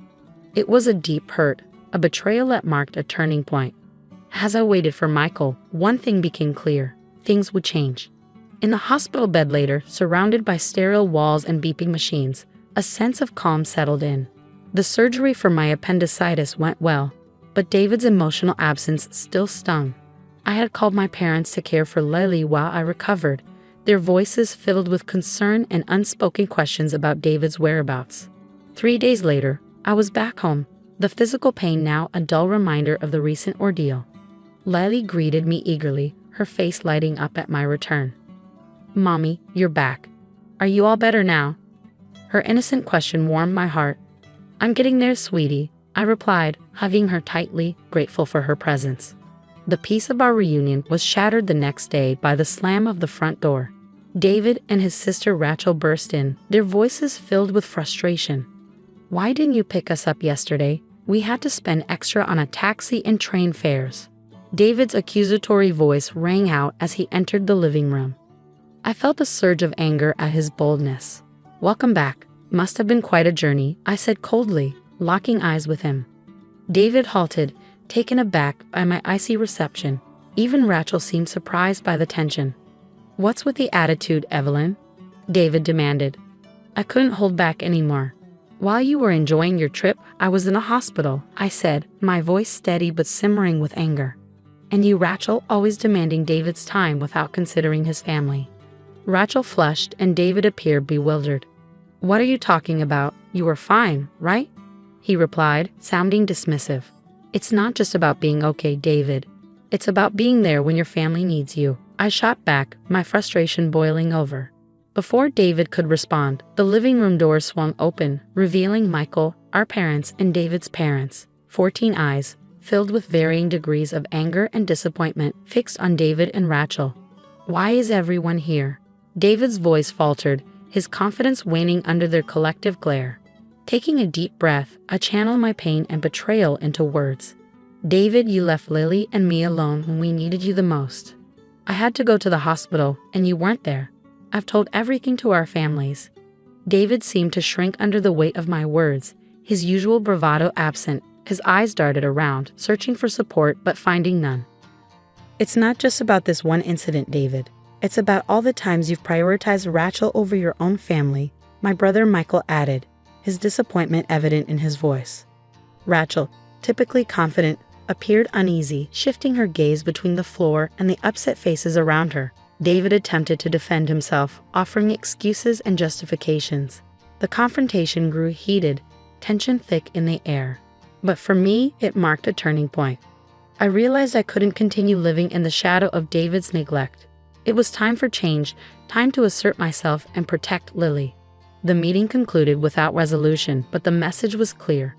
It was a deep hurt, a betrayal that marked a turning point. As I waited for Michael, one thing became clear: things would change. In the hospital bed later, surrounded by sterile walls and beeping machines, a sense of calm settled in. The surgery for my appendicitis went well, but David's emotional absence still stung. I had called my parents to care for Lily while I recovered, their voices filled with concern and unspoken questions about David's whereabouts. 3 days later, I was back home, the physical pain now a dull reminder of the recent ordeal. Lily greeted me eagerly, her face lighting up at my return. "Mommy, you're back. Are you all better now?" Her innocent question warmed my heart. "I'm getting there, sweetie," I replied, hugging her tightly, grateful for her presence. The peace of our reunion was shattered the next day by the slam of the front door. David and his sister Rachel burst in, their voices filled with frustration. "Why didn't you pick us up yesterday? We had to spend extra on a taxi and train fares." David's accusatory voice rang out as he entered the living room. I felt a surge of anger at his boldness. "Welcome back. Must have been quite a journey," I said coldly, locking eyes with him. David halted, taken aback by my icy reception. Even Rachel seemed surprised by the tension. "What's with the attitude, Evelyn?" David demanded. I couldn't hold back anymore. "While you were enjoying your trip, I was in a hospital," I said, my voice steady but simmering with anger. "And you, Rachel, always demanding David's time without considering his family." Rachel flushed and David appeared bewildered. "What are you talking about? You were fine, right?" he replied, sounding dismissive. "It's not just about being okay, David. It's about being there when your family needs you," I shot back, my frustration boiling over. Before David could respond, the living room door swung open, revealing Michael, our parents, and David's parents. 14 eyes, filled with varying degrees of anger and disappointment, fixed on David and Rachel. "Why is everyone here?" David's voice faltered, his confidence waning under their collective glare. Taking a deep breath, I channeled my pain and betrayal into words. "David, you left Lily and me alone when we needed you the most. I had to go to the hospital, and you weren't there. I've told everything to our families." David seemed to shrink under the weight of my words, his usual bravado absent. His eyes darted around, searching for support but finding none. "It's not just about this one incident, David. It's about all the times you've prioritized Rachel over your own family," my brother Michael added, his disappointment evident in his voice. Rachel, typically confident, appeared uneasy, shifting her gaze between the floor and the upset faces around her. David attempted to defend himself, offering excuses and justifications. The confrontation grew heated, tension thick in the air. But for me, it marked a turning point. I realized I couldn't continue living in the shadow of David's neglect. It was time for change, time to assert myself and protect Lily. The meeting concluded without resolution, but the message was clear.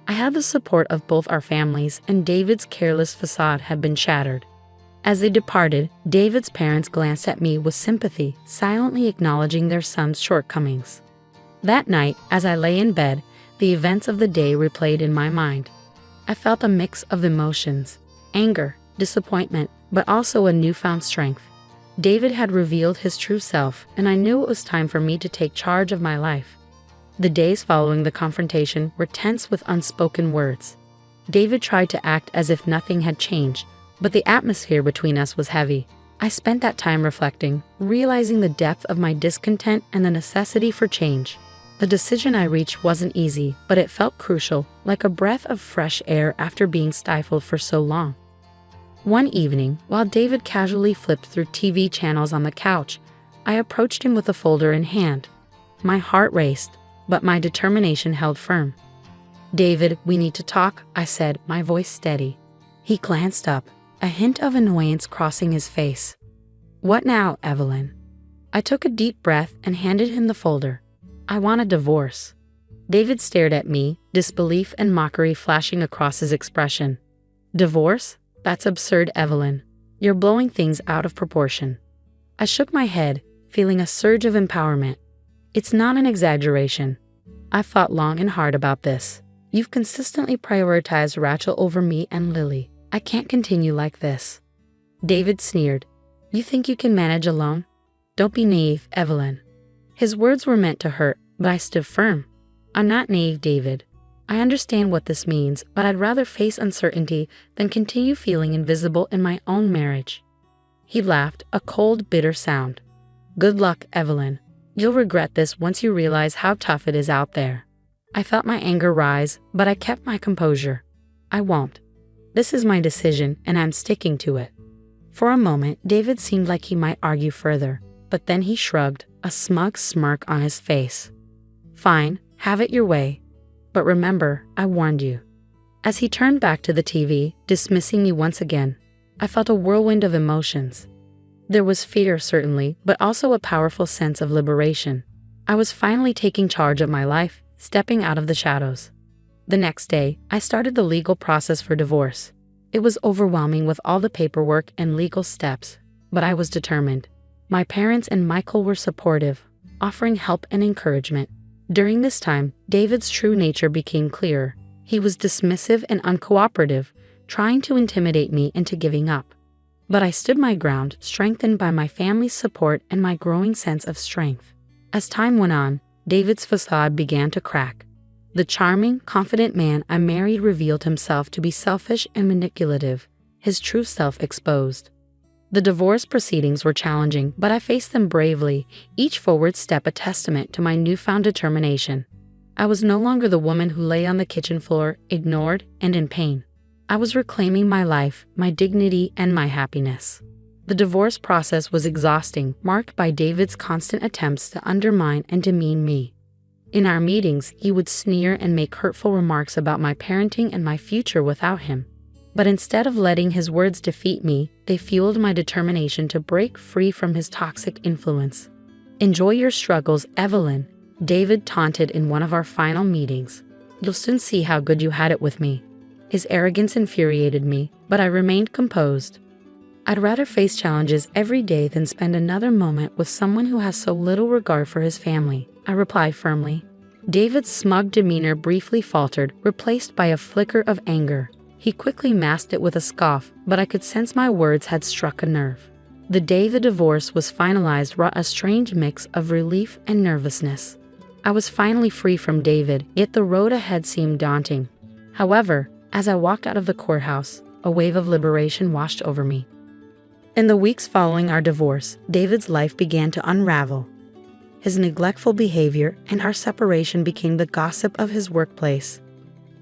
I had the support of both our families, and David's careless facade had been shattered. As they departed, David's parents glanced at me with sympathy, silently acknowledging their son's shortcomings. That night, as I lay in bed, the events of the day replayed in my mind. I felt a mix of emotions, anger, disappointment, but also a newfound strength. David had revealed his true self, and I knew it was time for me to take charge of my life. The days following the confrontation were tense with unspoken words. David tried to act as if nothing had changed, but the atmosphere between us was heavy. I spent that time reflecting, realizing the depth of my discontent and the necessity for change. The decision I reached wasn't easy, but it felt crucial, like a breath of fresh air after being stifled for so long. One evening, while David casually flipped through TV channels on the couch, I approached him with a folder in hand. My heart raced, but my determination held firm. "David, we need to talk," I said, my voice steady. He glanced up, a hint of annoyance crossing his face. "What now, Evelyn?" I took a deep breath and handed him the folder. "I want a divorce." David stared at me, disbelief and mockery flashing across his expression. "Divorce? That's absurd, Evelyn. You're blowing things out of proportion." I shook my head, feeling a surge of empowerment. "It's not an exaggeration. I've thought long and hard about this. You've consistently prioritized Rachel over me and Lily. I can't continue like this." David sneered. "You think you can manage alone? Don't be naive, Evelyn." His words were meant to hurt, but I stood firm. "I'm not naive, David. I understand what this means, but I'd rather face uncertainty than continue feeling invisible in my own marriage." He laughed, a cold, bitter sound. "Good luck, Evelyn. You'll regret this once you realize how tough it is out there." I felt my anger rise, but I kept my composure. "I won't. This is my decision, and I'm sticking to it." For a moment, David seemed like he might argue further, but then he shrugged, a smug smirk on his face. "Fine, have it your way. But remember, I warned you." As he turned back to the TV, dismissing me once again, I felt a whirlwind of emotions. There was fear, certainly, but also a powerful sense of liberation. I was finally taking charge of my life, stepping out of the shadows. The next day, I started the legal process for divorce. It was overwhelming with all the paperwork and legal steps, but I was determined. My parents and Michael were supportive, offering help and encouragement. During this time, David's true nature became clearer. He was dismissive and uncooperative, trying to intimidate me into giving up. But I stood my ground, strengthened by my family's support and my growing sense of strength. As time went on, David's facade began to crack. The charming, confident man I married revealed himself to be selfish and manipulative, his true self exposed. The divorce proceedings were challenging, but I faced them bravely, each forward step a testament to my newfound determination. I was no longer the woman who lay on the kitchen floor, ignored and in pain. I was reclaiming my life, my dignity, and my happiness. The divorce process was exhausting, marked by David's constant attempts to undermine and demean me. In our meetings, he would sneer and make hurtful remarks about my parenting and my future without him. But instead of letting his words defeat me, they fueled my determination to break free from his toxic influence. "Enjoy your struggles, Evelyn," David taunted in one of our final meetings. "You'll soon see how good you had it with me." His arrogance infuriated me, but I remained composed. I'd rather face challenges every day than spend another moment with someone who has so little regard for his family, I replied firmly. David's smug demeanor briefly faltered, replaced by a flicker of anger. He quickly masked it with a scoff, but I could sense my words had struck a nerve. The day the divorce was finalized brought a strange mix of relief and nervousness. I was finally free from David, yet the road ahead seemed daunting. However, as I walked out of the courthouse, a wave of liberation washed over me. In the weeks following our divorce, David's life began to unravel. His neglectful behavior and our separation became the gossip of his workplace.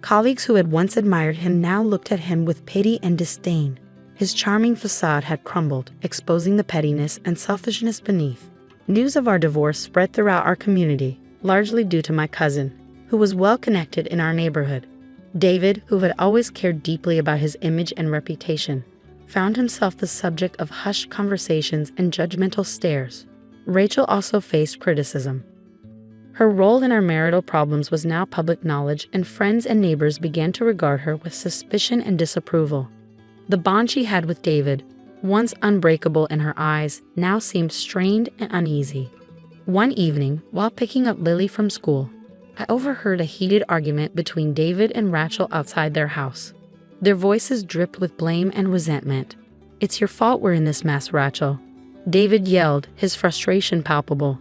Colleagues who had once admired him now looked at him with pity and disdain. His charming facade had crumbled, exposing the pettiness and selfishness beneath. News of our divorce spread throughout our community, largely due to my cousin, who was well connected in our neighborhood. David, who had always cared deeply about his image and reputation, found himself the subject of hushed conversations and judgmental stares. Rachel also faced criticism. Her role in our marital problems was now public knowledge, and friends and neighbors began to regard her with suspicion and disapproval. The bond she had with David, once unbreakable in her eyes, now seemed strained and uneasy. One evening, while picking up Lily from school, I overheard a heated argument between David and Rachel outside their house. Their voices dripped with blame and resentment. "It's your fault we're in this mess, Rachel," David yelled, his frustration palpable.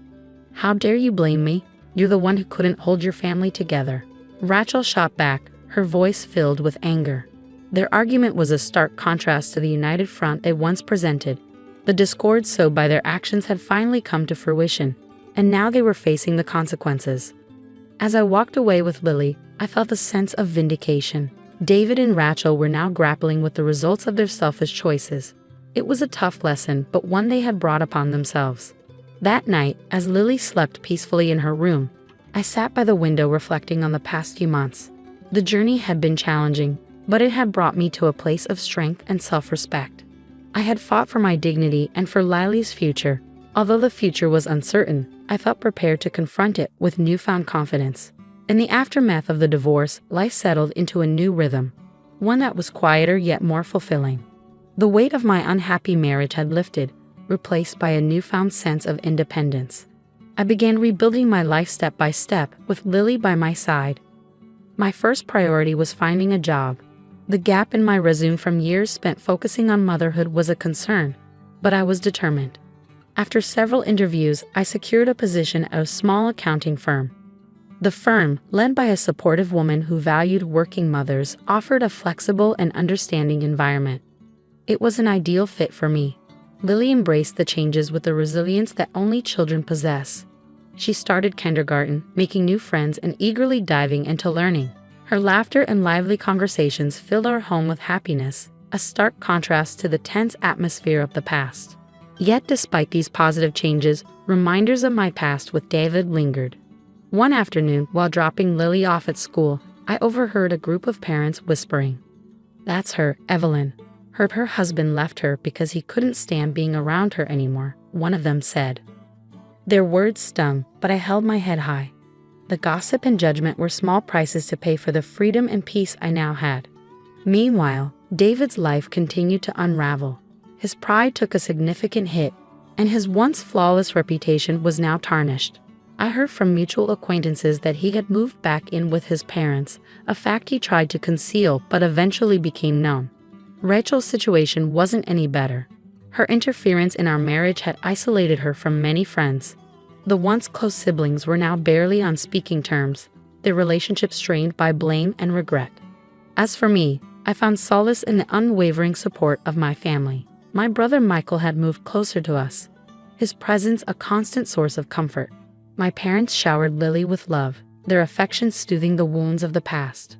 "How dare you blame me? You're the one who couldn't hold your family together." Rachel shot back, her voice filled with anger. Their argument was a stark contrast to the united front they once presented. The discord sowed by their actions had finally come to fruition, and now they were facing the consequences. As I walked away with Lily, I felt a sense of vindication. David and Rachel were now grappling with the results of their selfish choices. It was a tough lesson, but one they had brought upon themselves. That night, as Lily slept peacefully in her room, I sat by the window reflecting on the past few months. The journey had been challenging, but it had brought me to a place of strength and self-respect. I had fought for my dignity and for Lily's future. Although the future was uncertain, I felt prepared to confront it with newfound confidence. In the aftermath of the divorce, life settled into a new rhythm, one that was quieter yet more fulfilling. The weight of my unhappy marriage had lifted, replaced by a newfound sense of independence. I began rebuilding my life step by step, with Lily by my side. My first priority was finding a job. The gap in my resume from years spent focusing on motherhood was a concern, but I was determined. After several interviews, I secured a position at a small accounting firm. The firm, led by a supportive woman who valued working mothers, offered a flexible and understanding environment. It was an ideal fit for me. Lily embraced the changes with the resilience that only children possess. She started kindergarten, making new friends and eagerly diving into learning. Her laughter and lively conversations filled our home with happiness, a stark contrast to the tense atmosphere of the past. Yet despite these positive changes, reminders of my past with David lingered. One afternoon, while dropping Lily off at school, I overheard a group of parents whispering, "That's her, Evelyn. Her husband left her because he couldn't stand being around her anymore," one of them said. Their words stung, but I held my head high. The gossip and judgment were small prices to pay for the freedom and peace I now had. Meanwhile, David's life continued to unravel. His pride took a significant hit, and his once flawless reputation was now tarnished. I heard from mutual acquaintances that he had moved back in with his parents, a fact he tried to conceal but eventually became known. Rachel's situation wasn't any better. Her interference in our marriage had isolated her from many friends. The once close siblings were now barely on speaking terms, their relationship strained by blame and regret. As for me, I found solace in the unwavering support of my family. My brother Michael had moved closer to us, his presence a constant source of comfort. My parents showered Lily with love, their affection soothing the wounds of the past.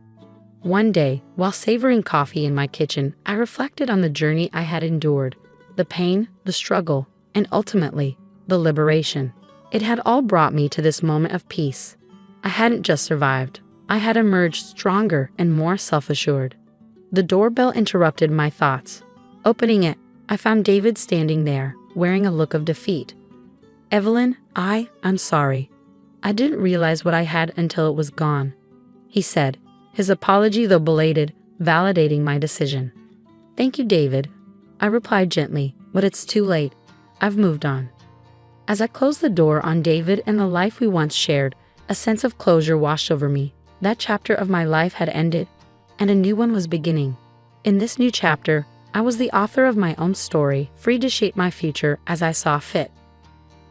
One day, while savoring coffee in my kitchen, I reflected on the journey I had endured, the pain, the struggle, and ultimately, the liberation. It had all brought me to this moment of peace. I hadn't just survived. I had emerged stronger and more self-assured. The doorbell interrupted my thoughts. Opening it, I found David standing there, wearing a look of defeat. "Evelyn, I'm sorry. I didn't realize what I had until it was gone," he said, his apology, though belated, validating my decision. "Thank you, David," I replied gently, "but it's too late. I've moved on." As I closed the door on David and the life we once shared, a sense of closure washed over me. That chapter of my life had ended, and a new one was beginning. In this new chapter, I was the author of my own story, free to shape my future as I saw fit.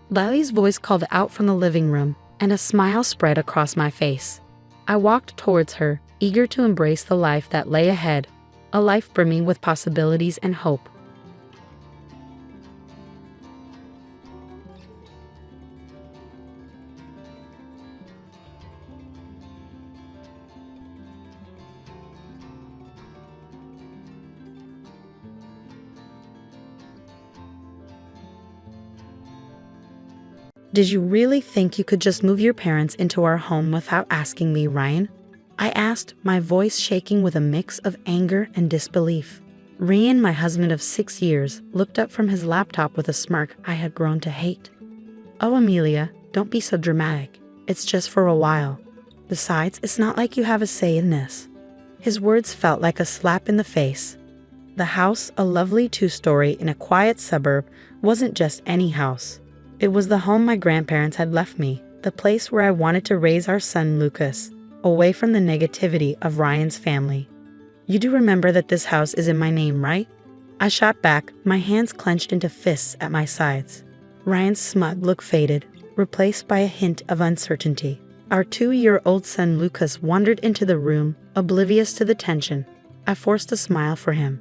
Lily's voice called out from the living room, and a smile spread across my face. I walked towards her, eager to embrace the life that lay ahead, a life brimming with possibilities and hope. Did you really think you could just move your parents into our home without asking me, Ryan? I asked, my voice shaking with a mix of anger and disbelief. Ryan, my husband of 6 years, looked up from his laptop with a smirk I had grown to hate. Oh, Amelia, don't be so dramatic. It's just for a while. Besides, it's not like you have a say in this. His words felt like a slap in the face. The house, a lovely 2-story in a quiet suburb, wasn't just any house. It was the home my grandparents had left me, the place where I wanted to raise our son Lucas, away from the negativity of Ryan's family. You do remember that this house is in my name, right? I shot back, my hands clenched into fists at my sides. Ryan's smug look faded, replaced by a hint of uncertainty. Our 2-year-old son Lucas wandered into the room, oblivious to the tension. I forced a smile for him.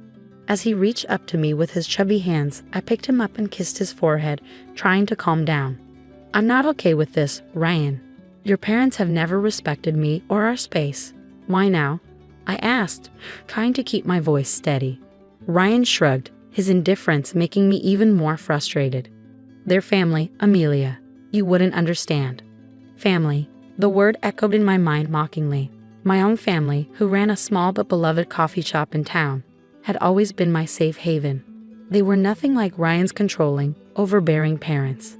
As he reached up to me with his chubby hands, I picked him up and kissed his forehead, trying to calm down. I'm not okay with this, Ryan. Your parents have never respected me or our space. Why now? I asked, trying to keep my voice steady. Ryan shrugged, his indifference making me even more frustrated. Their family, Amelia. You wouldn't understand. Family. The word echoed in my mind mockingly. My own family, who ran a small but beloved coffee shop in town, had always been my safe haven. They were nothing like Ryan's controlling, overbearing parents.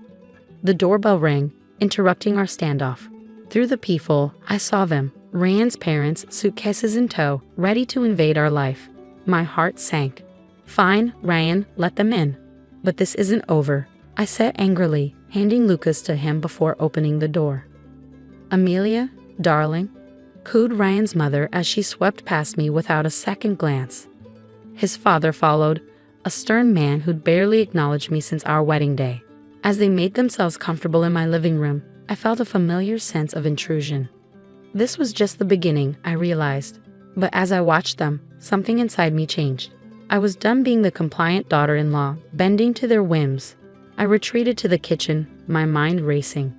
The doorbell rang, interrupting our standoff. Through the peephole, I saw them, Ryan's parents, suitcases in tow, ready to invade our life. My heart sank. Fine, Ryan, let them in. But this isn't over, I said angrily, handing Lucas to him before opening the door. Amelia, darling, cooed Ryan's mother as she swept past me without a second glance. His father followed, a stern man who'd barely acknowledged me since our wedding day. As they made themselves comfortable in my living room, I felt a familiar sense of intrusion. This was just the beginning, I realized. But as I watched them, something inside me changed. I was done being the compliant daughter-in-law, bending to their whims. I retreated to the kitchen, my mind racing.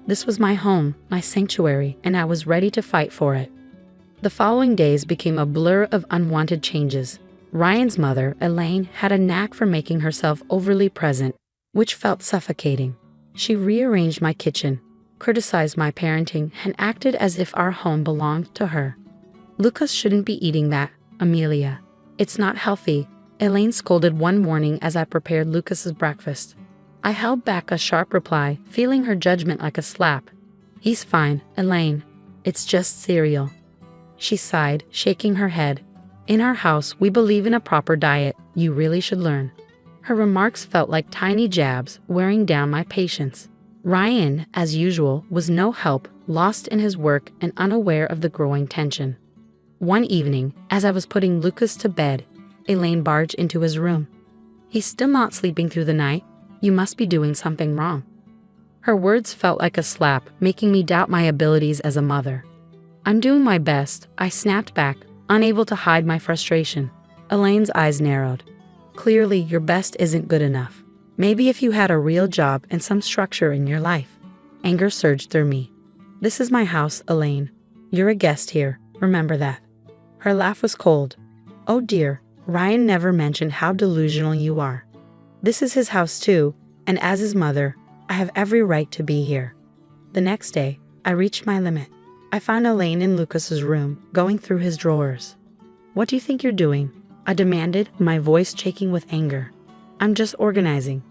This was my home, my sanctuary, and I was ready to fight for it. The following days became a blur of unwanted changes. Ryan's mother, Elaine, had a knack for making herself overly present, which felt suffocating. She rearranged my kitchen, criticized my parenting, and acted as if our home belonged to her. Lucas shouldn't be eating that, Amelia. It's not healthy, Elaine scolded one morning as I prepared Lucas's breakfast. I held back a sharp reply, feeling her judgment like a slap. He's fine, Elaine. It's just cereal. She sighed, shaking her head. In our house, we believe in a proper diet. You really should learn. Her remarks felt like tiny jabs, wearing down my patience. Ryan, as usual, was no help, lost in his work and unaware of the growing tension. One evening, as I was putting Lucas to bed, Elaine barged into his room. He's still not sleeping through the night. You must be doing something wrong. Her words felt like a slap, making me doubt my abilities as a mother. I'm doing my best, I snapped back, unable to hide my frustration. Elaine's eyes narrowed. Clearly, your best isn't good enough. Maybe if you had a real job and some structure in your life. Anger surged through me. This is my house, Elaine. You're a guest here, remember that. Her laugh was cold. Oh dear, Ryan never mentioned how delusional you are. This is his house too, and as his mother, I have every right to be here. The next day, I reached my limit. I found Elaine in Lucas's room, going through his drawers. What do you think you're doing? I demanded, my voice shaking with anger. I'm just organizing.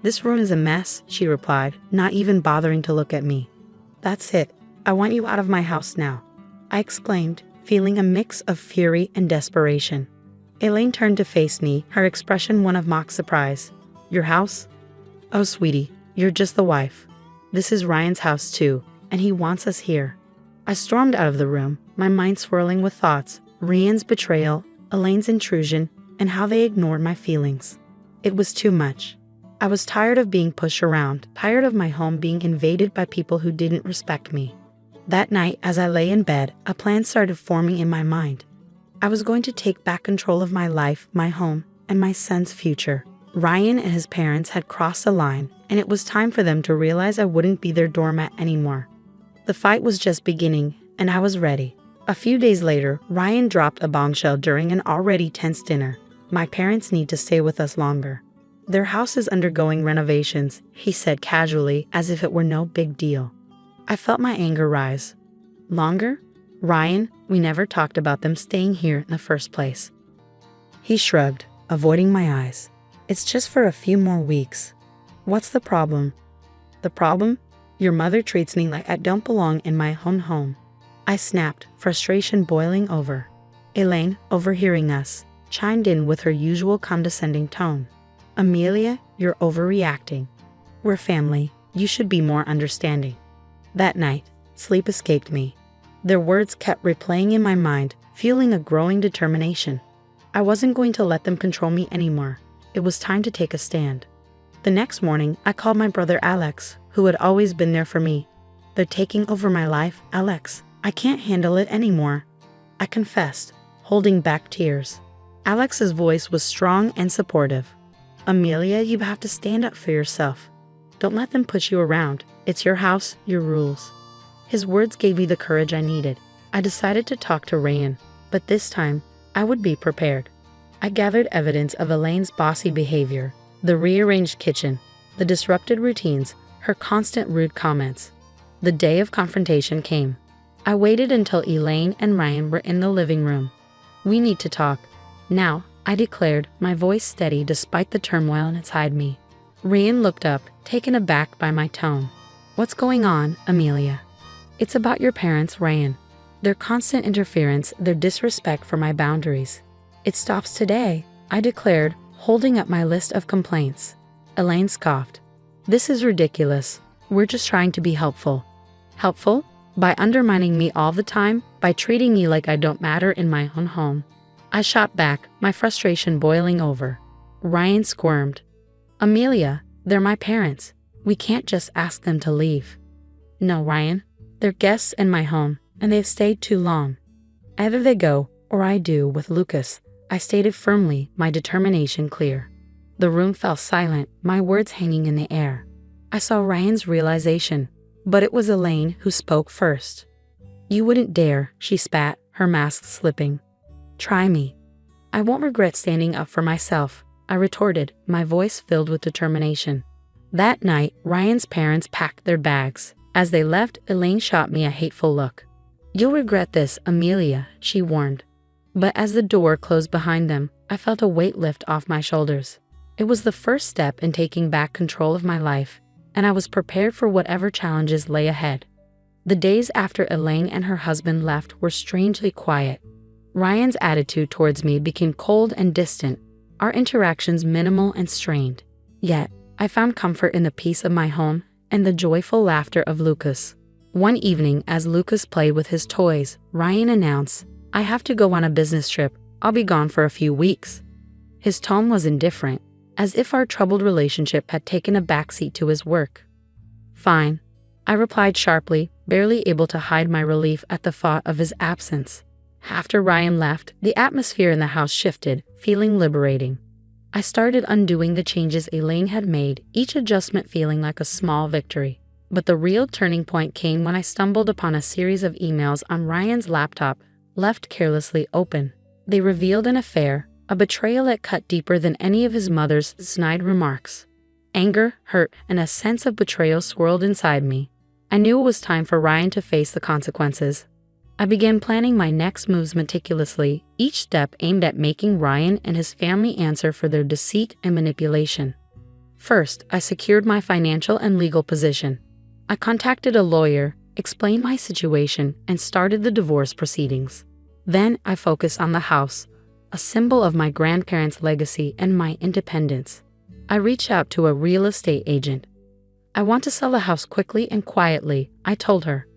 This room is a mess, she replied, not even bothering to look at me. That's it. I want you out of my house now, I exclaimed, feeling a mix of fury and desperation. Elaine turned to face me, her expression one of mock surprise. Your house? Oh, sweetie, you're just the wife. This is Ryan's house too, and he wants us here. I stormed out of the room, my mind swirling with thoughts, Ryan's betrayal, Elaine's intrusion, and how they ignored my feelings. It was too much. I was tired of being pushed around, tired of my home being invaded by people who didn't respect me. That night, as I lay in bed, a plan started forming in my mind. I was going to take back control of my life, my home, and my son's future. Ryan and his parents had crossed a line, and it was time for them to realize I wouldn't be their doormat anymore. The fight was just beginning, and I was ready. A few days later, Ryan dropped a bombshell during an already tense dinner. My parents need to stay with us longer. Their house is undergoing renovations, he said casually, as if it were no big deal. I felt my anger rise. Longer? Ryan, we never talked about them staying here in the first place. He shrugged, avoiding my eyes. It's just for a few more weeks. What's the problem? The problem? Your mother treats me like I don't belong in my own home. I snapped, frustration boiling over. Elaine, overhearing us, chimed in with her usual condescending tone. Amelia, you're overreacting. We're family. You should be more understanding. That night, sleep escaped me. Their words kept replaying in my mind, fueling a growing determination. I wasn't going to let them control me anymore. It was time to take a stand. The next morning, I called my brother Alex, who had always been there for me. They're taking over my life, Alex. I can't handle it anymore. I confessed, holding back tears. Alex's voice was strong and supportive. Amelia, you have to stand up for yourself. Don't let them push you around. It's your house, your rules. His words gave me the courage I needed. I decided to talk to Ryan, but this time, I would be prepared. I gathered evidence of Elaine's bossy behavior, the rearranged kitchen, the disrupted routines, her constant rude comments. The day of confrontation came. I waited until Elaine and Ryan were in the living room. We need to talk. Now, I declared, my voice steady despite the turmoil inside me. Ryan looked up, taken aback by my tone. What's going on, Amelia? It's about your parents, Ryan. Their constant interference, their disrespect for my boundaries. It stops today, I declared, holding up my list of complaints. Elaine scoffed. This is ridiculous. We're just trying to be helpful. Helpful? By undermining me all the time, by treating me like I don't matter in my own home. I shot back, my frustration boiling over. Ryan squirmed. Amelia, they're my parents. We can't just ask them to leave. No, Ryan. They're guests in my home, and they've stayed too long. Either they go, or I do with Lucas, I stated firmly, my determination clear. The room fell silent, my words hanging in the air. I saw Ryan's realization, but it was Elaine who spoke first. You wouldn't dare, she spat, her mask slipping. Try me. I won't regret standing up for myself, I retorted, my voice filled with determination. That night, Ryan's parents packed their bags. As they left, Elaine shot me a hateful look. You'll regret this, Amelia, she warned. But as the door closed behind them, I felt a weight lift off my shoulders. It was the first step in taking back control of my life, and I was prepared for whatever challenges lay ahead. The days after Elaine and her husband left were strangely quiet. Ryan's attitude towards me became cold and distant, our interactions minimal and strained. Yet, I found comfort in the peace of my home and the joyful laughter of Lucas. One evening, as Lucas played with his toys, Ryan announced, I have to go on a business trip. I'll be gone for a few weeks. His tone was indifferent, as if our troubled relationship had taken a backseat to his work. Fine, I replied sharply, barely able to hide my relief at the thought of his absence. After Ryan left, the atmosphere in the house shifted, feeling liberating. I started undoing the changes Elaine had made, each adjustment feeling like a small victory. But the real turning point came when I stumbled upon a series of emails on Ryan's laptop, left carelessly open. They revealed an affair, a betrayal that cut deeper than any of his mother's snide remarks. Anger, hurt, and a sense of betrayal swirled inside me. I knew it was time for Ryan to face the consequences. I began planning my next moves meticulously, each step aimed at making Ryan and his family answer for their deceit and manipulation. First, I secured my financial and legal position. I contacted a lawyer, explained my situation, and started the divorce proceedings. Then I focused on the house, a symbol of my grandparents' legacy and my independence. I reached out to a real estate agent. I want to sell the house quickly and quietly, I told her.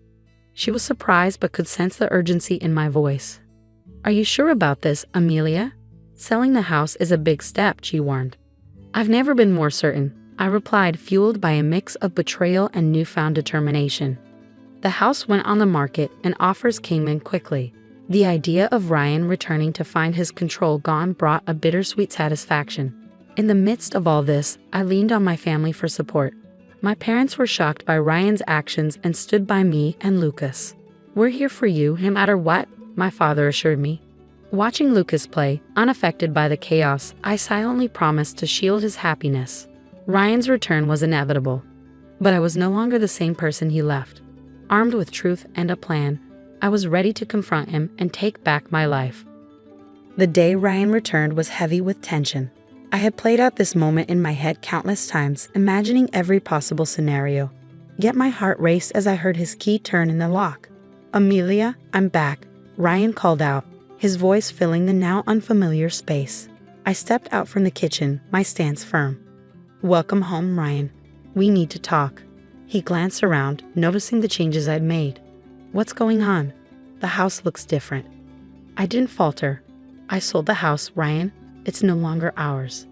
She was surprised but could sense the urgency in my voice. Are you sure about this, Amelia? Selling the house is a big step, she warned. I've never been more certain, I replied, fueled by a mix of betrayal and newfound determination. The house went on the market and offers came in quickly. The idea of Ryan returning to find his control gone brought a bittersweet satisfaction. In the midst of all this, I leaned on my family for support. My parents were shocked by Ryan's actions and stood by me and Lucas. We're here for you, no matter what, my father assured me. Watching Lucas play, unaffected by the chaos, I silently promised to shield his happiness. Ryan's return was inevitable, but I was no longer the same person he left. Armed with truth and a plan, I was ready to confront him and take back my life. The day Ryan returned was heavy with tension. I had played out this moment in my head countless times, imagining every possible scenario. Yet my heart raced as I heard his key turn in the lock. "Amelia, I'm back," Ryan called out, his voice filling the now unfamiliar space. I stepped out from the kitchen, my stance firm. "Welcome home, Ryan. We need to talk." He glanced around, noticing the changes I'd made. "What's going on? The house looks different." I didn't falter. "I sold the house, Ryan. It's no longer ours."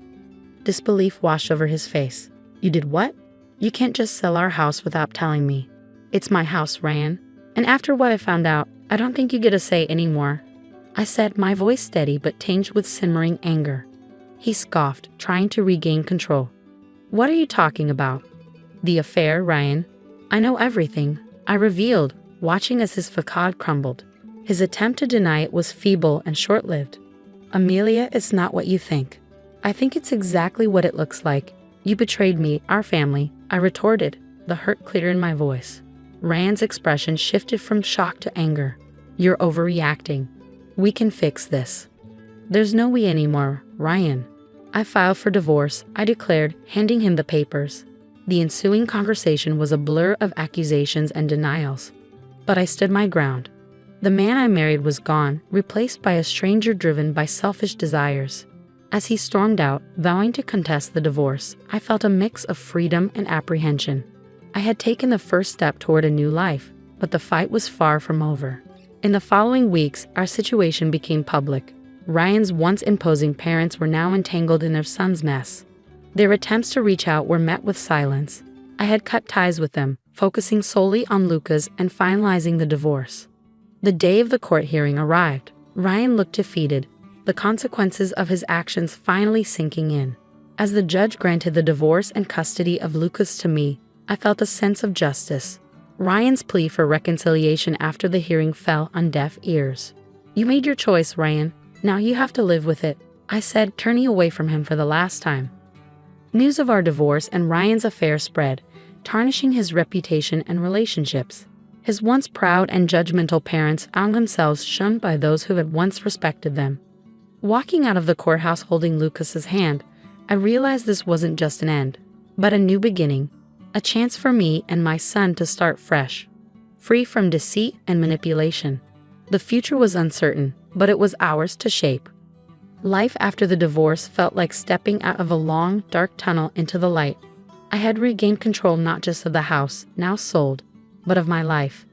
Disbelief washed over his face. "You did what? You can't just sell our house without telling me." "It's my house, Ryan. And after what I found out, I don't think you get a say anymore," I said, my voice steady but tinged with simmering anger. He scoffed, trying to regain control. "What are you talking about?" "The affair, Ryan. I know everything," I revealed, watching as his facade crumbled. His attempt to deny it was feeble and short-lived. "Amelia, it's not what you think." "I think it's exactly what it looks like. You betrayed me, our family," I retorted, the hurt clear in my voice. Ryan's expression shifted from shock to anger. "You're overreacting. We can fix this." "There's no we anymore, Ryan. I filed for divorce," I declared, handing him the papers. The ensuing conversation was a blur of accusations and denials. But I stood my ground. The man I married was gone, replaced by a stranger driven by selfish desires. As he stormed out, vowing to contest the divorce, I felt a mix of freedom and apprehension. I had taken the first step toward a new life, but the fight was far from over. In the following weeks, our situation became public. Ryan's once imposing parents were now entangled in their son's mess. Their attempts to reach out were met with silence. I had cut ties with them, focusing solely on Lucas and finalizing the divorce. The day of the court hearing arrived. Ryan looked defeated, the consequences of his actions finally sinking in. As the judge granted the divorce and custody of Lucas to me, I felt a sense of justice. Ryan's plea for reconciliation after the hearing fell on deaf ears. "You made your choice, Ryan. Now you have to live with it," I said, turning away from him for the last time. News of our divorce and Ryan's affair spread, tarnishing his reputation and relationships. His once proud and judgmental parents found themselves shunned by those who had once respected them. Walking out of the courthouse holding Lucas's hand, I realized this wasn't just an end, but a new beginning. A chance for me and my son to start fresh, free from deceit and manipulation. The future was uncertain, but it was ours to shape. Life after the divorce felt like stepping out of a long, dark tunnel into the light. I had regained control not just of the house, now sold, but of my life.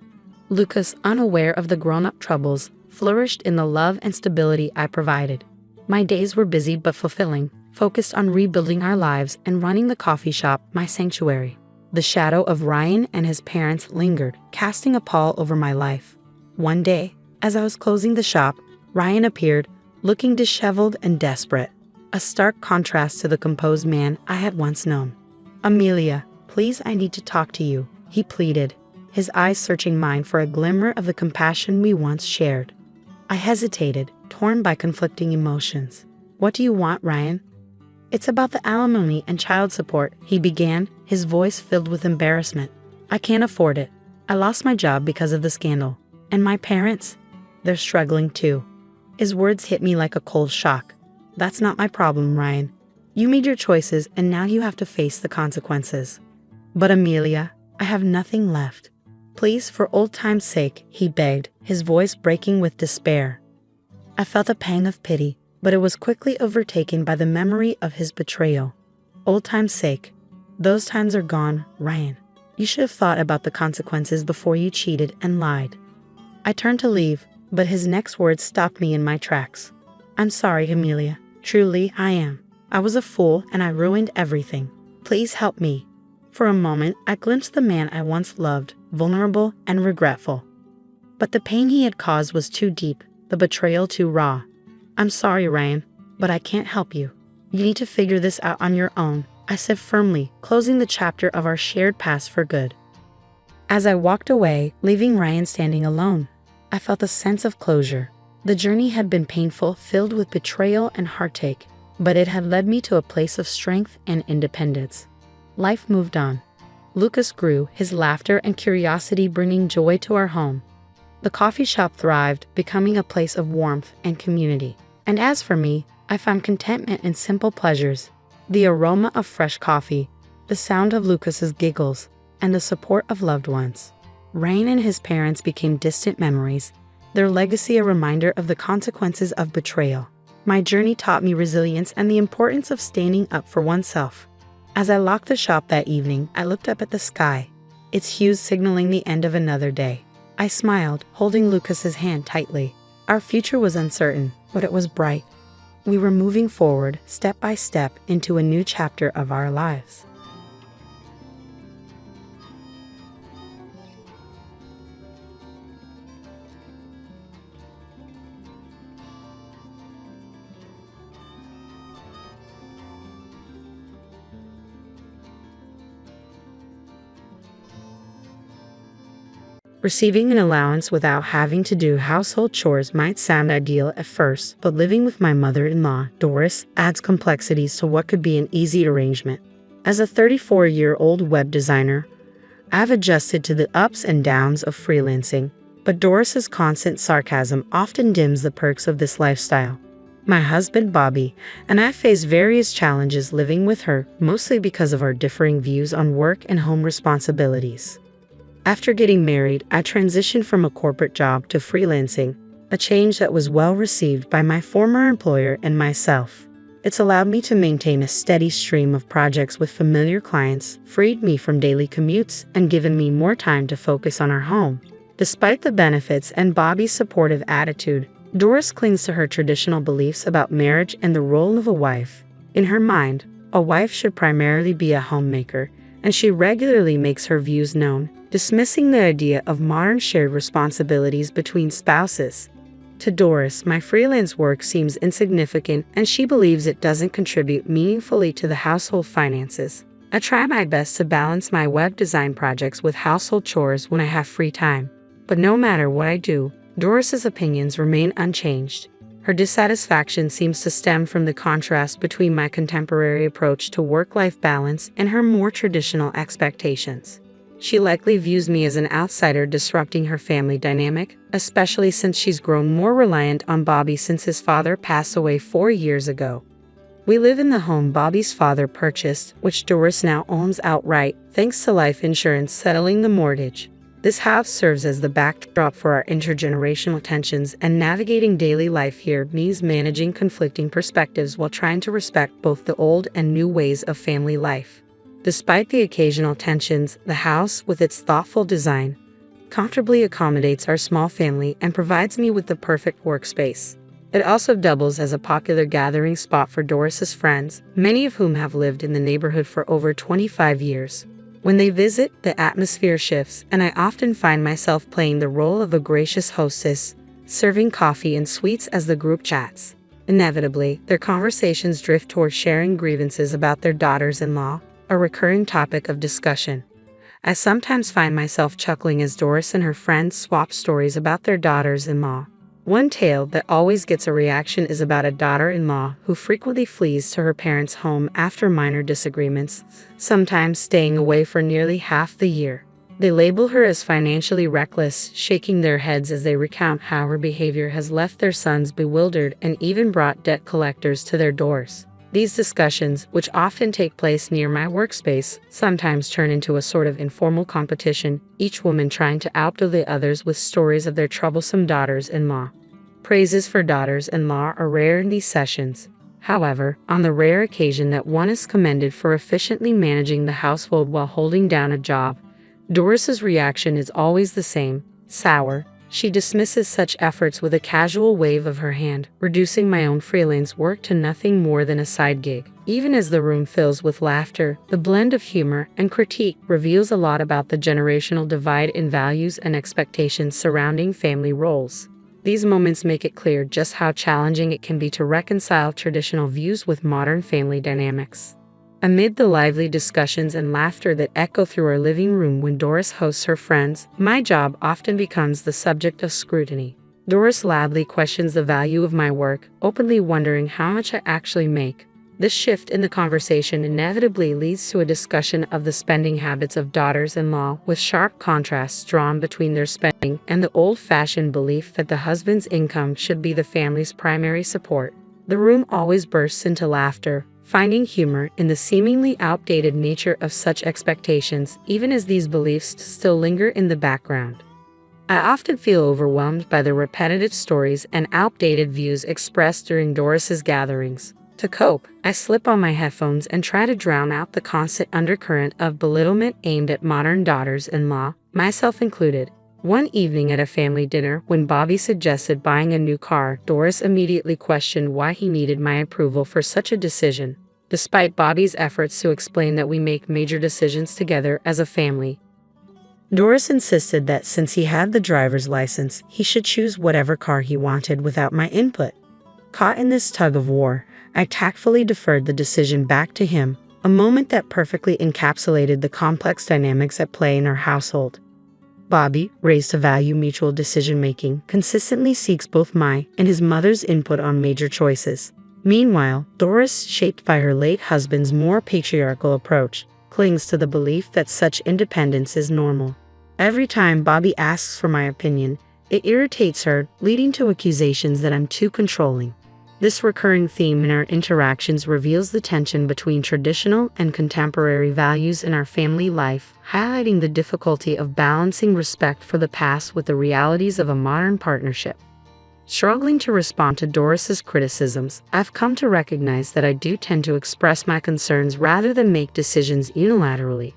Lucas, unaware of the grown-up troubles, flourished in the love and stability I provided. My days were busy but fulfilling, focused on rebuilding our lives and running the coffee shop, my sanctuary. The shadow of Ryan and his parents lingered, casting a pall over my life. One day, as I was closing the shop, Ryan appeared, looking disheveled and desperate, a stark contrast to the composed man I had once known. "Amelia, please, I need to talk to you," he pleaded, his eyes searching mine for a glimmer of the compassion we once shared. I hesitated, torn by conflicting emotions. "What do you want, Ryan?" "It's about the alimony and child support," he began, his voice filled with embarrassment. "I can't afford it. I lost my job because of the scandal. And my parents? They're struggling too." His words hit me like a cold shock. "That's not my problem, Ryan. You made your choices and now you have to face the consequences." "But Amelia, I have nothing left. Please, for old time's sake," he begged, his voice breaking with despair. I felt a pang of pity, but it was quickly overtaken by the memory of his betrayal. Old time's sake. Those times are gone, Ryan. You should have thought about the consequences before you cheated and lied. I turned to leave, but his next words stopped me in my tracks. "I'm sorry, Amelia. Truly, I am. I was a fool and I ruined everything. Please help me." For a moment, I glimpsed the man I once loved, vulnerable and regretful. But the pain he had caused was too deep, the betrayal too raw. "I'm sorry, Ryan, but I can't help you. You need to figure this out on your own," I said firmly, closing the chapter of our shared past for good. As I walked away, leaving Ryan standing alone, I felt a sense of closure. The journey had been painful, filled with betrayal and heartache, but it had led me to a place of strength and independence. Life moved on. Lucas grew, his laughter and curiosity bringing joy to our home. The coffee shop thrived, becoming a place of warmth and community. And as for me, I found contentment in simple pleasures. The aroma of fresh coffee, the sound of Lucas's giggles, and the support of loved ones. Rain and his parents became distant memories, their legacy a reminder of the consequences of betrayal. My journey taught me resilience and the importance of standing up for oneself. As I locked the shop that evening, I looked up at the sky, its hues signaling the end of another day. I smiled, holding Lucas's hand tightly. Our future was uncertain, but it was bright. We were moving forward, step by step, into a new chapter of our lives. Receiving an allowance without having to do household chores might sound ideal at first, but living with my mother-in-law, Doris, adds complexities to what could be an easy arrangement. As a 34-year-old web designer, I've adjusted to the ups and downs of freelancing, but Doris's constant sarcasm often dims the perks of this lifestyle. My husband, Bobby, and I face various challenges living with her, mostly because of our differing views on work and home responsibilities. After getting married, I transitioned from a corporate job to freelancing, a change that was well received by my former employer and myself. It's allowed me to maintain a steady stream of projects with familiar clients, freed me from daily commutes, and given me more time to focus on our home. Despite the benefits and Bobby's supportive attitude, Doris clings to her traditional beliefs about marriage and the role of a wife. In her mind, a wife should primarily be a homemaker, and she regularly makes her views known, dismissing the idea of modern shared responsibilities between spouses. To Doris, my freelance work seems insignificant, and she believes it doesn't contribute meaningfully to the household finances. I try my best to balance my web design projects with household chores when I have free time. But no matter what I do, Doris's opinions remain unchanged. Her dissatisfaction seems to stem from the contrast between my contemporary approach to work-life balance and her more traditional expectations. She likely views me as an outsider disrupting her family dynamic, especially since she's grown more reliant on Bobby since his father passed away 4 years ago. We live in the home Bobby's father purchased, which Doris now owns outright, thanks to life insurance settling the mortgage. This house serves as the backdrop for our intergenerational tensions, and navigating daily life here means managing conflicting perspectives while trying to respect both the old and new ways of family life. Despite the occasional tensions, the house, with its thoughtful design, comfortably accommodates our small family and provides me with the perfect workspace. It also doubles as a popular gathering spot for Doris's friends, many of whom have lived in the neighborhood for over 25 years. When they visit, the atmosphere shifts, and I often find myself playing the role of a gracious hostess, serving coffee and sweets as the group chats. Inevitably, their conversations drift toward sharing grievances about their daughters-in-law, a recurring topic of discussion. I sometimes find myself chuckling as Doris and her friends swap stories about their daughters-in-law. One tale that always gets a reaction is about a daughter-in-law who frequently flees to her parents' home after minor disagreements, sometimes staying away for nearly half the year. They label her as financially reckless, shaking their heads as they recount how her behavior has left their sons bewildered and even brought debt collectors to their doors. These discussions, which often take place near my workspace, sometimes turn into a sort of informal competition, each woman trying to outdo the others with stories of their troublesome daughters-in-law. Praises for daughters-in-law are rare in these sessions. However, on the rare occasion that one is commended for efficiently managing the household while holding down a job, Doris's reaction is always the same: sour. She dismisses such efforts with a casual wave of her hand, reducing my own freelance work to nothing more than a side gig. Even as the room fills with laughter, the blend of humor and critique reveals a lot about the generational divide in values and expectations surrounding family roles. These moments make it clear just how challenging it can be to reconcile traditional views with modern family dynamics. Amid the lively discussions and laughter that echo through our living room when Doris hosts her friends, my job often becomes the subject of scrutiny. Doris loudly questions the value of my work, openly wondering how much I actually make. This shift in the conversation inevitably leads to a discussion of the spending habits of daughters-in-law, with sharp contrasts drawn between their spending and the old-fashioned belief that the husband's income should be the family's primary support. The room always bursts into laughter, finding humor in the seemingly outdated nature of such expectations, even as these beliefs still linger in the background. I often feel overwhelmed by the repetitive stories and outdated views expressed during Doris's gatherings. To cope, I slip on my headphones and try to drown out the constant undercurrent of belittlement aimed at modern daughters-in-law, myself included. One evening at a family dinner, when Bobby suggested buying a new car, Doris immediately questioned why he needed my approval for such a decision. Despite Bobby's efforts to explain that we make major decisions together as a family, Doris insisted that since he had the driver's license, he should choose whatever car he wanted without my input. Caught in this tug-of-war, I tactfully deferred the decision back to him, a moment that perfectly encapsulated the complex dynamics at play in our household. Bobby, raised to value mutual decision-making, consistently seeks both my and his mother's input on major choices. Meanwhile, Doris, shaped by her late husband's more patriarchal approach, clings to the belief that such independence is normal. Every time Bobby asks for my opinion, it irritates her, leading to accusations that I'm too controlling. This recurring theme in our interactions reveals the tension between traditional and contemporary values in our family life, highlighting the difficulty of balancing respect for the past with the realities of a modern partnership. Struggling to respond to Doris's criticisms, I've come to recognize that I do tend to express my concerns rather than make decisions unilaterally.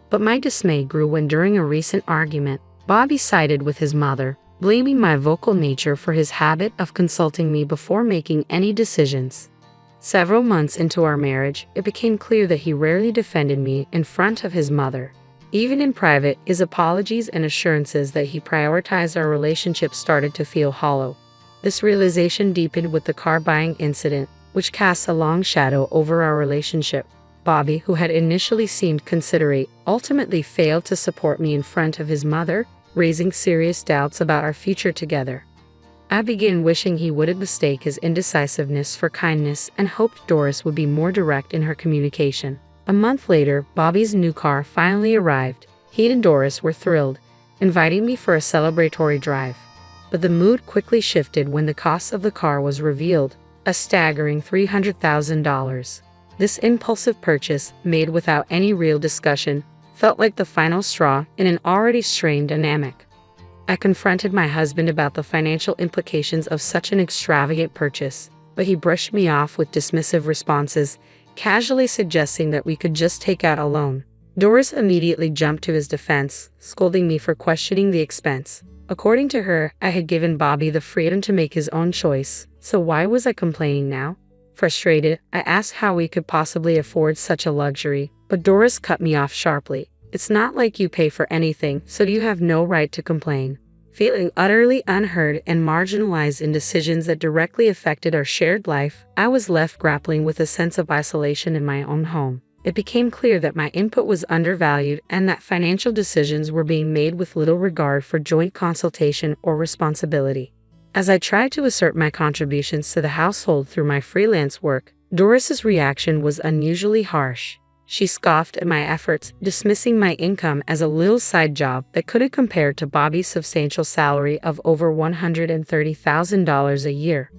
But my dismay grew when, during a recent argument, Bobby sided with his mother, blaming my vocal nature for his habit of consulting me before making any decisions. Several months into our marriage, it became clear that he rarely defended me in front of his mother. Even in private, his apologies and assurances that he prioritized our relationship started to feel hollow. This realization deepened with the car buying incident, which casts a long shadow over our relationship. Bobby, who had initially seemed considerate, ultimately failed to support me in front of his mother, raising serious doubts about our future together. I began wishing he wouldn't mistake his indecisiveness for kindness and hoped Doris would be more direct in her communication. A month later, Bobby's new car finally arrived. He and Doris were thrilled, inviting me for a celebratory drive. But the mood quickly shifted when the cost of the car was revealed, a staggering $300,000. This impulsive purchase, made without any real discussion, felt like the final straw in an already strained dynamic. I confronted my husband about the financial implications of such an extravagant purchase, but he brushed me off with dismissive responses, casually suggesting that we could just take out a loan. Doris immediately jumped to his defense, scolding me for questioning the expense. According to her, I had given Bobby the freedom to make his own choice, so why was I complaining now? Frustrated, I asked how we could possibly afford such a luxury, but Doris cut me off sharply. It's not like you pay for anything, so you have no right to complain. Feeling utterly unheard and marginalized in decisions that directly affected our shared life, I was left grappling with a sense of isolation in my own home. It became clear that my input was undervalued and that financial decisions were being made with little regard for joint consultation or responsibility. As I tried to assert my contributions to the household through my freelance work, Doris's reaction was unusually harsh. She scoffed at my efforts, dismissing my income as a little side job that couldn't compare to Bobby's substantial salary of over $130,000 a year.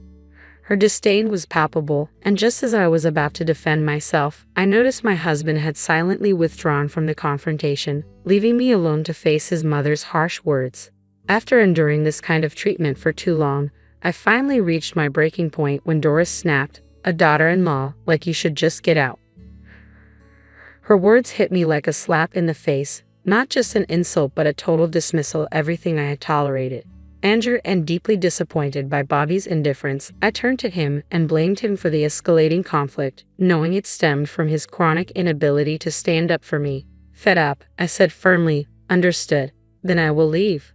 Her disdain was palpable, and just as I was about to defend myself, I noticed my husband had silently withdrawn from the confrontation, leaving me alone to face his mother's harsh words. After enduring this kind of treatment for too long, I finally reached my breaking point when Doris snapped, "A daughter-in-law, like you should just get out." Her words hit me like a slap in the face, not just an insult but a total dismissal of everything I had tolerated. Angered and deeply disappointed by Bobby's indifference, I turned to him and blamed him for the escalating conflict, knowing it stemmed from his chronic inability to stand up for me. Fed up, I said firmly, "Understood. Then I will leave."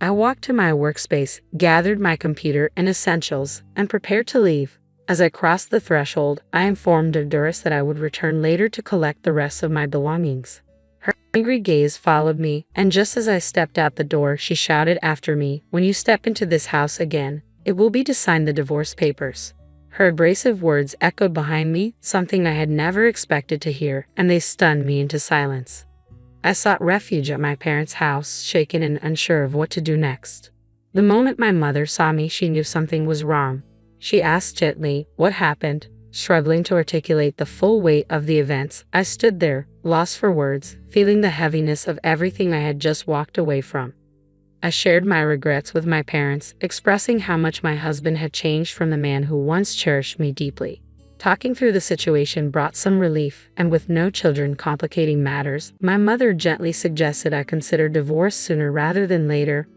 I walked to my workspace, gathered my computer and essentials, and prepared to leave. As I crossed the threshold, I informed Doris that I would return later to collect the rest of my belongings. Her angry gaze followed me, and just as I stepped out the door, she shouted after me, "When you step into this house again, it will be to sign the divorce papers." Her abrasive words echoed behind me, something I had never expected to hear, and they stunned me into silence. I sought refuge at my parents' house, shaken and unsure of what to do next. The moment my mother saw me, she knew something was wrong. She asked gently, "What happened?" Struggling to articulate the full weight of the events, I stood there, lost for words, feeling the heaviness of everything I had just walked away from. I shared my regrets with my parents, expressing how much my husband had changed from the man who once cherished me deeply. Talking through the situation brought some relief, and with no children complicating matters, my mother gently suggested I consider divorce sooner rather than later,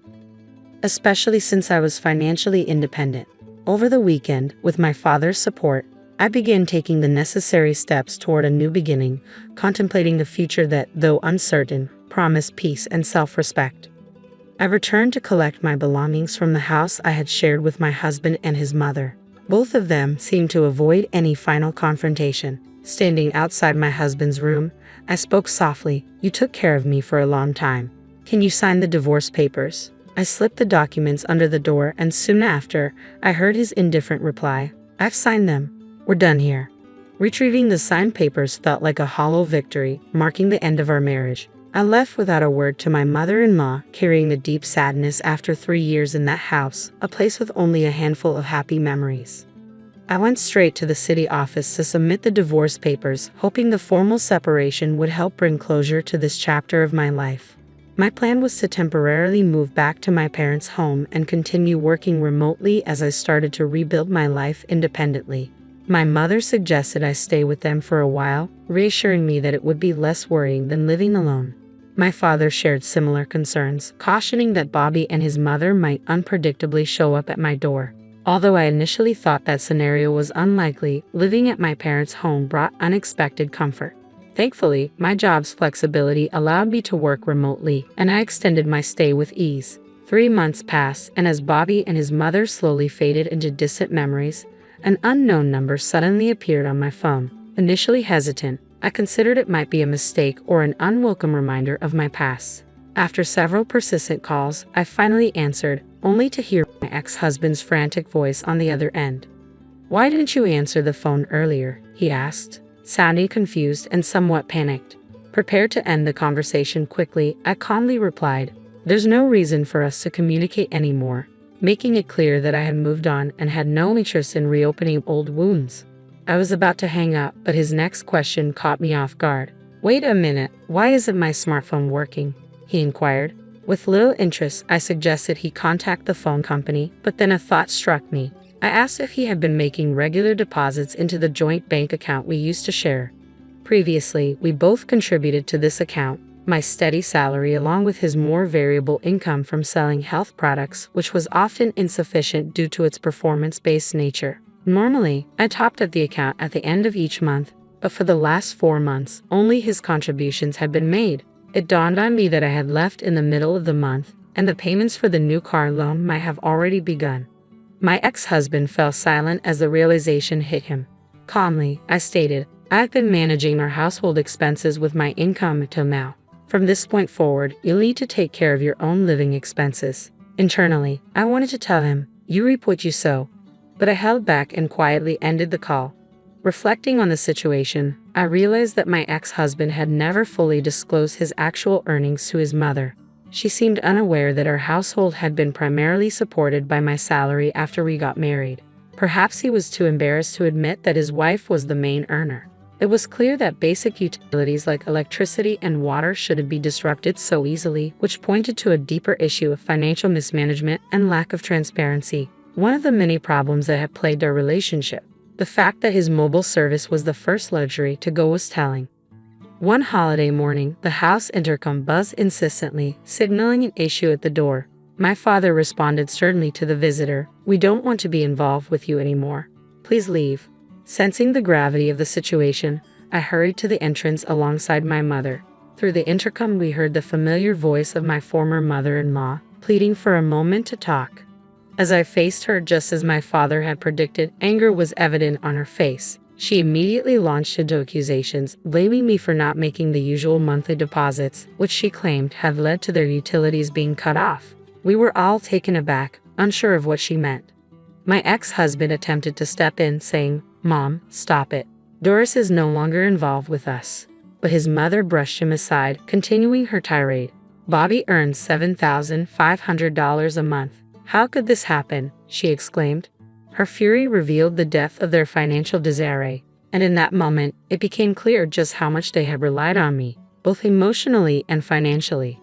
especially since I was financially independent. Over the weekend, with my father's support, I began taking the necessary steps toward a new beginning, contemplating the future that, though uncertain, promised peace and self-respect. I returned to collect my belongings from the house I had shared with my husband and his mother. Both of them seemed to avoid any final confrontation. Standing outside my husband's room, I spoke softly, "You took care of me for a long time. Can you sign the divorce papers?" I slipped the documents under the door, and soon after, I heard his indifferent reply, "I've signed them. We're done here." Retrieving the signed papers felt like a hollow victory, marking the end of our marriage. I left without a word to my mother-in-law, carrying the deep sadness after 3 years in that house, a place with only a handful of happy memories. I went straight to the city office to submit the divorce papers, hoping the formal separation would help bring closure to this chapter of my life. My plan was to temporarily move back to my parents' home and continue working remotely as I started to rebuild my life independently. My mother suggested I stay with them for a while, reassuring me that it would be less worrying than living alone. My father shared similar concerns, cautioning that Bobby and his mother might unpredictably show up at my door. Although I initially thought that scenario was unlikely, living at my parents' home brought unexpected comfort. Thankfully, my job's flexibility allowed me to work remotely, and I extended my stay with ease. 3 months passed, and as Bobby and his mother slowly faded into distant memories, an unknown number suddenly appeared on my phone. Initially hesitant, I considered it might be a mistake or an unwelcome reminder of my past. After several persistent calls, I finally answered, only to hear my ex-husband's frantic voice on the other end. "Why didn't you answer the phone earlier?" he asked, sounding confused and somewhat panicked. Prepared to end the conversation quickly, I calmly replied, "There's no reason for us to communicate anymore," making it clear that I had moved on and had no interest in reopening old wounds. I was about to hang up, but his next question caught me off guard. "Wait a minute, why isn't my smartphone working?" he inquired. With little interest, I suggested he contact the phone company, but then a thought struck me. I asked if he had been making regular deposits into the joint bank account we used to share. Previously, we both contributed to this account, my steady salary along with his more variable income from selling health products, which was often insufficient due to its performance-based nature. Normally, I topped up the account at the end of each month, but for the last 4 months, only his contributions had been made. It dawned on me that I had left in the middle of the month, and the payments for the new car loan might have already begun. My ex-husband fell silent as the realization hit him. Calmly, I stated, "I've been managing our household expenses with my income until now. From this point forward, you'll need to take care of your own living expenses." Internally, I wanted to tell him, "You reap what you sow," but I held back and quietly ended the call. Reflecting on the situation, I realized that my ex-husband had never fully disclosed his actual earnings to his mother. She seemed unaware that our household had been primarily supported by my salary after we got married. Perhaps he was too embarrassed to admit that his wife was the main earner. It was clear that basic utilities like electricity and water shouldn't be disrupted so easily, which pointed to a deeper issue of financial mismanagement and lack of transparency. One of the many problems that had plagued our relationship. The fact that his mobile service was the first luxury to go was telling. One holiday morning, the house intercom buzzed insistently, signaling an issue at the door. My father responded sternly to the visitor, "We don't want to be involved with you anymore. Please leave." Sensing the gravity of the situation, I hurried to the entrance alongside my mother. Through the intercom we heard the familiar voice of my former mother-in-law, pleading for a moment to talk. As I faced her just as my father had predicted, anger was evident on her face. She immediately launched into accusations, blaming me for not making the usual monthly deposits, which she claimed had led to their utilities being cut off. We were all taken aback, unsure of what she meant. My ex-husband attempted to step in, saying, "Mom, stop it. Doris is no longer involved with us." But his mother brushed him aside, continuing her tirade. "Bobby earns $7,500 a month. How could this happen?" she exclaimed. Her fury revealed the depth of their financial disarray, and in that moment, it became clear just how much they had relied on me, both emotionally and financially.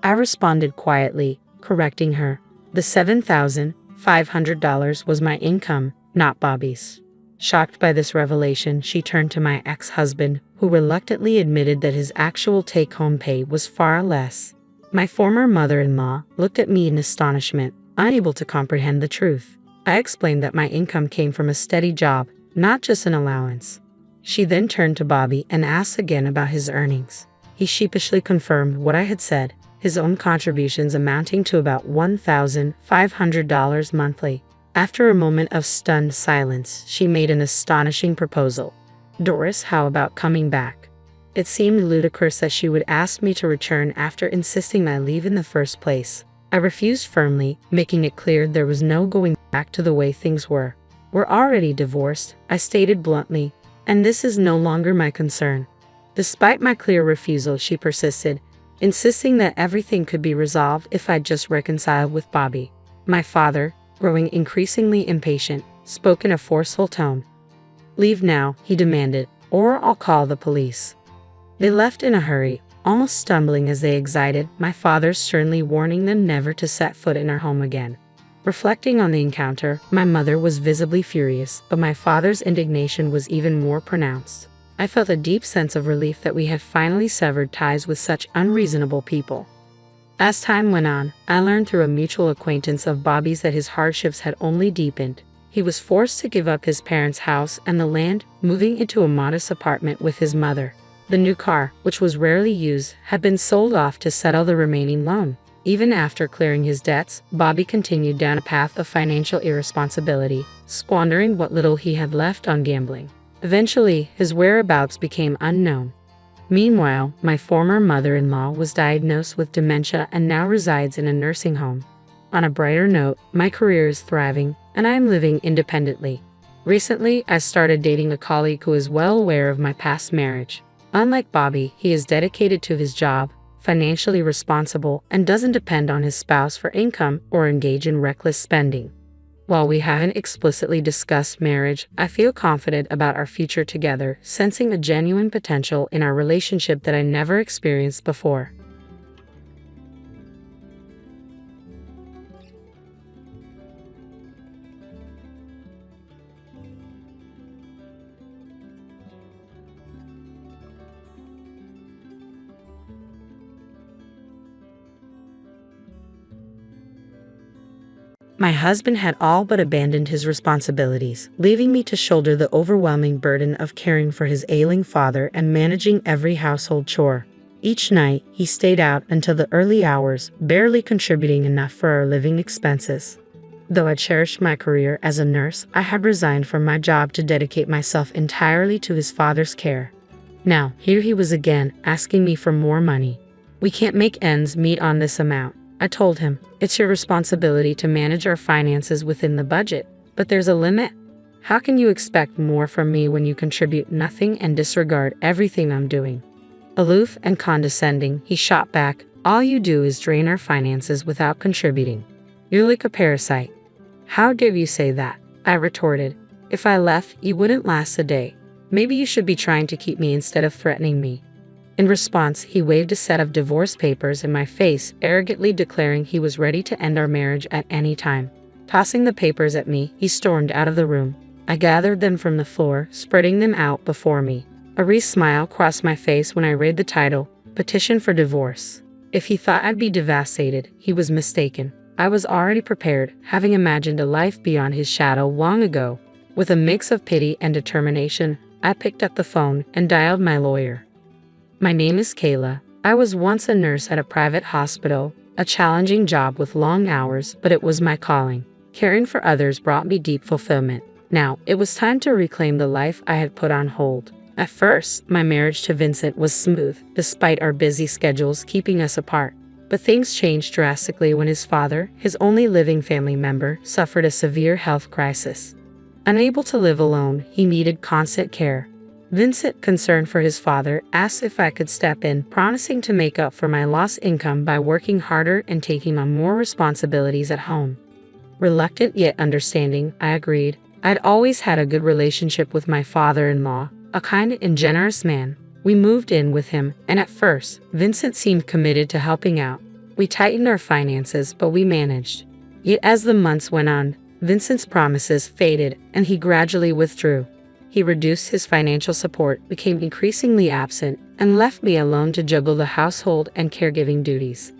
I responded quietly, correcting her. The $7,500 was my income, not Bobby's. Shocked by this revelation, she turned to my ex-husband, who reluctantly admitted that his actual take-home pay was far less. My former mother-in-law looked at me in astonishment, unable to comprehend the truth. I explained that my income came from a steady job, not just an allowance. She then turned to Bobby and asked again about his earnings. He sheepishly confirmed what I had said, his own contributions amounting to about $1,500 monthly. After a moment of stunned silence, she made an astonishing proposal. "Doris, how about coming back?" It seemed ludicrous that she would ask me to return after insisting I leave in the first place. I refused firmly, making it clear there was no going back to the way things were. "We're already divorced," I stated bluntly, "and this is no longer my concern." Despite my clear refusal, she persisted, insisting that everything could be resolved if I'd just reconciled with Bobby. My father, growing increasingly impatient, spoke in a forceful tone. "Leave now," he demanded, "or I'll call the police." They left in a hurry, almost stumbling as they exited, my father sternly warning them never to set foot in our home again. Reflecting on the encounter, my mother was visibly furious, but my father's indignation was even more pronounced. I felt a deep sense of relief that we had finally severed ties with such unreasonable people. As time went on, I learned through a mutual acquaintance of Bobby's that his hardships had only deepened. He was forced to give up his parents' house and the land, moving into a modest apartment with his mother. The new car, which was rarely used, had been sold off to settle the remaining loan. Even after clearing his debts, Bobby continued down a path of financial irresponsibility, squandering what little he had left on gambling. Eventually, his whereabouts became unknown. Meanwhile, my former mother-in-law was diagnosed with dementia and now resides in a nursing home. On a brighter note, my career is thriving, and I am living independently. Recently, I started dating a colleague who is well aware of my past marriage. Unlike Bobby, he is dedicated to his job, financially responsible, and doesn't depend on his spouse for income or engage in reckless spending. While we haven't explicitly discussed marriage, I feel confident about our future together, sensing a genuine potential in our relationship that I never experienced before. My husband had all but abandoned his responsibilities, leaving me to shoulder the overwhelming burden of caring for his ailing father and managing every household chore. Each night, he stayed out until the early hours, barely contributing enough for our living expenses. Though I cherished my career as a nurse, I had resigned from my job to dedicate myself entirely to his father's care. Now, here he was again, asking me for more money. "We can't make ends meet on this amount," I told him. "It's your responsibility to manage our finances within the budget, but there's a limit. How can you expect more from me when you contribute nothing and disregard everything I'm doing?" Aloof and condescending, he shot back, "All you do is drain our finances without contributing. You're like a parasite." "How dare you say that?" I retorted. "If I left, you wouldn't last a day. Maybe you should be trying to keep me instead of threatening me." In response, he waved a set of divorce papers in my face, arrogantly declaring he was ready to end our marriage at any time. Tossing the papers at me, he stormed out of the room. I gathered them from the floor, spreading them out before me. A wry smile crossed my face when I read the title, "Petition for Divorce." If he thought I'd be devastated, he was mistaken. I was already prepared, having imagined a life beyond his shadow long ago. With a mix of pity and determination, I picked up the phone and dialed my lawyer. "My name is Kayla. I was once a nurse at a private hospital, a challenging job with long hours, but it was my calling. Caring for others brought me deep fulfillment. Now, it was time to reclaim the life I had put on hold. At first, my marriage to Vincent was smooth, despite our busy schedules keeping us apart. But things changed drastically when his father, his only living family member, suffered a severe health crisis. Unable to live alone, he needed constant care. Vincent, concerned for his father, asked if I could step in, promising to make up for my lost income by working harder and taking on more responsibilities at home. Reluctant yet understanding, I agreed. I'd always had a good relationship with my father-in-law, a kind and generous man. We moved in with him, and at first, Vincent seemed committed to helping out. We tightened our finances, but we managed. Yet as the months went on, Vincent's promises faded, and he gradually withdrew. He reduced his financial support, became increasingly absent, and left me alone to juggle the household and caregiving duties.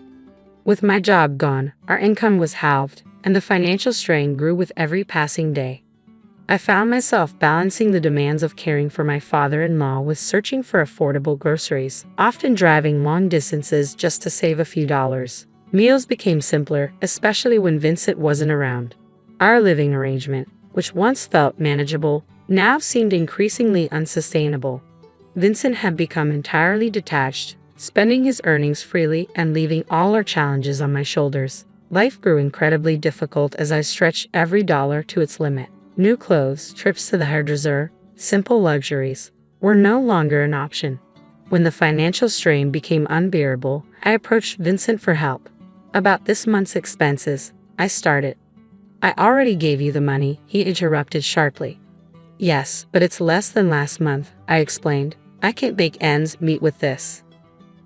With my job gone, our income was halved, and the financial strain grew with every passing day. I found myself balancing the demands of caring for my father-in-law with searching for affordable groceries, often driving long distances just to save a few dollars. Meals became simpler, especially when Vincent wasn't around. Our living arrangement, which once felt manageable, now seemed increasingly unsustainable. Vincent had become entirely detached, spending his earnings freely and leaving all our challenges on my shoulders. Life grew incredibly difficult as I stretched every dollar to its limit. New clothes, trips to the hairdresser, simple luxuries were no longer an option. When the financial strain became unbearable, I approached Vincent for help. About this month's expenses, I started. "I already gave you the money," he interrupted sharply. "Yes, but it's less than last month," I explained. "I can't make ends meet with this."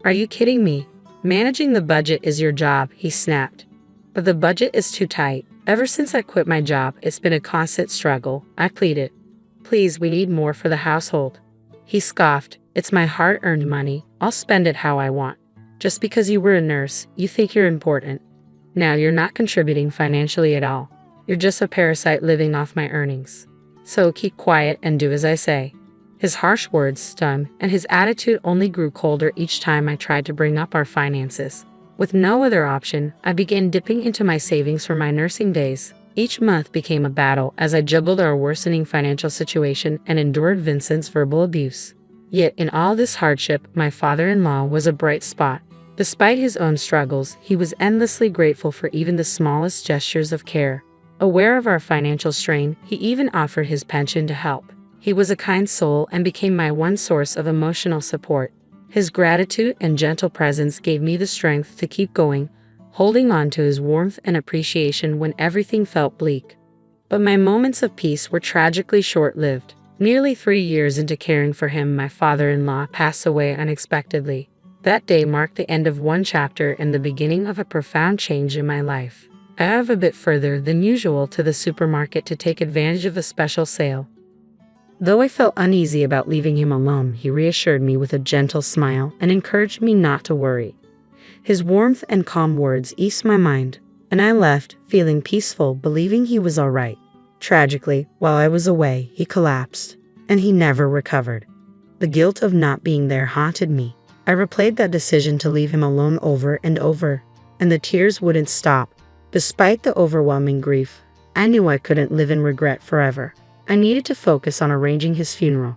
"Are you kidding me? Managing the budget is your job," he snapped. "But the budget is too tight. Ever since I quit my job, it's been a constant struggle," I pleaded. "Please, we need more for the household." He scoffed. "It's my hard-earned money. I'll spend it how I want. Just because you were a nurse, you think you're important. Now you're not contributing financially at all. You're just a parasite living off my earnings. So keep quiet and do as I say." His harsh words stung, and his attitude only grew colder each time I tried to bring up our finances. With no other option, I began dipping into my savings for my nursing days. Each month became a battle as I juggled our worsening financial situation and endured Vincent's verbal abuse. Yet in all this hardship, my father-in-law was a bright spot. Despite his own struggles, he was endlessly grateful for even the smallest gestures of care. Aware of our financial strain, he even offered his pension to help. He was a kind soul and became my one source of emotional support. His gratitude and gentle presence gave me the strength to keep going, holding on to his warmth and appreciation when everything felt bleak. But my moments of peace were tragically short-lived. Nearly 3 years into caring for him, my father-in-law passed away unexpectedly. That day marked the end of one chapter and the beginning of a profound change in my life. I drove a bit further than usual to the supermarket to take advantage of a special sale. Though I felt uneasy about leaving him alone, he reassured me with a gentle smile and encouraged me not to worry. His warmth and calm words eased my mind, and I left, feeling peaceful, believing he was all right. Tragically, while I was away, he collapsed, and he never recovered. The guilt of not being there haunted me. I replayed that decision to leave him alone over and over, and the tears wouldn't stop. Despite the overwhelming grief, I knew I couldn't live in regret forever. I needed to focus on arranging his funeral.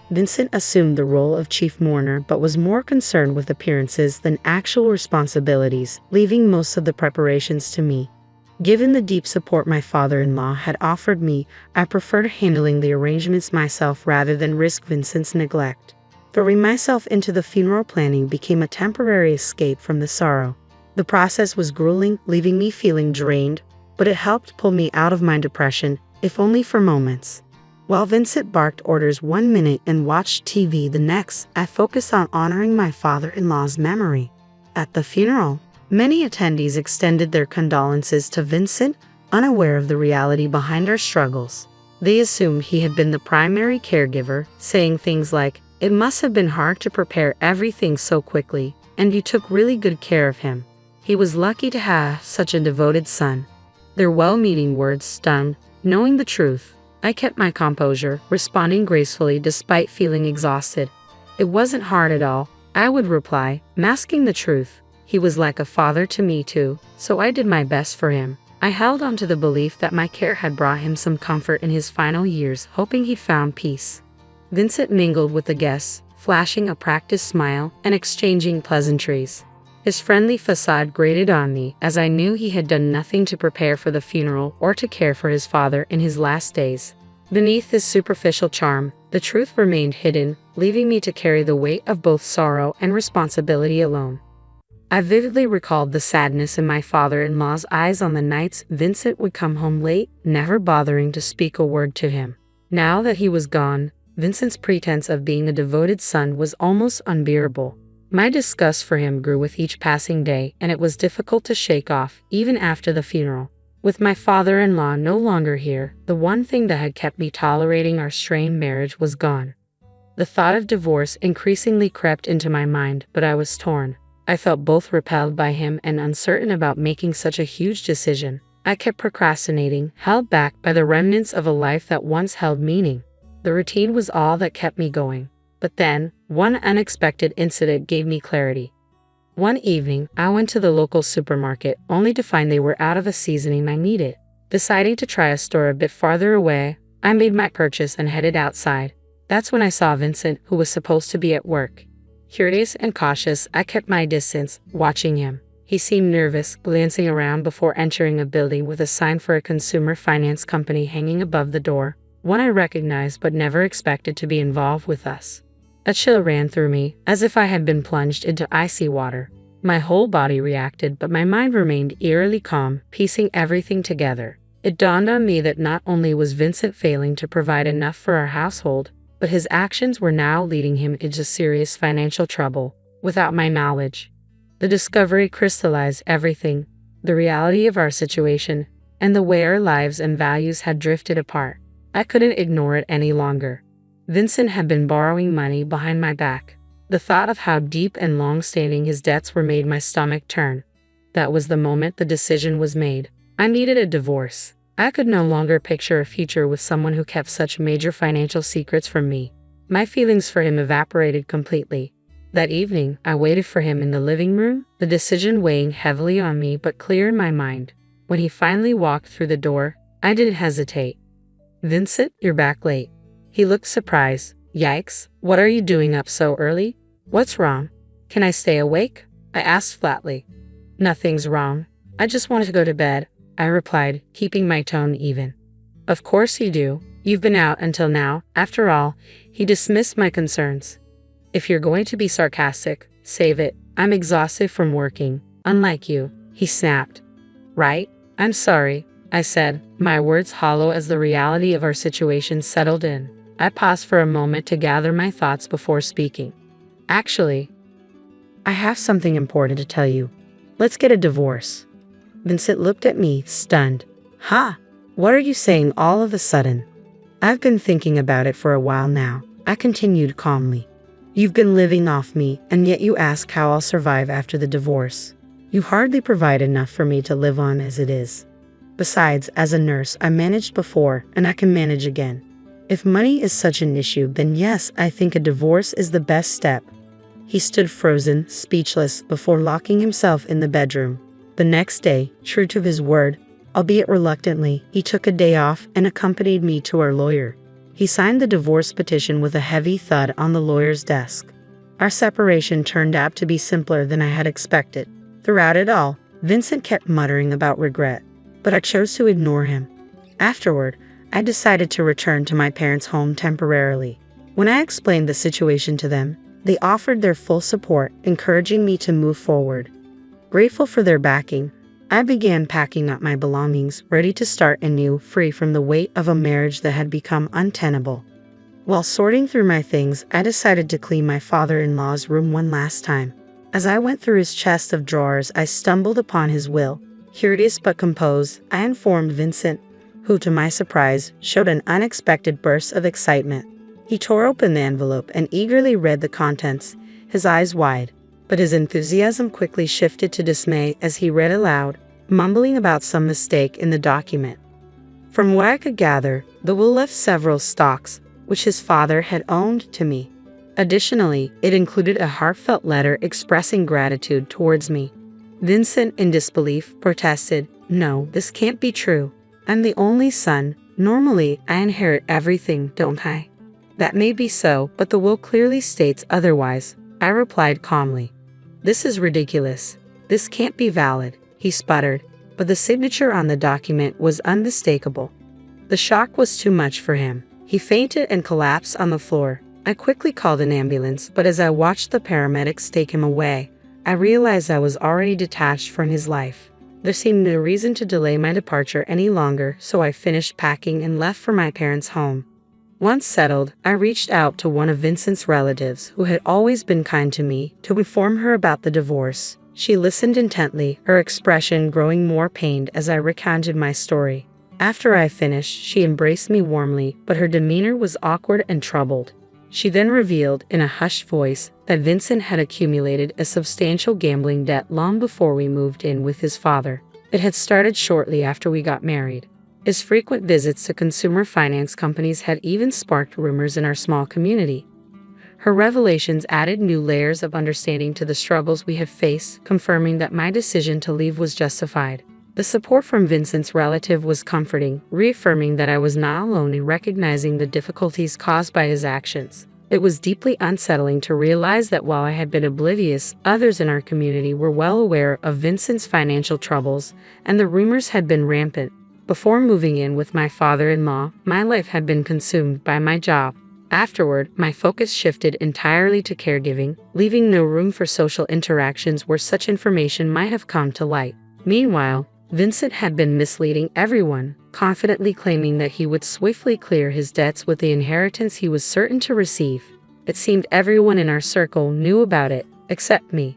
Vincent assumed the role of chief mourner but was more concerned with appearances than actual responsibilities, leaving most of the preparations to me. Given the deep support my father-in-law had offered me, I preferred handling the arrangements myself rather than risk Vincent's neglect. Throwing myself into the funeral planning became a temporary escape from the sorrow. The process was grueling, leaving me feeling drained, but it helped pull me out of my depression, if only for moments. While Vincent barked orders 1 minute and watched TV the next, I focused on honoring my father-in-law's memory. At the funeral, many attendees extended their condolences to Vincent, unaware of the reality behind our struggles. They assumed he had been the primary caregiver, saying things like, "It must have been hard to prepare everything so quickly, and you took really good care of him. He was lucky to have such a devoted son." Their well-meaning words stung. Knowing the truth, I kept my composure, responding gracefully despite feeling exhausted. "It wasn't hard at all," I would reply, masking the truth. "He was like a father to me too, so I did my best for him." I held on to the belief that my care had brought him some comfort in his final years, hoping he'd found peace. Vincent mingled with the guests, flashing a practiced smile and exchanging pleasantries. His friendly facade grated on me, as I knew he had done nothing to prepare for the funeral or to care for his father in his last days. Beneath his superficial charm, the truth remained hidden, leaving me to carry the weight of both sorrow and responsibility alone. I vividly recalled the sadness in my father-in-law's eyes on the nights Vincent would come home late, never bothering to speak a word to him. Now that he was gone, Vincent's pretense of being a devoted son was almost unbearable. My disgust for him grew with each passing day, and it was difficult to shake off, even after the funeral. With my father-in-law no longer here, the one thing that had kept me tolerating our strained marriage was gone. The thought of divorce increasingly crept into my mind, but I was torn. I felt both repelled by him and uncertain about making such a huge decision. I kept procrastinating, held back by the remnants of a life that once held meaning. The routine was all that kept me going. But then, one unexpected incident gave me clarity. One evening, I went to the local supermarket, only to find they were out of a seasoning I needed. Deciding to try a store a bit farther away, I made my purchase and headed outside. That's when I saw Vincent, who was supposed to be at work. Curious and cautious, I kept my distance, watching him. He seemed nervous, glancing around before entering a building with a sign for a consumer finance company hanging above the door, one I recognized but never expected to be involved with us. A chill ran through me, as if I had been plunged into icy water. My whole body reacted, but my mind remained eerily calm, piecing everything together. It dawned on me that not only was Vincent failing to provide enough for our household, but his actions were now leading him into serious financial trouble, without my knowledge. The discovery crystallized everything, the reality of our situation, and the way our lives and values had drifted apart. I couldn't ignore it any longer. Vincent had been borrowing money behind my back. The thought of how deep and long-standing his debts were made my stomach turn. That was the moment the decision was made. I needed a divorce. I could no longer picture a future with someone who kept such major financial secrets from me. My feelings for him evaporated completely. That evening, I waited for him in the living room, the decision weighing heavily on me but clear in my mind. When he finally walked through the door, I didn't hesitate. "Vincent, you're back late." He looked surprised. "Yikes, what are you doing up so early? What's wrong? Can I stay awake?" I asked flatly. "Nothing's wrong. I just want to go to bed," I replied, keeping my tone even. "Of course you do. You've been out until now. After all," he dismissed my concerns. "If you're going to be sarcastic, save it. I'm exhausted from working. Unlike you," he snapped. "Right? I'm sorry," I said, my words hollow as the reality of our situation settled in. I paused for a moment to gather my thoughts before speaking. "Actually, I have something important to tell you. Let's get a divorce." Vincent looked at me, stunned. "Ha! What are you saying all of a sudden?" "I've been thinking about it for a while now," I continued calmly. "You've been living off me, and yet you ask how I'll survive after the divorce. You hardly provide enough for me to live on as it is. Besides, as a nurse, I managed before, and I can manage again. If money is such an issue, then yes, I think a divorce is the best step." He stood frozen, speechless, before locking himself in the bedroom. The next day, true to his word, albeit reluctantly, he took a day off and accompanied me to our lawyer. He signed the divorce petition with a heavy thud on the lawyer's desk. Our separation turned out to be simpler than I had expected. Throughout it all, Vincent kept muttering about regret, but I chose to ignore him. Afterward, I decided to return to my parents' home temporarily. When I explained the situation to them, they offered their full support, encouraging me to move forward. Grateful for their backing, I began packing up my belongings, ready to start anew, free from the weight of a marriage that had become untenable. While sorting through my things, I decided to clean my father-in-law's room one last time. As I went through his chest of drawers, I stumbled upon his will. Curious but composed, I informed Vincent, who, to my surprise, showed an unexpected burst of excitement. He tore open the envelope and eagerly read the contents, his eyes wide. But his enthusiasm quickly shifted to dismay as he read aloud, mumbling about some mistake in the document. From what I could gather, the will left several stocks, which his father had owned to me. Additionally, it included a heartfelt letter expressing gratitude towards me. Vincent, in disbelief, protested, No, this can't be true. I'm the only son. Normally, I inherit everything, don't I? That may be so, but the will clearly states otherwise, I replied calmly. This is ridiculous. This can't be valid, he sputtered, but the signature on the document was unmistakable. The shock was too much for him. He fainted and collapsed on the floor. I quickly called an ambulance, but as I watched the paramedics take him away, I realized I was already detached from his life. There seemed no reason to delay my departure any longer, so I finished packing and left for my parents' home. Once settled, I reached out to one of Vincent's relatives, who had always been kind to me, to inform her about the divorce. She listened intently, her expression growing more pained as I recounted my story. After I finished, she embraced me warmly, but her demeanor was awkward and troubled. She then revealed, in a hushed voice, that Vincent had accumulated a substantial gambling debt long before we moved in with his father. It had started shortly after we got married. His frequent visits to consumer finance companies had even sparked rumors in our small community. Her revelations added new layers of understanding to the struggles we had faced, confirming that my decision to leave was justified. The support from Vincent's relative was comforting, reaffirming that I was not alone in recognizing the difficulties caused by his actions. It was deeply unsettling to realize that while I had been oblivious, others in our community were well aware of Vincent's financial troubles, and the rumors had been rampant. Before moving in with my father-in-law, my life had been consumed by my job. Afterward, my focus shifted entirely to caregiving, leaving no room for social interactions where such information might have come to light. Meanwhile, Vincent had been misleading everyone, confidently claiming that he would swiftly clear his debts with the inheritance he was certain to receive. It seemed everyone in our circle knew about it, except me.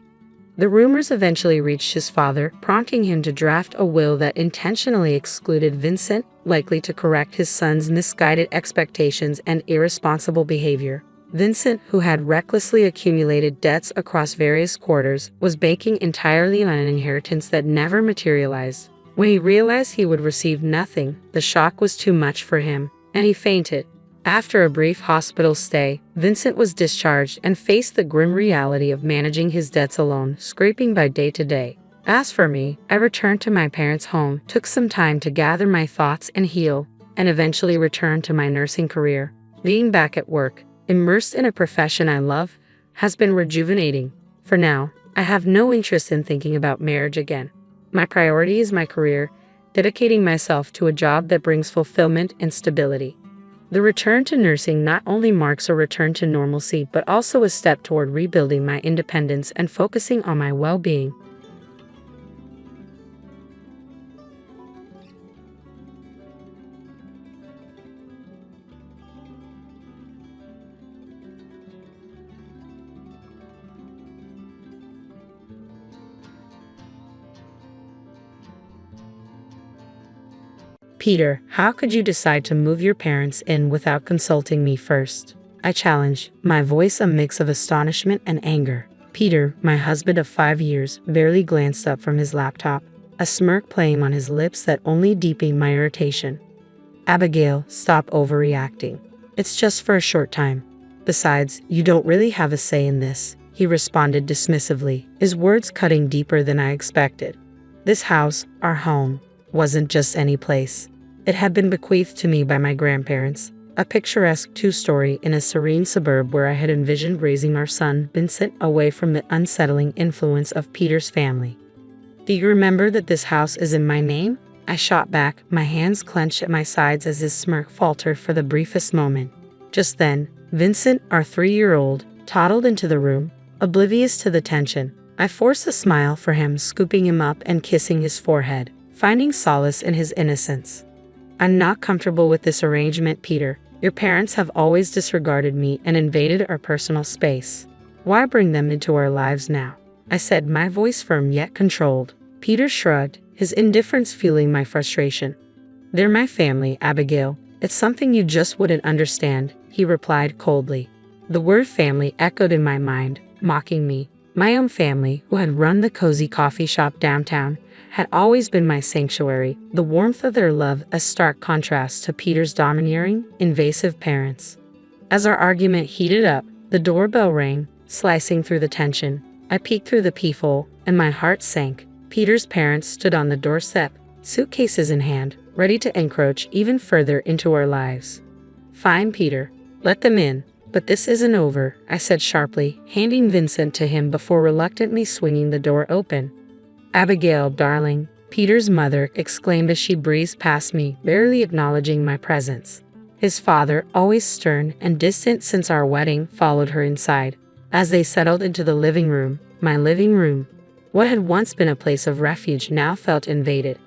The rumors eventually reached his father, prompting him to draft a will that intentionally excluded Vincent, likely to correct his son's misguided expectations and irresponsible behavior. Vincent, who had recklessly accumulated debts across various quarters, was banking entirely on an inheritance that never materialized. When he realized he would receive nothing, the shock was too much for him, and he fainted. After a brief hospital stay, Vincent was discharged and faced the grim reality of managing his debts alone, scraping by day to day. As for me, I returned to my parents' home, took some time to gather my thoughts and heal, and eventually returned to my nursing career. Being back at work, immersed in a profession I love, has been rejuvenating. For now, I have no interest in thinking about marriage again. My priority is my career, dedicating myself to a job that brings fulfillment and stability. The return to nursing not only marks a return to normalcy but also a step toward rebuilding my independence and focusing on my well-being. Peter, how could you decide to move your parents in without consulting me first? I challenged, my voice a mix of astonishment and anger. Peter, my husband of 5 years, barely glanced up from his laptop, a smirk playing on his lips that only deepened my irritation. Abigail, stop overreacting. It's just for a short time. Besides, you don't really have a say in this, he responded dismissively, his words cutting deeper than I expected. This house, our home, wasn't just any place. It had been bequeathed to me by my grandparents, a picturesque two-story in a serene suburb where I had envisioned raising our son, Vincent, away from the unsettling influence of Peter's family. Do you remember that this house is in my name? I shot back, my hands clenched at my sides as his smirk faltered for the briefest moment. Just then, Vincent, our 3-year-old, toddled into the room, oblivious to the tension. I forced a smile for him, scooping him up and kissing his forehead, finding solace in his innocence. I'm not comfortable with this arrangement, Peter. Your parents have always disregarded me and invaded our personal space. Why bring them into our lives now? I said, my voice firm yet controlled. Peter shrugged, his indifference fueling my frustration. They're my family, Abigail. It's something you just wouldn't understand, he replied coldly. The word family echoed in my mind, mocking me. My own family, who had run the cozy coffee shop downtown, had always been my sanctuary, the warmth of their love a stark contrast to Peter's domineering, invasive parents. As our argument heated up, the doorbell rang, slicing through the tension. I peeked through the peephole, and my heart sank. Peter's parents stood on the doorstep, suitcases in hand, ready to encroach even further into our lives. "Fine, Peter. Let them in. But this isn't over," I said sharply, handing Vincent to him before reluctantly swinging the door open. "Abigail, darling," Peter's mother exclaimed as she breezed past me, barely acknowledging my presence. His father, always stern and distant since our wedding, followed her inside. As they settled into the living room, my living room, what had once been a place of refuge now felt invaded.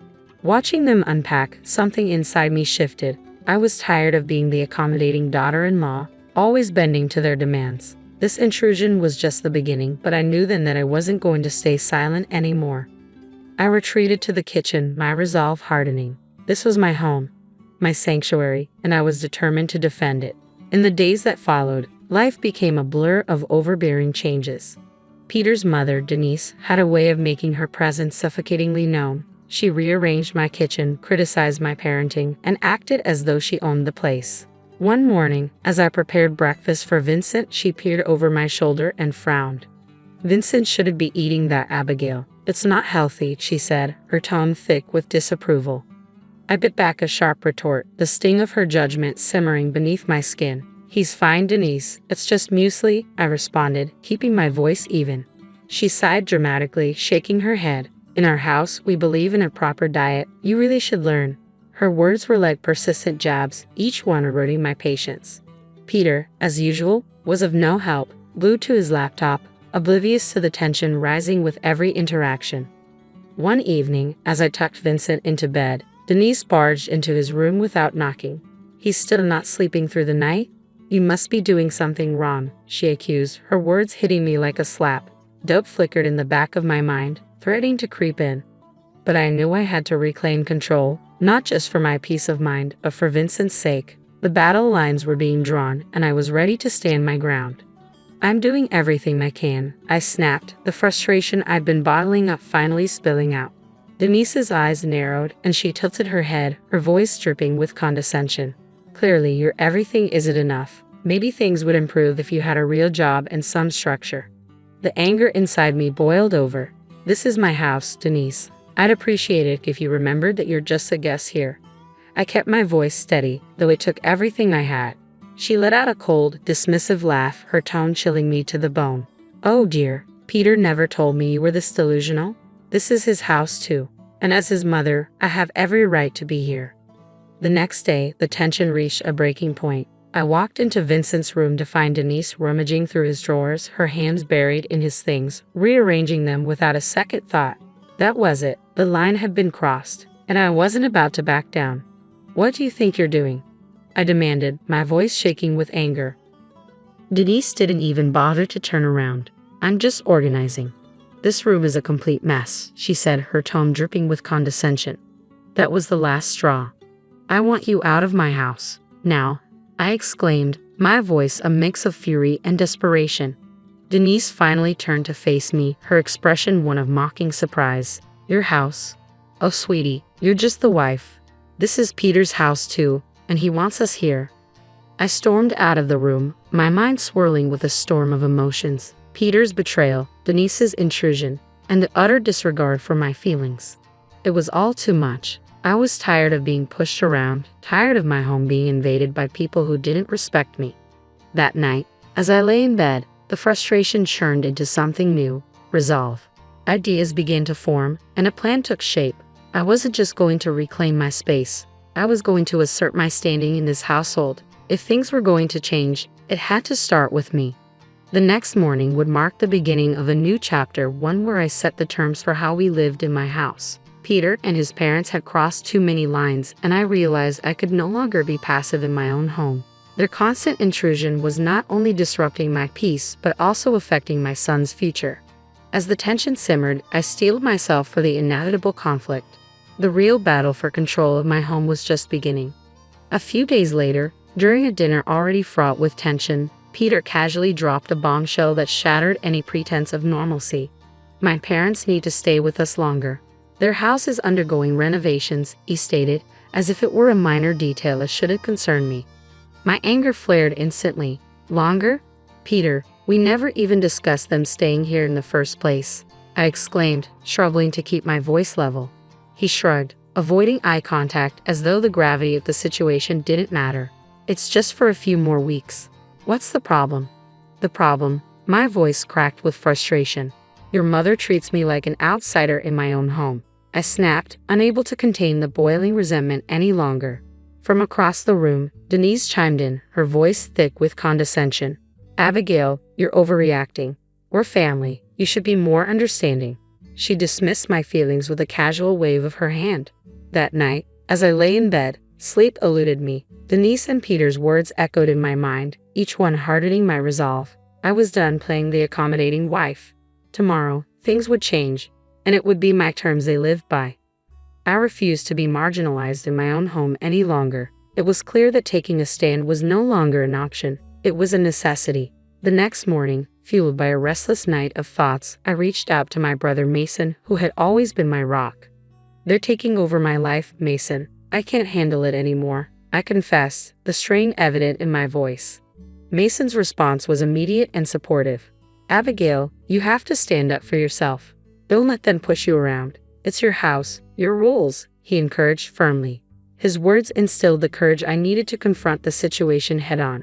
Watching them unpack, something inside me shifted. I was tired of being the accommodating daughter-in-law, always bending to their demands. This intrusion was just the beginning, but I knew then that I wasn't going to stay silent anymore. I retreated to the kitchen, my resolve hardening. This was my home, my sanctuary, and I was determined to defend it. In the days that followed, life became a blur of overbearing changes. Peter's mother, Denise, had a way of making her presence suffocatingly known. She rearranged my kitchen, criticized my parenting, and acted as though she owned the place. One morning, as I prepared breakfast for Vincent, she peered over my shoulder and frowned. "Vincent shouldn't be eating that, Abigail. It's not healthy," she said, her tone thick with disapproval. I bit back a sharp retort, the sting of her judgment simmering beneath my skin. "He's fine, Denise. It's just muesli," I responded, keeping my voice even. She sighed dramatically, shaking her head. "In our house, we believe in a proper diet. You really should learn." Her words were like persistent jabs, each one eroding my patience. Peter, as usual, was of no help, glued to his laptop, oblivious to the tension rising with every interaction. One evening, as I tucked Vincent into bed, Denise barged into his room without knocking. "He's still not sleeping through the night? You must be doing something wrong," she accused, her words hitting me like a slap. Doubt flickered in the back of my mind, threatening to creep in. But I knew I had to reclaim control, not just for my peace of mind, but for Vincent's sake. The battle lines were being drawn, and I was ready to stand my ground. "I'm doing everything I can," I snapped, the frustration I'd been bottling up finally spilling out. Denise's eyes narrowed, and she tilted her head, her voice dripping with condescension. "Clearly, your everything isn't enough. Maybe things would improve if you had a real job and some structure." The anger inside me boiled over. "This is my house, Denise. I'd appreciate it if you remembered that you're just a guest here." I kept my voice steady, though it took everything I had. She let out a cold, dismissive laugh, her tone chilling me to the bone. "Oh dear, Peter never told me you were this delusional. This is his house too, and as his mother, I have every right to be here." The next day, the tension reached a breaking point. I walked into Vincent's room to find Denise rummaging through his drawers, her hands buried in his things, rearranging them without a second thought. That was it. The line had been crossed, and I wasn't about to back down. "What do you think you're doing?" I demanded, my voice shaking with anger. Denise didn't even bother to turn around. "I'm just organizing. This room is a complete mess," she said, her tone dripping with condescension. That was the last straw. "I want you out of my house, now," I exclaimed, my voice a mix of fury and desperation. Denise finally turned to face me, her expression one of mocking surprise. "Your house? Oh, sweetie, you're just the wife. This is Peter's house too, and he wants us here." I stormed out of the room, my mind swirling with a storm of emotions. Peter's betrayal, Denise's intrusion, and the utter disregard for my feelings. It was all too much. I was tired of being pushed around, tired of my home being invaded by people who didn't respect me. That night, as I lay in bed, the frustration churned into something new, resolve. Ideas began to form, and a plan took shape. I wasn't just going to reclaim my space. I was going to assert my standing in this household. If things were going to change, it had to start with me. The next morning would mark the beginning of a new chapter, one where I set the terms for how we lived in my house. Peter and his parents had crossed too many lines, and I realized I could no longer be passive in my own home. Their constant intrusion was not only disrupting my peace, but also affecting my son's future. As the tension simmered, I steeled myself for the inevitable conflict. The real battle for control of my home was just beginning. A few days later, during a dinner already fraught with tension, Peter casually dropped a bombshell that shattered any pretense of normalcy. "My parents need to stay with us longer. Their house is undergoing renovations," he stated, as if it were a minor detail that shouldn't concern me. My anger flared instantly. "Longer? Peter, we never even discussed them staying here in the first place," I exclaimed, struggling to keep my voice level. He shrugged. avoiding eye contact as though the gravity of the situation didn't matter. It's just for a few more weeks. What's the problem? The problem? My voice cracked with frustration. Your mother treats me like an outsider in my own home. I snapped, unable to contain the boiling resentment any longer. From across the room, Denise chimed in, her voice thick with condescension. Abigail, you're overreacting. We're family. You should be more understanding. She dismissed my feelings with a casual wave of her hand. That night, as I lay in bed, sleep eluded me. Denise and Peter's words echoed in my mind, each one hardening my resolve. I was done playing the accommodating wife. Tomorrow, things would change, and it would be my terms they lived by. I refused to be marginalized in my own home any longer. It was clear that taking a stand was no longer an option. It was a necessity. The next morning, fueled by a restless night of thoughts, I reached out to my brother Mason, who had always been my rock. They're taking over my life, Mason. I can't handle it anymore. I confess, the strain evident in my voice. Mason's response was immediate and supportive. Abigail, you have to stand up for yourself. Don't let them push you around. It's your house, your rules, he encouraged firmly. His words instilled the courage I needed to confront the situation head-on.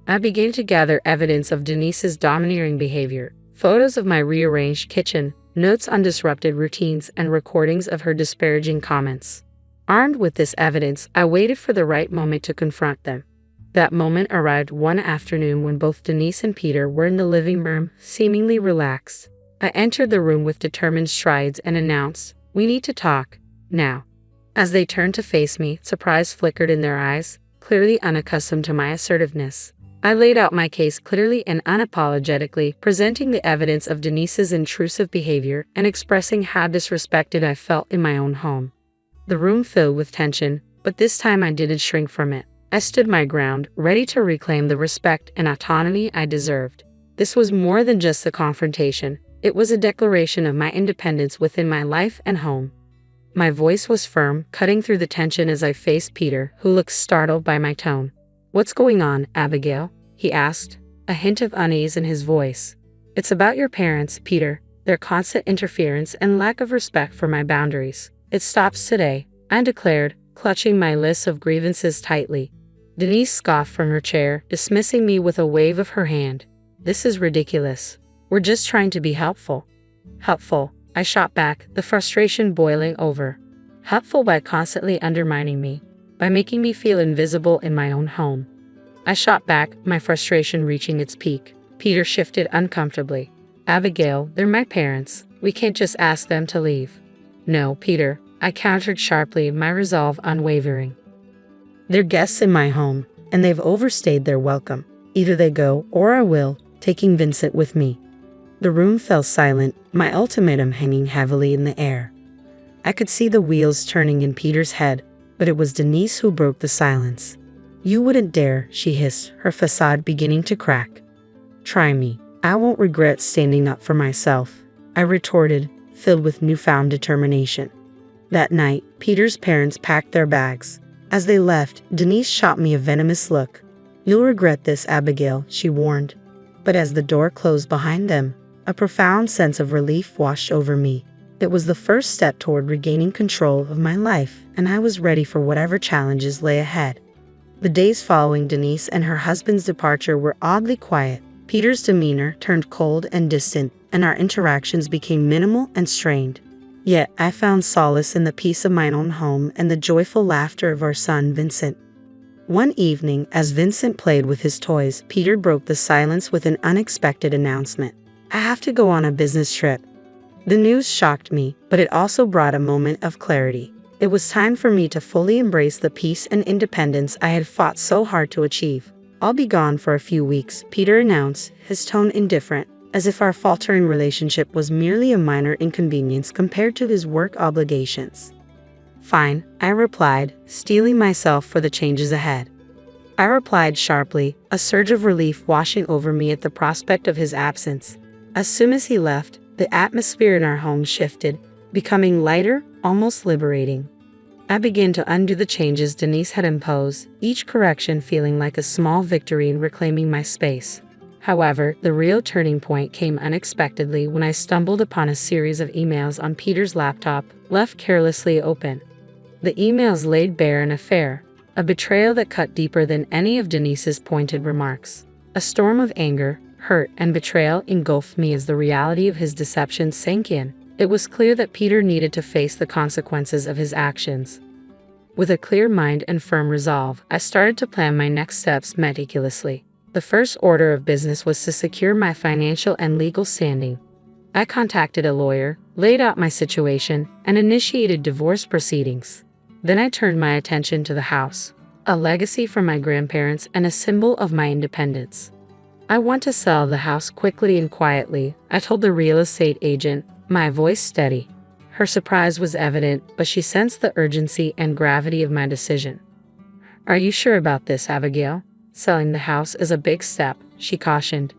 I began to gather evidence of Denise's domineering behavior, photos of my rearranged kitchen, notes on disrupted routines, and recordings of her disparaging comments. Armed with this evidence, I waited for the right moment to confront them. That moment arrived one afternoon when both Denise and Peter were in the living room, seemingly relaxed. I entered the room with determined strides and announced, "We need to talk, now." As they turned to face me, surprise flickered in their eyes, clearly unaccustomed to my assertiveness. I laid out my case clearly and unapologetically, presenting the evidence of Denise's intrusive behavior and expressing how disrespected I felt in my own home. The room filled with tension, but this time I didn't shrink from it. I stood my ground, ready to reclaim the respect and autonomy I deserved. This was more than just a confrontation. It was a declaration of my independence within my life and home. My voice was firm, cutting through the tension as I faced Peter, who looked startled by my tone. "What's going on, Abigail?" he asked, a hint of unease in his voice. "It's about your parents, Peter, their constant interference and lack of respect for my boundaries. It stops today," I declared, clutching my list of grievances tightly. Denise scoffed from her chair, dismissing me with a wave of her hand. "This is ridiculous. We're just trying to be helpful." "Helpful," I shot back, the frustration boiling over. "Helpful by constantly undermining me, by making me feel invisible in my own home." I shot back, my frustration reaching its peak. Peter shifted uncomfortably. "Abigail, they're my parents. We can't just ask them to leave." "No, Peter," I countered sharply, my resolve unwavering. "They're guests in my home, and they've overstayed their welcome. Either they go, or I will, taking Vincent with me." The room fell silent, my ultimatum hanging heavily in the air. I could see the wheels turning in Peter's head, but it was Denise who broke the silence. "You wouldn't dare," she hissed, her facade beginning to crack. "Try me. I won't regret standing up for myself," I retorted, filled with newfound determination. That night, Peter's parents packed their bags. As they left, Denise shot me a venomous look. "You'll regret this, Abigail," she warned. But as the door closed behind them, a profound sense of relief washed over me. It was the first step toward regaining control of my life, and I was ready for whatever challenges lay ahead. The days following Denise and her husband's departure were oddly quiet. Peter's demeanor turned cold and distant, and our interactions became minimal and strained. Yet I found solace in the peace of my own home and the joyful laughter of our son Vincent. One evening, as Vincent played with his toys, Peter broke the silence with an unexpected announcement. "I have to go on a business trip." The news shocked me, but it also brought a moment of clarity. It was time for me to fully embrace the peace and independence I had fought so hard to achieve. "I'll be gone for a few weeks," Peter announced, his tone indifferent, as if our faltering relationship was merely a minor inconvenience compared to his work obligations. "Fine," I replied, steeling myself for the changes ahead. I replied sharply, a surge of relief washing over me at the prospect of his absence. As soon as he left, the atmosphere in our home shifted, becoming lighter, almost liberating. I began to undo the changes Denise had imposed, each correction feeling like a small victory in reclaiming my space. However, the real turning point came unexpectedly when I stumbled upon a series of emails on Peter's laptop, left carelessly open. The emails laid bare an affair, a betrayal that cut deeper than any of Denise's pointed remarks. A storm of anger, hurt, and betrayal engulfed me as the reality of his deception sank in. It was clear that Peter needed to face the consequences of his actions. With a clear mind and firm resolve, I started to plan my next steps meticulously. The first order of business was to secure my financial and legal standing. I contacted a lawyer, laid out my situation, and initiated divorce proceedings. Then I turned my attention to the house, a legacy from my grandparents and a symbol of my independence. I want to sell the house quickly and quietly, I told the real estate agent, my voice steady. Her surprise was evident, but she sensed the urgency and gravity of my decision. "Are you sure about this, Abigail? Selling the house is a big step," she cautioned.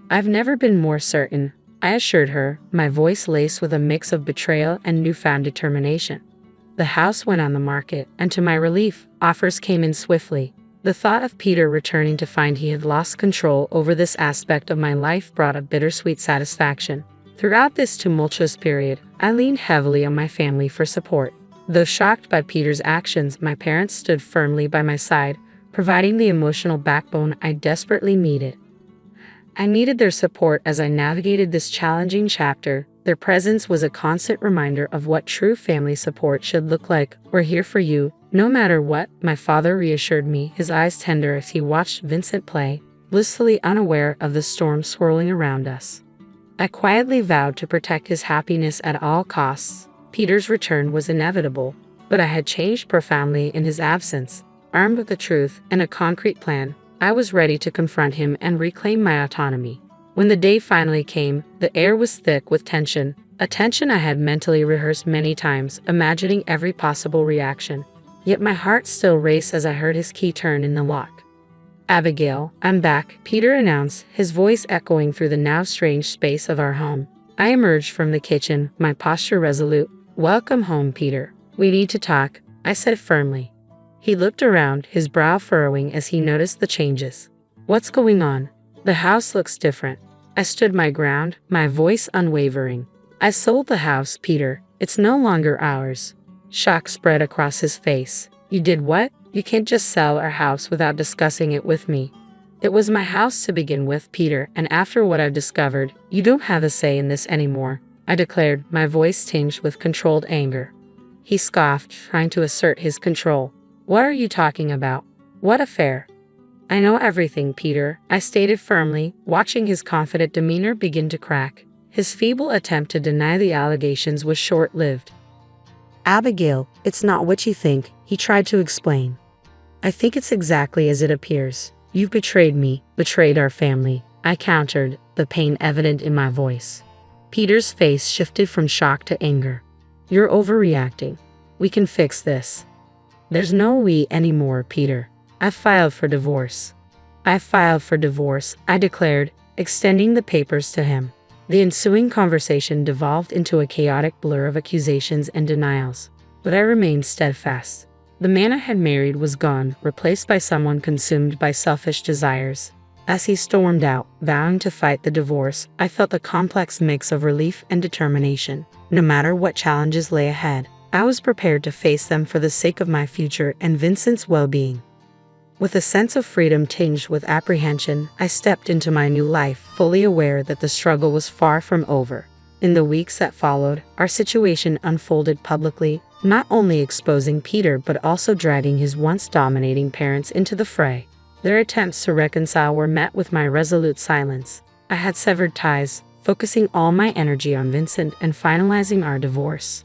"I've never been more certain," I assured her, my voice laced with a mix of betrayal and newfound determination. The house went on the market, and to my relief, offers came in swiftly. The thought of Peter returning to find he had lost control over this aspect of my life brought a bittersweet satisfaction. Throughout this tumultuous period, I leaned heavily on my family for support. Though shocked by Peter's actions, my parents stood firmly by my side, providing the emotional backbone I desperately needed. I needed their support as I navigated this challenging chapter. Their presence was a constant reminder of what true family support should look like. "We're here for you, no matter what," my father reassured me, his eyes tender as he watched Vincent play, blissfully unaware of the storm swirling around us. I quietly vowed to protect his happiness at all costs. Peter's return was inevitable, but I had changed profoundly in his absence. Armed with the truth and a concrete plan, I was ready to confront him and reclaim my autonomy. When the day finally came, the air was thick with tension, a tension I had mentally rehearsed many times, imagining every possible reaction. Yet my heart still raced as I heard his key turn in the lock. "Abigail, I'm back," Peter announced, his voice echoing through the now strange space of our home. I emerged from the kitchen, my posture resolute. "Welcome home, Peter. We need to talk," I said firmly. He looked around, his brow furrowing as he noticed the changes. "What's going on? The house looks different." I stood my ground, my voice unwavering. "I sold the house, Peter. It's no longer ours." Shock spread across his face. "You did what? You can't just sell our house without discussing it with me." "It was my house to begin with, Peter, and after what I've discovered, you don't have a say in this anymore," I declared, my voice tinged with controlled anger. He scoffed, trying to assert his control. "What are you talking about? What affair?" "I know everything, Peter," I stated firmly, watching his confident demeanor begin to crack. His feeble attempt to deny the allegations was short-lived. "Abigail, it's not what you think," he tried to explain. "I think it's exactly as it appears. You've betrayed me, betrayed our family," I countered, the pain evident in my voice. Peter's face shifted from shock to anger. "You're overreacting. We can fix this." "There's no we anymore, Peter. I filed for divorce." "I filed for divorce," I declared, extending the papers to him. The ensuing conversation devolved into a chaotic blur of accusations and denials, but I remained steadfast. The man I had married was gone, replaced by someone consumed by selfish desires. As he stormed out, vowing to fight the divorce, I felt a complex mix of relief and determination. No matter what challenges lay ahead, I was prepared to face them for the sake of my future and Vincent's well-being. With a sense of freedom tinged with apprehension, I stepped into my new life, fully aware that the struggle was far from over. In the weeks that followed, our situation unfolded publicly, not only exposing Peter but also dragging his once dominating parents into the fray. Their attempts to reconcile were met with my resolute silence. I had severed ties, focusing all my energy on Vincent and finalizing our divorce.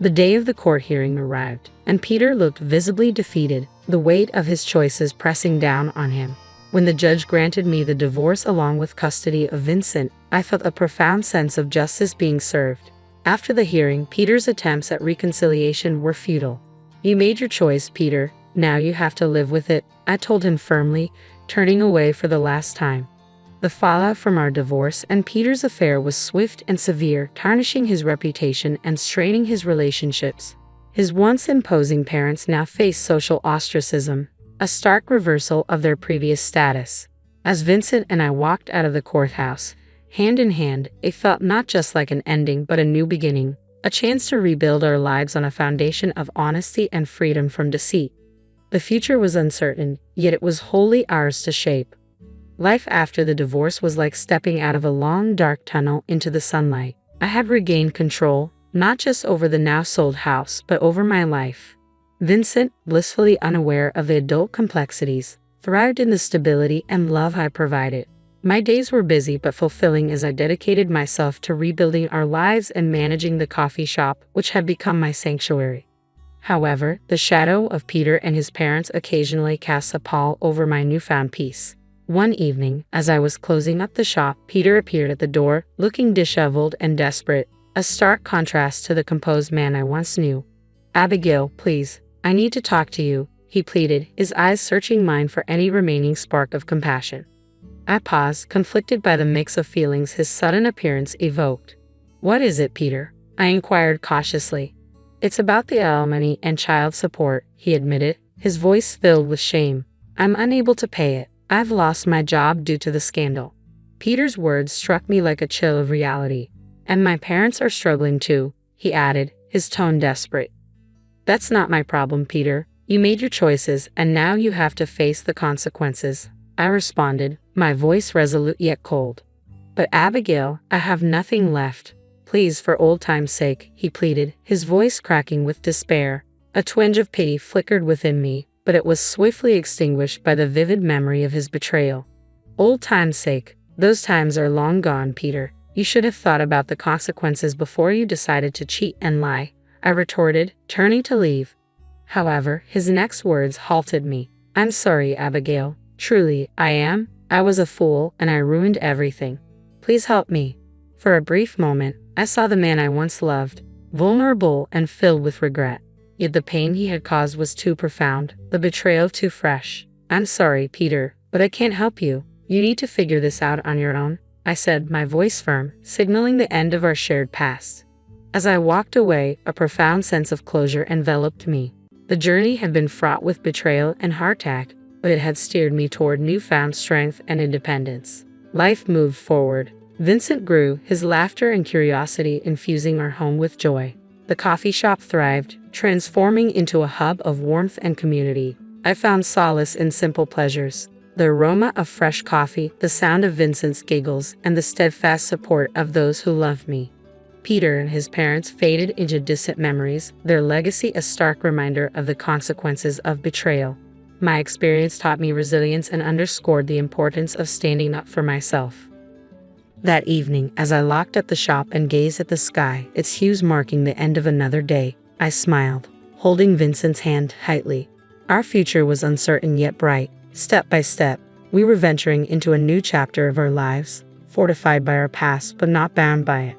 The day of the court hearing arrived, and Peter looked visibly defeated, the weight of his choices pressing down on him. When the judge granted me the divorce along with custody of Vincent, I felt a profound sense of justice being served. After the hearing, Peter's attempts at reconciliation were futile. "You made your choice, Peter. Now you have to live with it," I told him firmly, turning away for the last time. The fallout from our divorce and Peter's affair was swift and severe, tarnishing his reputation and straining his relationships. His once imposing parents now faced social ostracism, a stark reversal of their previous status. As Vincent and I walked out of the courthouse, hand in hand, it felt not just like an ending but a new beginning. a chance to rebuild our lives on a foundation of honesty and freedom from deceit. The future was uncertain, yet it was wholly ours to shape. Life after the divorce was like stepping out of a long, dark tunnel into the sunlight. I had regained control, not just over the now-sold house, but over my life. Vincent, blissfully unaware of the adult complexities, thrived in the stability and love I provided. My days were busy but fulfilling as I dedicated myself to rebuilding our lives and managing the coffee shop, which had become my sanctuary. However, the shadow of Peter and his parents occasionally cast a pall over my newfound peace. One evening, as I was closing up the shop, Peter appeared at the door, looking disheveled and desperate, a stark contrast to the composed man I once knew. "Abigail, please, I need to talk to you," he pleaded, his eyes searching mine for any remaining spark of compassion. I paused, conflicted by the mix of feelings his sudden appearance evoked. "What is it, Peter?" I inquired cautiously. "It's about the alimony and child support," he admitted, his voice filled with shame. "I'm unable to pay it. I've lost my job due to the scandal." Peter's words struck me like a chill of reality. "And my parents are struggling too," he added, his tone desperate. "That's not my problem, Peter. You made your choices, and now you have to face the consequences," I responded, my voice resolute yet cold. "But Abigail, I have nothing left. Please, for old time's sake," he pleaded, his voice cracking with despair. A twinge of pity flickered within me, but it was swiftly extinguished by the vivid memory of his betrayal. "Old time's sake? Those times are long gone, Peter. You should have thought about the consequences before you decided to cheat and lie," I retorted, turning to leave. However, his next words halted me. "I'm sorry, Abigail. Truly, I am. I was a fool, and I ruined everything. Please help me." For a brief moment, I saw the man I once loved, vulnerable and filled with regret. Yet the pain he had caused was too profound, the betrayal too fresh. "I'm sorry, Peter, but I can't help you. You need to figure this out on your own," I said, my voice firm, signaling the end of our shared past. As I walked away, a profound sense of closure enveloped me. The journey had been fraught with betrayal and heartache, but it had steered me toward newfound strength and independence. Life moved forward. Vincent grew, his laughter and curiosity infusing our home with joy. The coffee shop thrived, transforming into a hub of warmth and community. I found solace in simple pleasures: the aroma of fresh coffee, the sound of Vincent's giggles, and the steadfast support of those who loved me. Peter and his parents faded into distant memories, their legacy a stark reminder of the consequences of betrayal. My experience taught me resilience and underscored the importance of standing up for myself. That evening, as I locked up the shop and gazed at the sky, its hues marking the end of another day, I smiled, holding Vincent's hand tightly. Our future was uncertain yet bright. Step by step, we were venturing into a new chapter of our lives, fortified by our past but not bound by it.